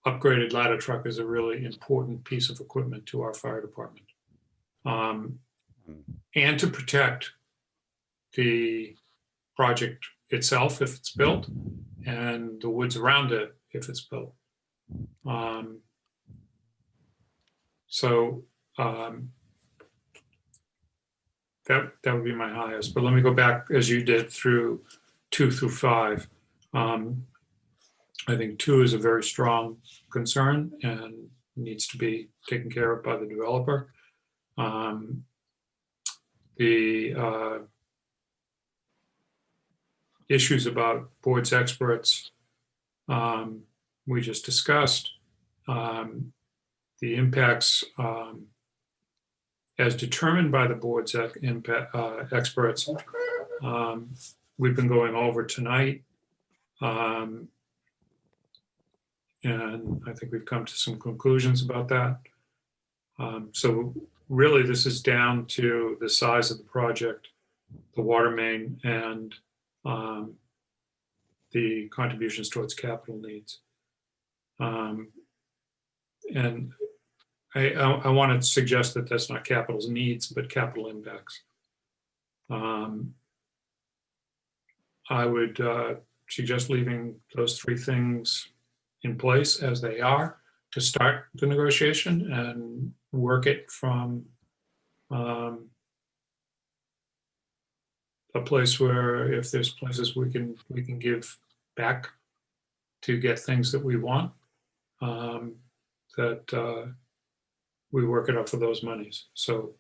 upgraded ladder truck is a really important piece of equipment to our fire department. And to protect the project itself if it's built, and the woods around it if it's built. So that would be my highest, but let me go back as you did through 2 through 5. I think 2 is a very strong concern and needs to be taken care of by the developer. The issues about board's experts, we just discussed. The impacts as determined by the board's experts, we've been going over tonight. And I think we've come to some conclusions about that. So really, this is down to the size of the project, the water main, and the contributions towards capital needs. And I want to suggest that that's not capital needs, but capital impacts. I would suggest leaving those 3 things in place as they are to start the negotiation and work it from a place where if there's places we can give back to get things that we want, that we work it up for those monies. So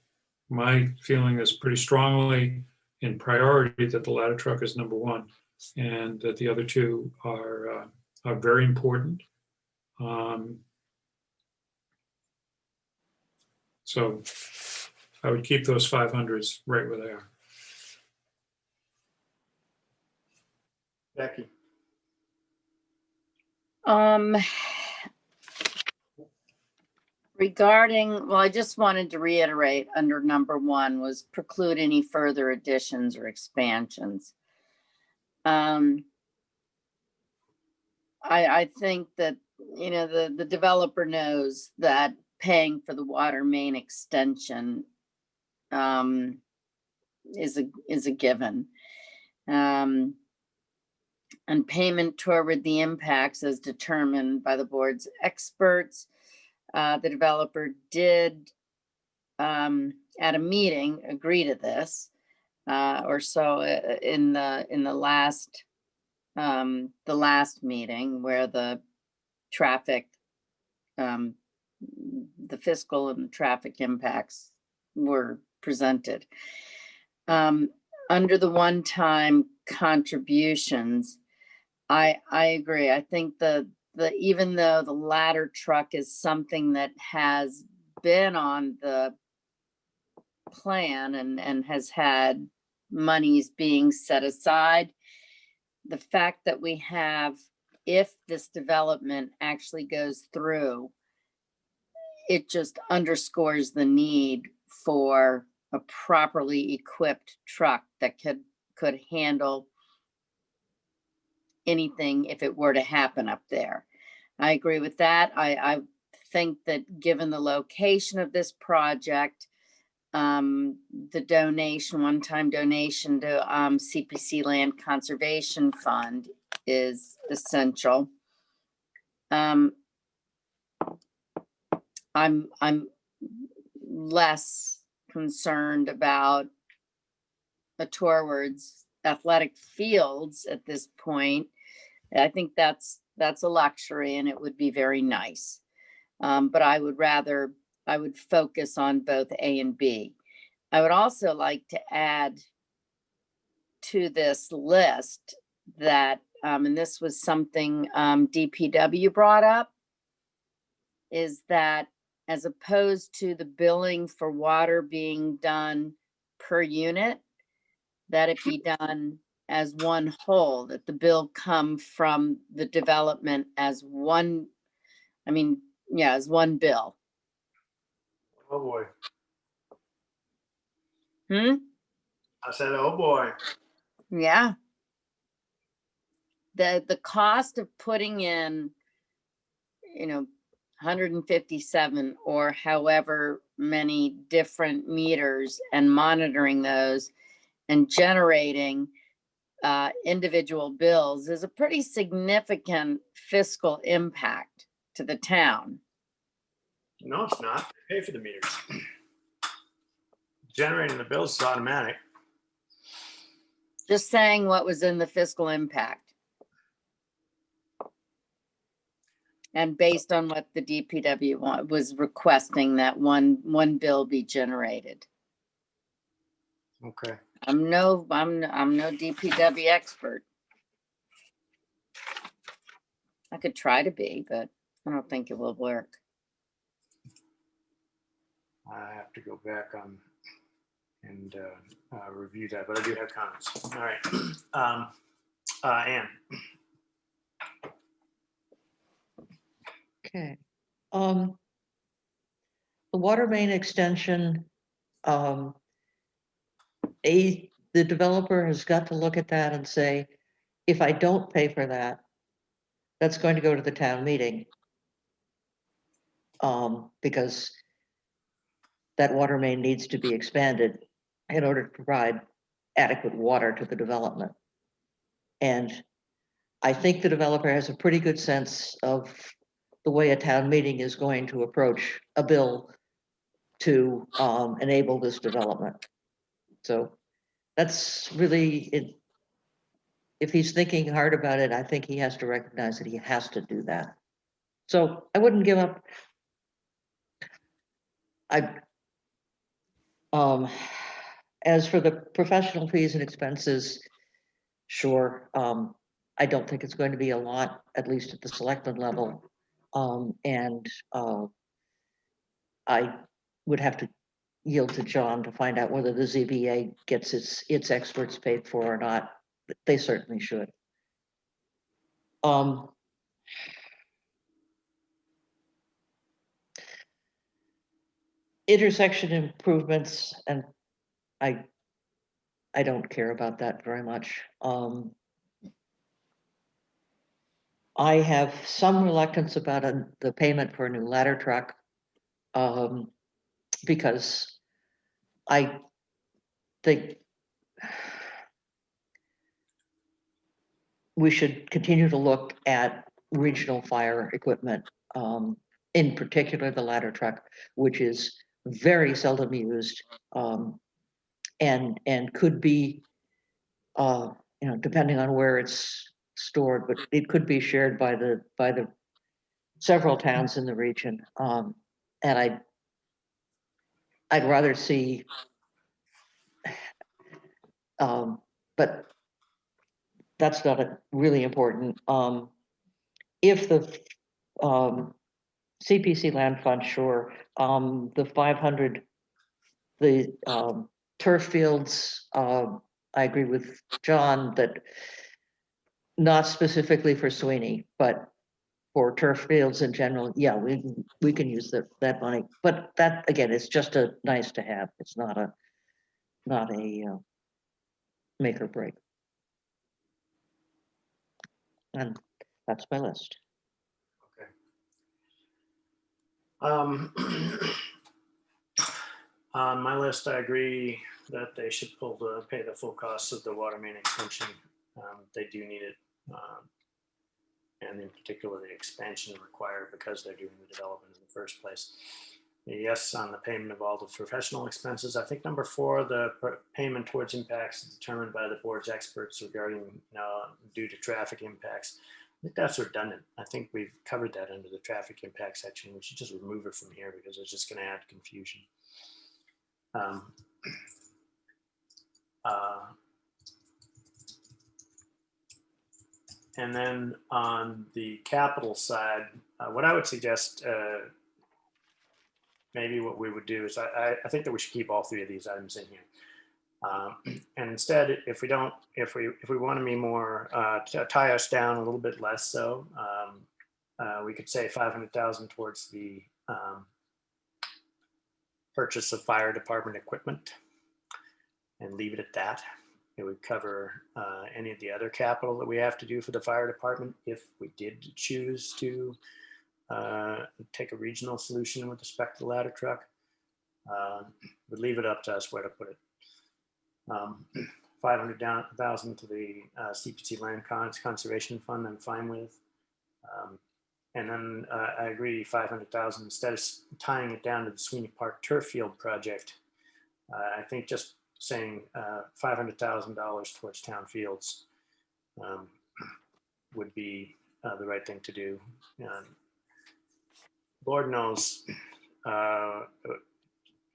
my feeling is pretty strongly in priority that the ladder truck is number 1, and that the other 2 are very important. So I would keep those 500s right where they are. Becky. Regarding, well, I just wanted to reiterate under number 1 was preclude any further additions or expansions. I think that, you know, the developer knows that paying for the water main extension is a given. And payment toward the impacts as determined by the board's experts. The developer did at a meeting agree to this, or so in the last meeting where the traffic, the fiscal and traffic impacts were presented. Under the one-time contributions, I agree. I think even though the ladder truck is something that has been on the plan and has had monies being set aside, the fact that we have, if this development actually goes through, it just underscores the need for a properly equipped truck that could handle anything if it were to happen up there. I agree with that. I think that given the location of this project, the donation, one-time donation to CPC Land Conservation Fund is essential. I'm less concerned about the towards athletic fields at this point. I think that's a luxury and it would be very nice. But I would focus on both A and B. I would also like to add to this list that, and this was something DPW brought up, is that as opposed to the billing for water being done per unit, that it be done as one whole, that the bill come from the development as one, as one bill. Oh boy. I said, oh boy. Yeah. The cost of putting in, 157 or however many different meters and monitoring those and generating individual bills is a pretty significant fiscal impact to the town. No, it's not. Pay for the meters. generating the bills is automatic. Just saying what was in the fiscal impact. And based on what the DPW was requesting, that one bill be generated. Okay. I'm no DPW expert. I could try to be, but I don't think it will work. I have to go back on and review that, but I do have comments. All right. Ann. Okay. The water main extension, the developer has got to look at that and say, if I don't pay for that, that's going to go to the town meeting. Because that water main needs to be expanded in order to provide adequate water to the development. And I think the developer has a pretty good sense of the way a town meeting is going to approach a bill to enable this development. So that's really it. If he's thinking hard about it, I think he has to recognize that he has to do that. So I wouldn't give up. As for the professional fees and expenses, sure. I don't think it's going to be a lot, at least at the selectman level. I would have to yield to John to find out whether the ZBA gets its experts paid for or not. But they certainly should. Intersection improvements, and I don't care about that very much. I have some reluctance about the payment for a new ladder truck, because I think we should continue to look at regional fire equipment, in particular the ladder truck, which is very seldom used, and could be, depending on where it's stored, but it could be shared by the several towns in the region. And I'd rather see, but that's not really important. If the CPC land fund, sure. The 500, the turf fields, I agree with John that not specifically for Sweeney, but for turf fields in general, yeah, we can use that money. But that, again, it's just a nice to have. It's not a make or break. And that's my list. On my list, I agree that they should pay the full cost of the water main extension. They do need it, and in particular the expansion required because they're doing the development in the first place. Yes, on the payment of all the professional expenses. I think number 4, the payment towards impacts is determined by the board's experts regarding due to traffic impacts. I think that's redundant. I think we've covered that under the traffic impact section. We should just remove it from here because it's just going to add confusion. And then on the capital side, what I would suggest, maybe what we would do is I think that we should keep all 3 of these items in here. And instead, if we want to be more, tie us down a little bit less so, we could say 500,000 towards the purchase of fire department equipment and leave it at that. It would cover any of the other capital that we have to do for the fire department if we did choose to take a regional solution with respect to the ladder truck. Would leave it up to us where to put it. 500,000 to the CPC Land Conservation Fund, I'm fine with. And then I agree, 500,000 instead of tying it down to the Sweeney Park turf field project. I think just saying $500,000 towards town fields would be the right thing to do. Lord knows,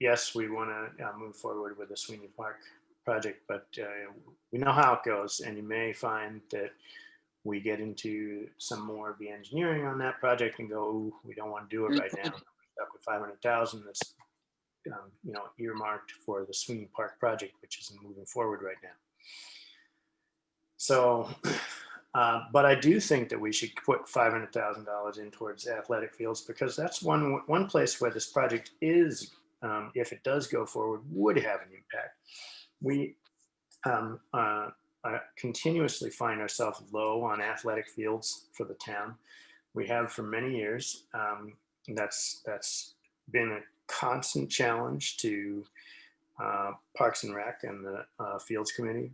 yes, we want to move forward with the Sweeney Park project, but we know how it goes, and you may find that we get into some more of the engineering on that project and go, ooh, we don't want to do it right now. We're stuck with 500,000 that's earmarked for the Sweeney Park project, which isn't moving forward right now. So, but I do think that we should put $500,000 in towards athletic fields, because that's one place where this project is, if it does go forward, would have an impact. We continuously find ourselves low on athletic fields for the town. We have for many years. That's been a constant challenge to Parks and Rec and the Fields Committee.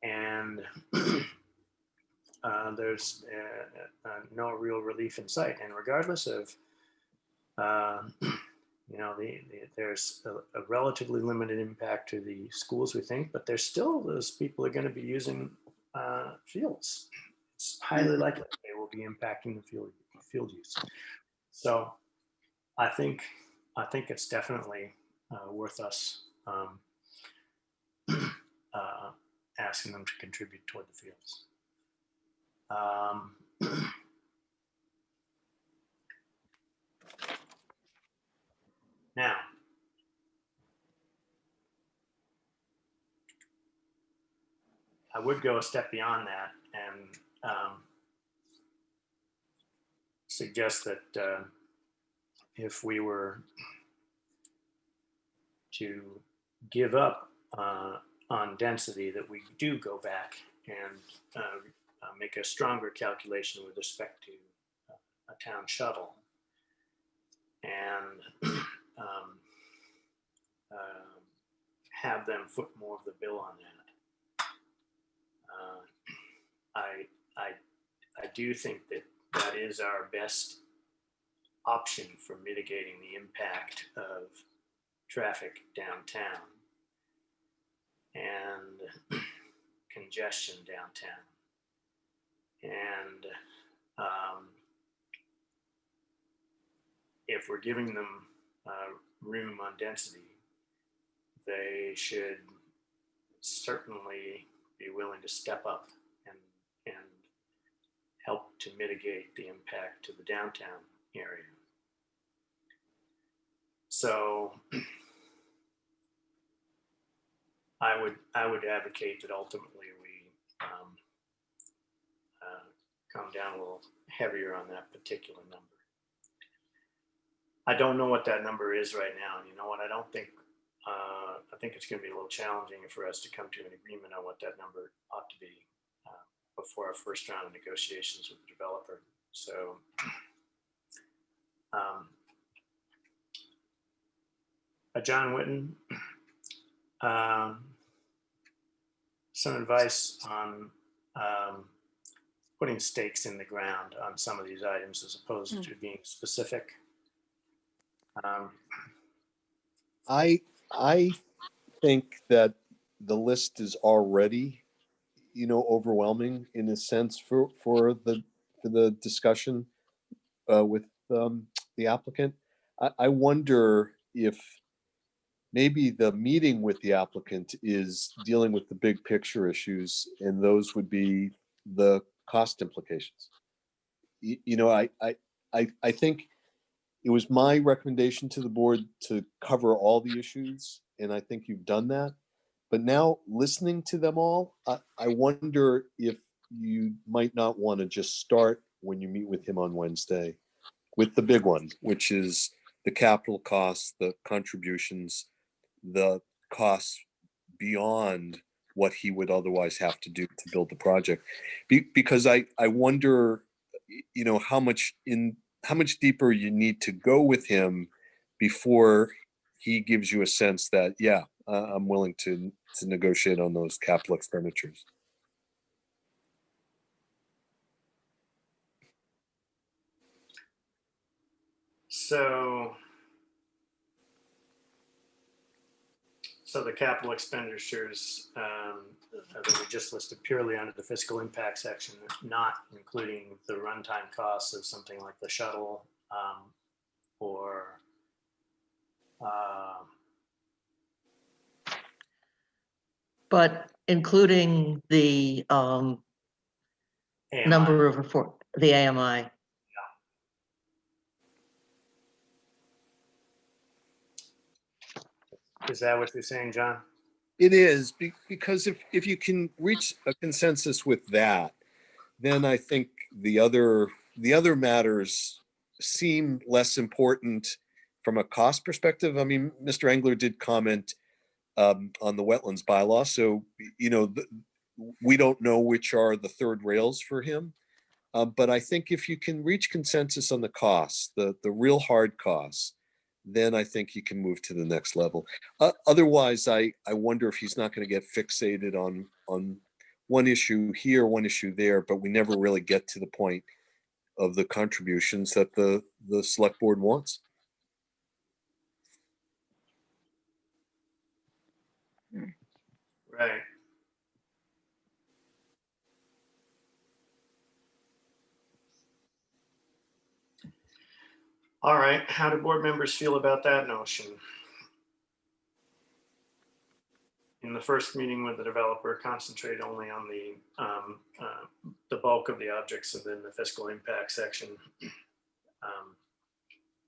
And there's no real relief in sight. And regardless of, there's a relatively limited impact to the schools, we think, but there's still those people are going to be using fields. It's highly likely they will be impacting the field use. So I think it's definitely worth us asking them to contribute toward the fields. Now, I would go a step beyond that and suggest that if we were to give up on density, that we do go back and make a stronger calculation with respect to a town shuttle, and have them foot more of the bill on that. I do think that that is our best option for mitigating the impact of traffic downtown and congestion downtown. And if we're giving them room on density, they should certainly be willing to step up and help to mitigate the impact to the downtown area. So I would advocate that ultimately we come down a little heavier on that particular number. I don't know what that number is right now, and you know what? I think it's going to be a little challenging for us to come to an agreement on what that number ought to be before our first round of negotiations with the developer. So John Whitten, some advice on putting stakes in the ground on some of these items as opposed to being specific. I think that the list is already, overwhelming in a sense for the discussion with the applicant. I wonder if maybe the meeting with the applicant is dealing with the big picture issues, and those would be the cost implications. I think it was my recommendation to the board to cover all the issues, and I think you've done that. But now, listening to them all, I wonder if you might not want to just start when you meet with him on Wednesday with the big one, which is the capital costs, the contributions, the costs beyond what he would otherwise have to do to build the project. Because I wonder, how much deeper you need to go with him before he gives you a sense that, yeah, I'm willing to negotiate on those capital expenditures. So So the capital expenditures that we just listed purely under the fiscal impact section, not including the runtime costs of something like the shuttle or But including the AMI. number of, the AMI. Is that what you're saying, John? It is because if you can reach a consensus with that, then I think the other matters seem less important from a cost perspective. I mean, Mr. Engler did comment on the wetlands bylaw, so we don't know which are the third rails for him. But I think if you can reach consensus on the costs, the real hard costs, then I think you can move to the next level. Otherwise, I wonder if he's not going to get fixated on one issue here, one issue there, but we never really get to the point of the contributions that the select board wants. Right. All right. How do board members feel about that notion? In the first meeting with the developer, concentrate only on the bulk of the objects within the fiscal impact section.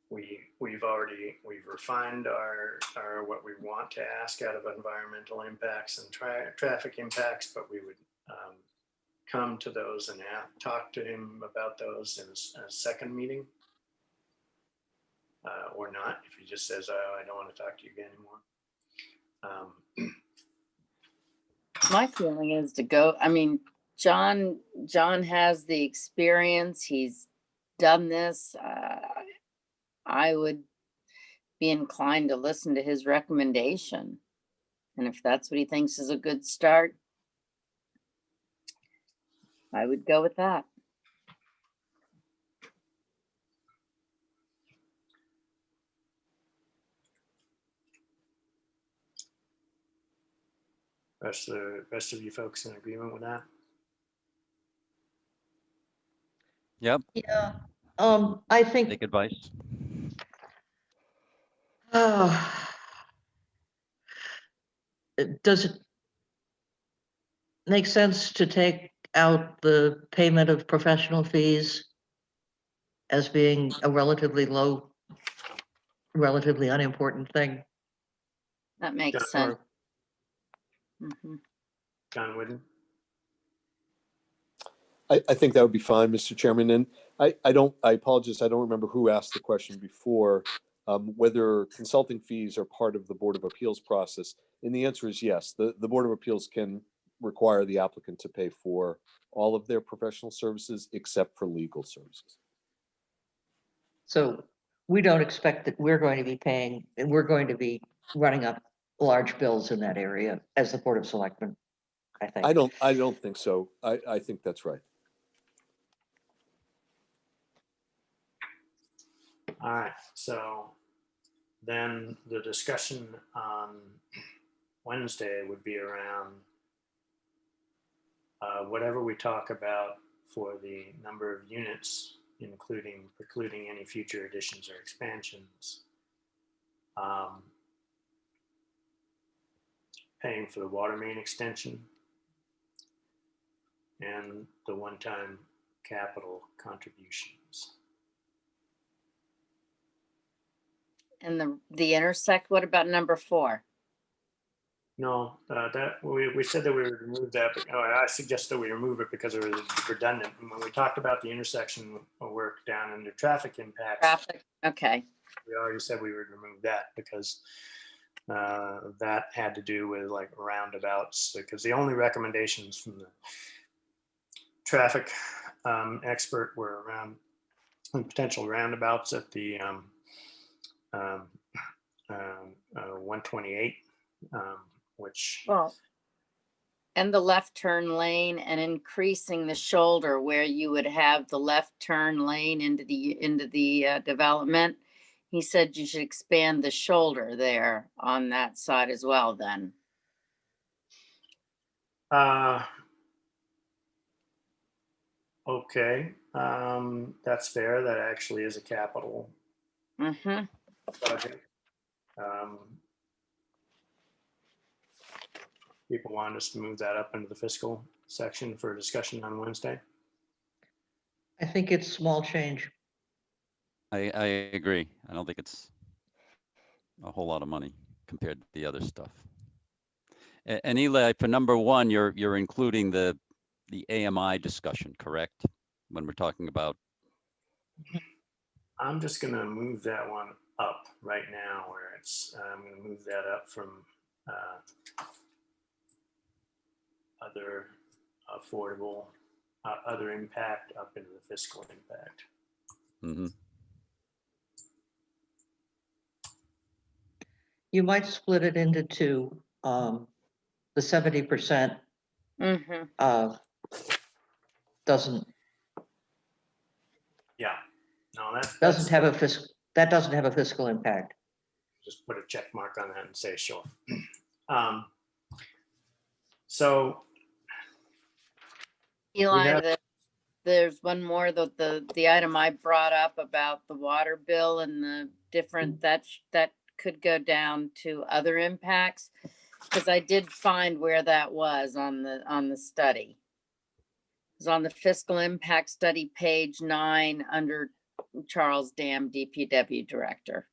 We've refined our what we want to ask out of environmental impacts and traffic impacts, but we would come to those and talk to him about those in a second meeting, or not, if he just says, "Oh, I don't want to talk to you again anymore." My feeling is to go, I mean, John has the experience. He's done this. I would be inclined to listen to his recommendation. And if that's what he thinks is a good start, I would go with that. Rest of you folks in agreement with that? Yep, Yeah. I think, take advice. does it make sense to take out the payment of professional fees as being a relatively unimportant thing? That makes John, sense. Mhm. John Wooden? I think that would be fine, Mr. Chairman. And I apologize, I don't remember who asked the question before, whether consulting fees are part of the Board of Appeals process. And the answer is yes. The Board of Appeals can require the applicant to pay for all of their professional services except for legal services. So we don't expect that we're going to be paying, and we're going to be running up large bills in that area as the Board of Selectmen, I think. I don't think so. I think that's right. All right, so then the discussion on Wednesday would be around whatever we talk about for the number of units, including precluding any future additions or expansions. Paying for the water main extension and the one-time capital contributions. And the intersect, what about number 4? No, that we said that we would remove that, but I suggested we remove it because it was redundant. And when we talked about the intersection work down under traffic impacts, Traffic, okay. we already said we would remove that because that had to do with like roundabouts, because the only recommendations from the traffic expert were around potential roundabouts at the 128, which Well, and the left turn lane and increasing the shoulder where you would have the left turn lane into the development. he said you should expand the shoulder there on that side as well then. Okay, that's fair. That actually is a capital Mm-hmm. project. People want us to move that up into the fiscal section for discussion on Wednesday. I think it's small change. I agree. I don't think it's a whole lot of money compared to the other stuff. And Eli, for number one, you're including the AMI discussion, correct? When we're talking about, I'm just gonna move that one up right now where it's, I'm gonna move that up from other affordable, other impact up into the fiscal impact. mhm. You might split it into two. The 70% Mm-hmm. doesn't Yeah, no, that's doesn't have a fiscal, that doesn't have a fiscal impact. just put a check mark on that and say sure. So Eli, have- there's one more, the item I brought up about the water bill and the different, that could go down to other impacts. Because I did find where that was on the study. It was on the fiscal impact study, page 9, under Charles Dam, DPW director.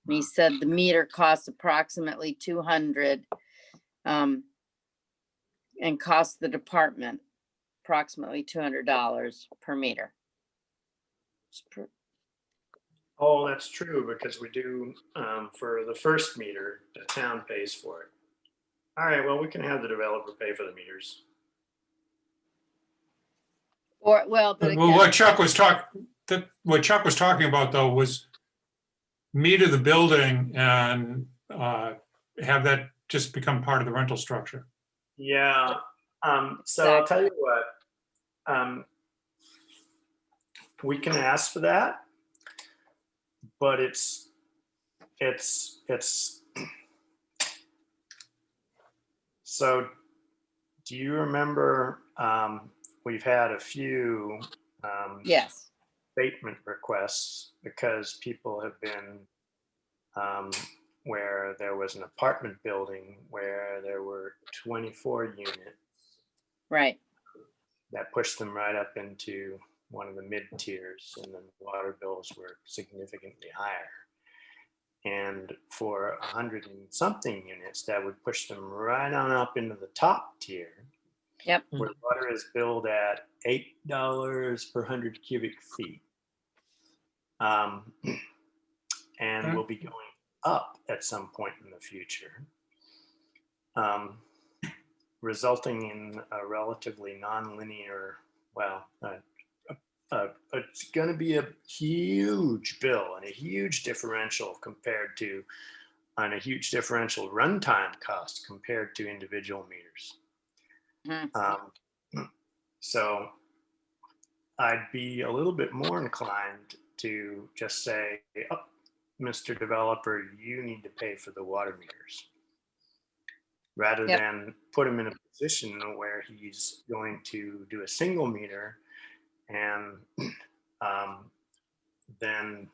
And he said the meter costs approximately 200, and costs the department approximately $200 per meter. Oh, that's true, because we do, for the first meter, the town pays for it. All right, well, we can have the developer pay for the meters. Or, well, but Well, again, what Chuck was talking about though was meter the building and have that just become part of the rental structure. Yeah, so I'll tell you what, we can ask for that, but it's, so do you remember, we've had a few yes, abatement requests because people have been, where there was an apartment building where there were 24 units right. that pushed them right up into one of the mid tiers, and then the water bills were significantly higher. And for 100 and something units, that would push them right on up into the top tier, Yep. where water is billed at $8 per 100 cubic feet. And will be going up at some point in the future, resulting in a relatively nonlinear, well, it's going to be a huge bill and a huge differential and a huge differential runtime cost compared to individual meters. So I'd be a little bit more inclined to just say, oh, Mr. Developer, you need to pay for the water meters, rather than put him in a position where he's going to do a single meter and then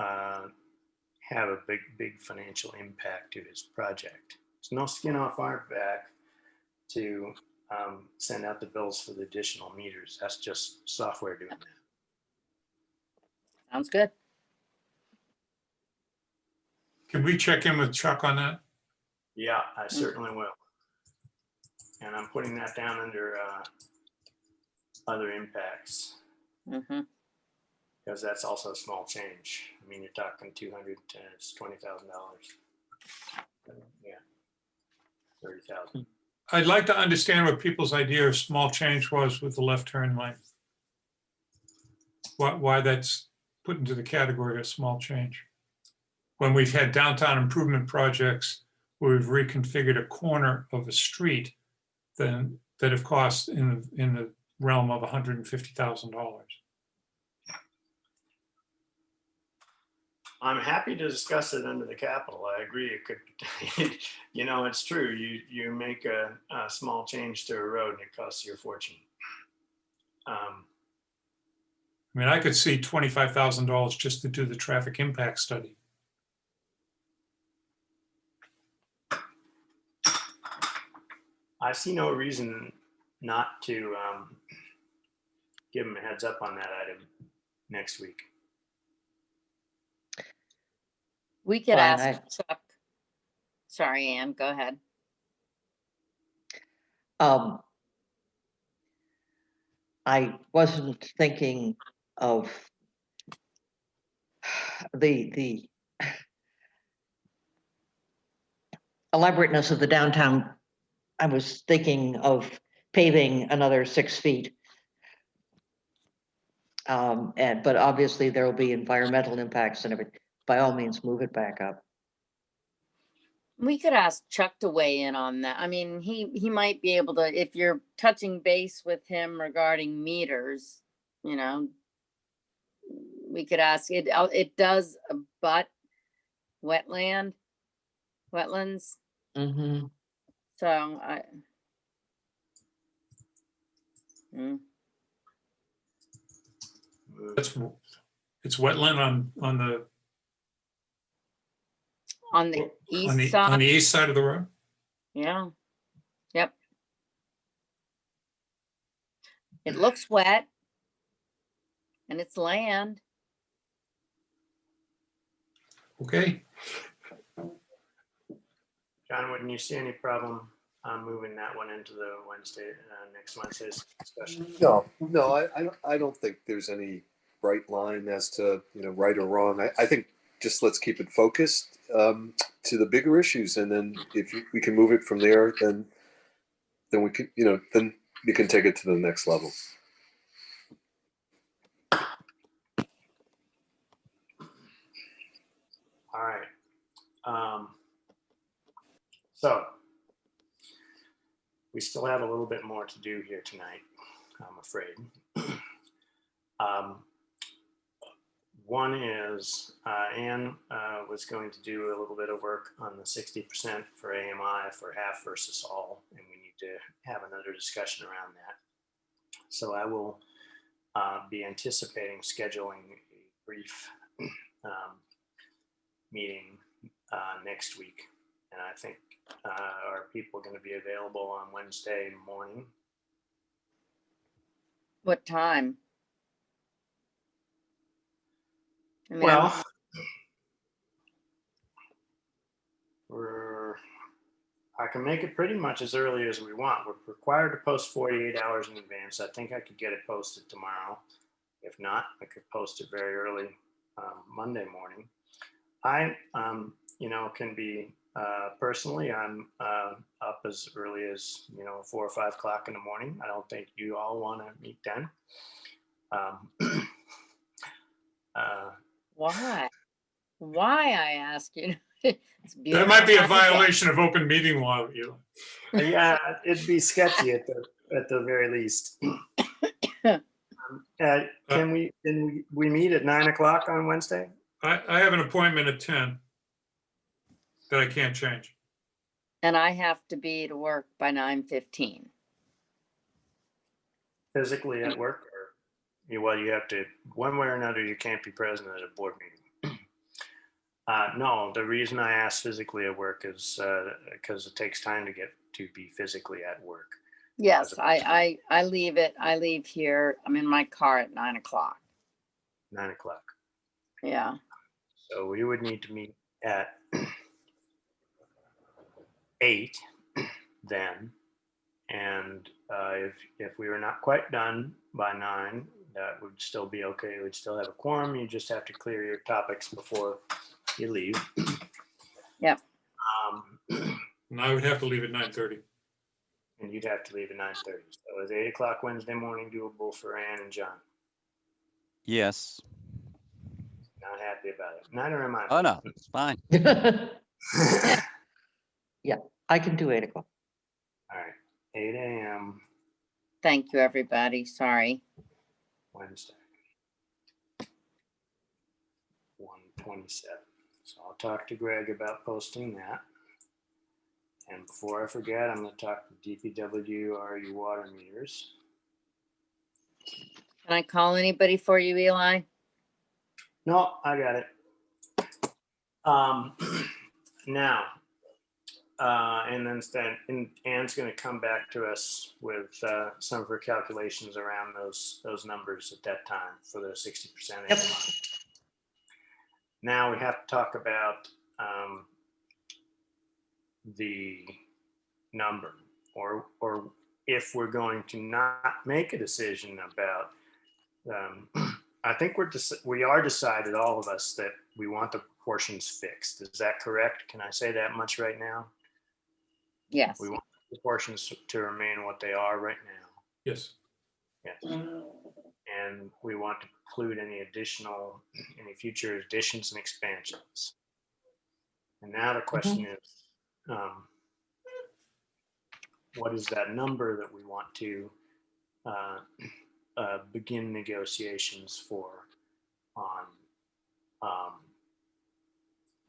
have a big financial impact to his project. There's no skin off our back to send out the bills for the additional meters. That's just software doing that. Sounds good. Can we check in with Chuck on that? Yeah, I certainly will. And I'm putting that down under other impacts, Mm-hmm. because that's also a small change. I mean, you're talking 200 to it's $20,000. Yeah, 30,000. I'd like to understand what people's idea of small change was with the left turn lane. Why that's put into the category of small change. When we've had downtown improvement projects where we've reconfigured a corner of a street that have cost in the realm of $150,000. I'm happy to discuss it under the Capitol. I agree. It could, it's true. You make a small change to a road and it costs you a fortune. I mean, I could see $25,000 just to do the traffic impact study. I see no reason not to give them a heads up on that item next week. We could Fine, ask Chuck. Sorry, Ann, go ahead. I wasn't thinking of the elaborateness of the downtown. I was thinking of paving another 6 feet. But obviously there will be environmental impacts and everything. By all means, move it back up. We could ask Chuck to weigh in on that. I mean, he might be able to, if you're touching base with him regarding meters, we could ask it. It does abut wetlands. Mm-hmm. So It's wetland on the east side. on the east side of the road. Yeah. Yep. It looks wet. And it's land. Okay. John, wouldn't you see any problem moving that one into the next Wednesday's discussion? No, I don't think there's any bright line as to, right or wrong. I think just let's keep it focused to the bigger issues, and then if we can move it from there, then we can, then we can take it to the next level. All right. So we still have a little bit more to do here tonight, I'm afraid. One is Anne was going to do a little bit of work on the 60% for AMI for half versus all, and we need to have another discussion around that. So I will be anticipating scheduling a brief meeting next week. And I think, are people going to be available on Wednesday morning? What time? I mean, Well, I can make it pretty much as early as we want. We're required to post 48 hours in advance. I think I could get it posted tomorrow. If not, I could post it very early Monday morning. I, can be personally, I'm up as early as 4 or 5 o'clock in the morning. I don't think you all want to meet then. why? Why, I ask you? It's That beautiful. might be a time of day. violation of open meeting law. Yeah, it'd be sketchy at the very least. Can we meet at 9 o'clock on Wednesday? I have an appointment at 10 that I can't change. And I have to be to work by 9:15. Physically at work, or you have to, one way or another, you can't be present at a board meeting. No, the reason I asked physically at work is because it takes time to be physically at work. Yes, I leave it. I leave here. I'm in my car at 9 o'clock. 9 o'clock. Yeah. So we would need to meet at 8 then. And if we were not quite done by 9, that would still be okay. We'd still have a quorum. You just have to clear your topics before you leave. Yep. And I would have to leave at 9:30. And you'd have to leave at 9:30. So is 8 o'clock Wednesday morning doable for Ann and John? Yes. Not happy about it. Neither am I. Oh, no, it's fine. Yeah, I can do 8 o'clock. All right, 8 a.m. Thank you, everybody. Sorry. Wednesday. 1 27. So I'll talk to Greg about posting that. And before I forget, I'm going to talk to DPW RU water meters. Can I call anybody for you, Eli? No, I got it. Now, and then Ann's going to come back to us with some of her calculations around those numbers at that time for the 60% AMI. Now we have to talk about the number, or if we're going to not make a decision about. I think we are decided, all of us, that we want the proportions fixed. Is that correct? Can I say that much right now? Yes. We want the proportions to remain what they are right now. Yes. Yes. And we want to include any future additions and expansions. And now the question is, what is that number that we want to begin negotiations for on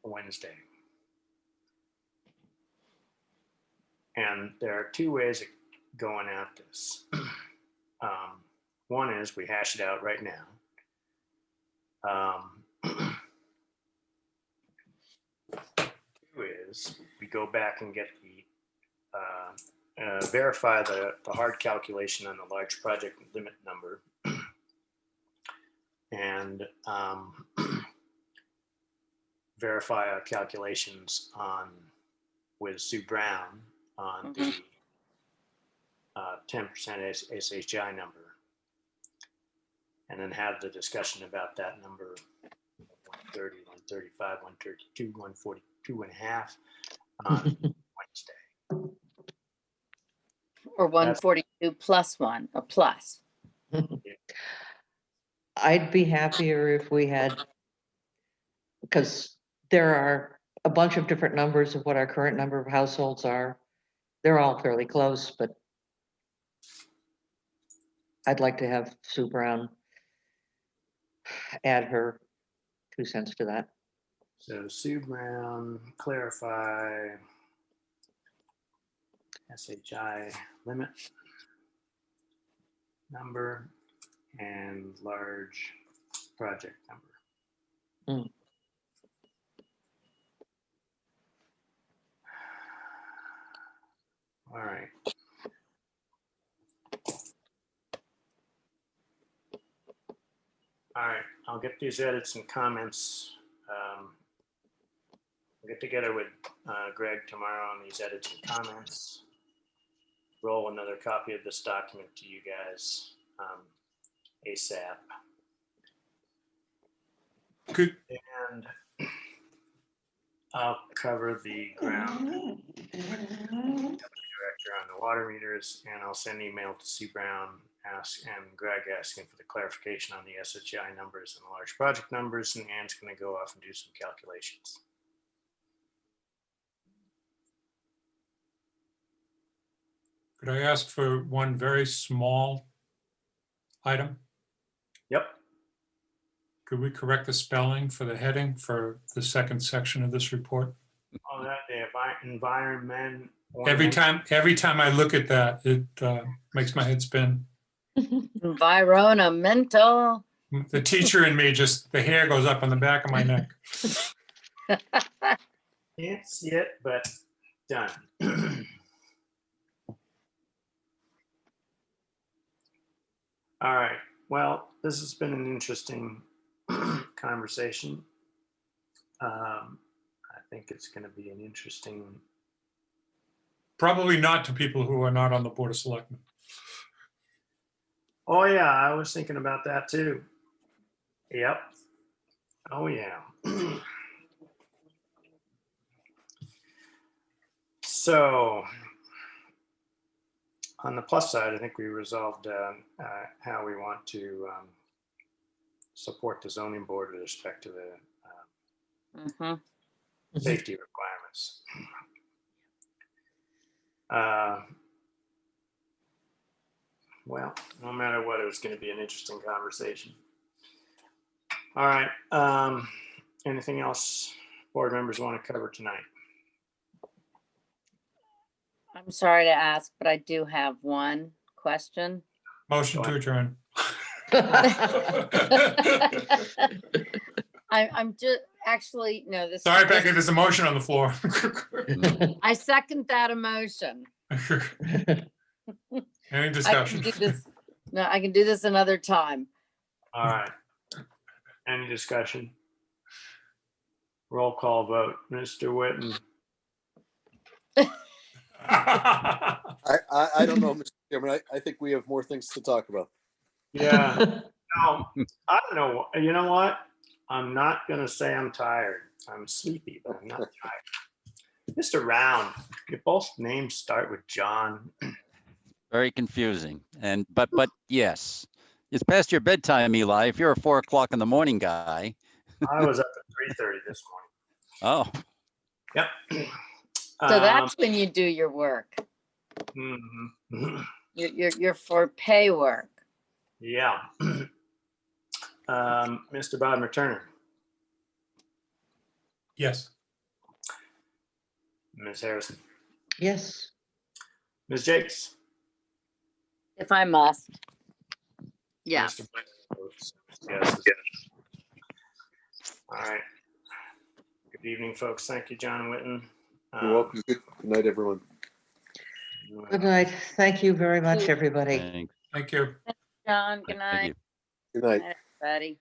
Wednesday? And there are two ways of going at this. One is we hash it out right now. Two is we go back and get verify the hard calculation on the large project limit number, and verify our calculations with Sue Brown on the 10% SHI number, and then have the discussion about that number, 130, 135, 132, 142 and a half on Wednesday. Or 142 plus one, a plus. I'd be happier if we had, because there are a bunch of different numbers of what our current number of households are. They're all fairly close, but I'd like to have Sue Brown add her 2 cents to that. So Sue Brown, clarify SHI limit number and large project number. All right. All right, I'll get these edits and comments. I'll get together with Greg tomorrow on these edits and comments. Roll another copy of this document to you guys ASAP. Good. And I'll cover the ground director on the water meters, and I'll send an email to Sue Brown and Greg asking for the clarification on the SHI numbers and the large project numbers, and Ann's going to go off and do some calculations. Could I ask for one very small item? Yep. Could we correct the spelling for the heading for the second section of this report? Oh, that the environment. Every time I look at that, it makes my head spin. Environmental. The teacher in me, just the hair goes up on the back of my neck. Can't see it, but done. All right. Well, this has been an interesting conversation. I think it's going to be an interesting. Probably not to people who are not on the Board of Selectmen. Oh yeah, I was thinking about that too. Yep. Oh yeah. So on the plus side, I think we resolved how we want to support the zoning board with respect to the safety requirements. Well, no matter what, it was going to be an interesting conversation. All right. anything else board members want to cover tonight? I'm sorry to ask, but I do have one question. Motion to adjourn. I'm just, actually, no, this. Sorry, Becky, there's a motion on the floor. I second that emotion. Any I discussion? can do this. No, I can do this another time. All right. Any discussion? Roll call vote. Mr. Witten, I don't know, Mr. Chairman. I think we have more things to talk about. yeah, no, I don't know. You know what? I'm not gonna say I'm tired. I'm sleepy, but I'm not tired. Mr. Round, your both names start with John. Very confusing. And, but yes, it's past your bedtime, Eli. If you're a 4 o'clock in the morning guy. I was up at 3:30 this Oh, morning. Yep. So that's when you do your work. Mhm. Your for pay work. Yeah. Mr. Bodmer Turner, Yes. Ms. Harrison, Yes. Ms. Jakes. If I must. Yeah. Mr. Yes. Yes. All right. Good evening, folks. Thank you, John Witten. You're welcome. Good night, everyone. Good night. Thank you very much, everybody. thank Thank you. John, good thank night. you. Good night. Everybody.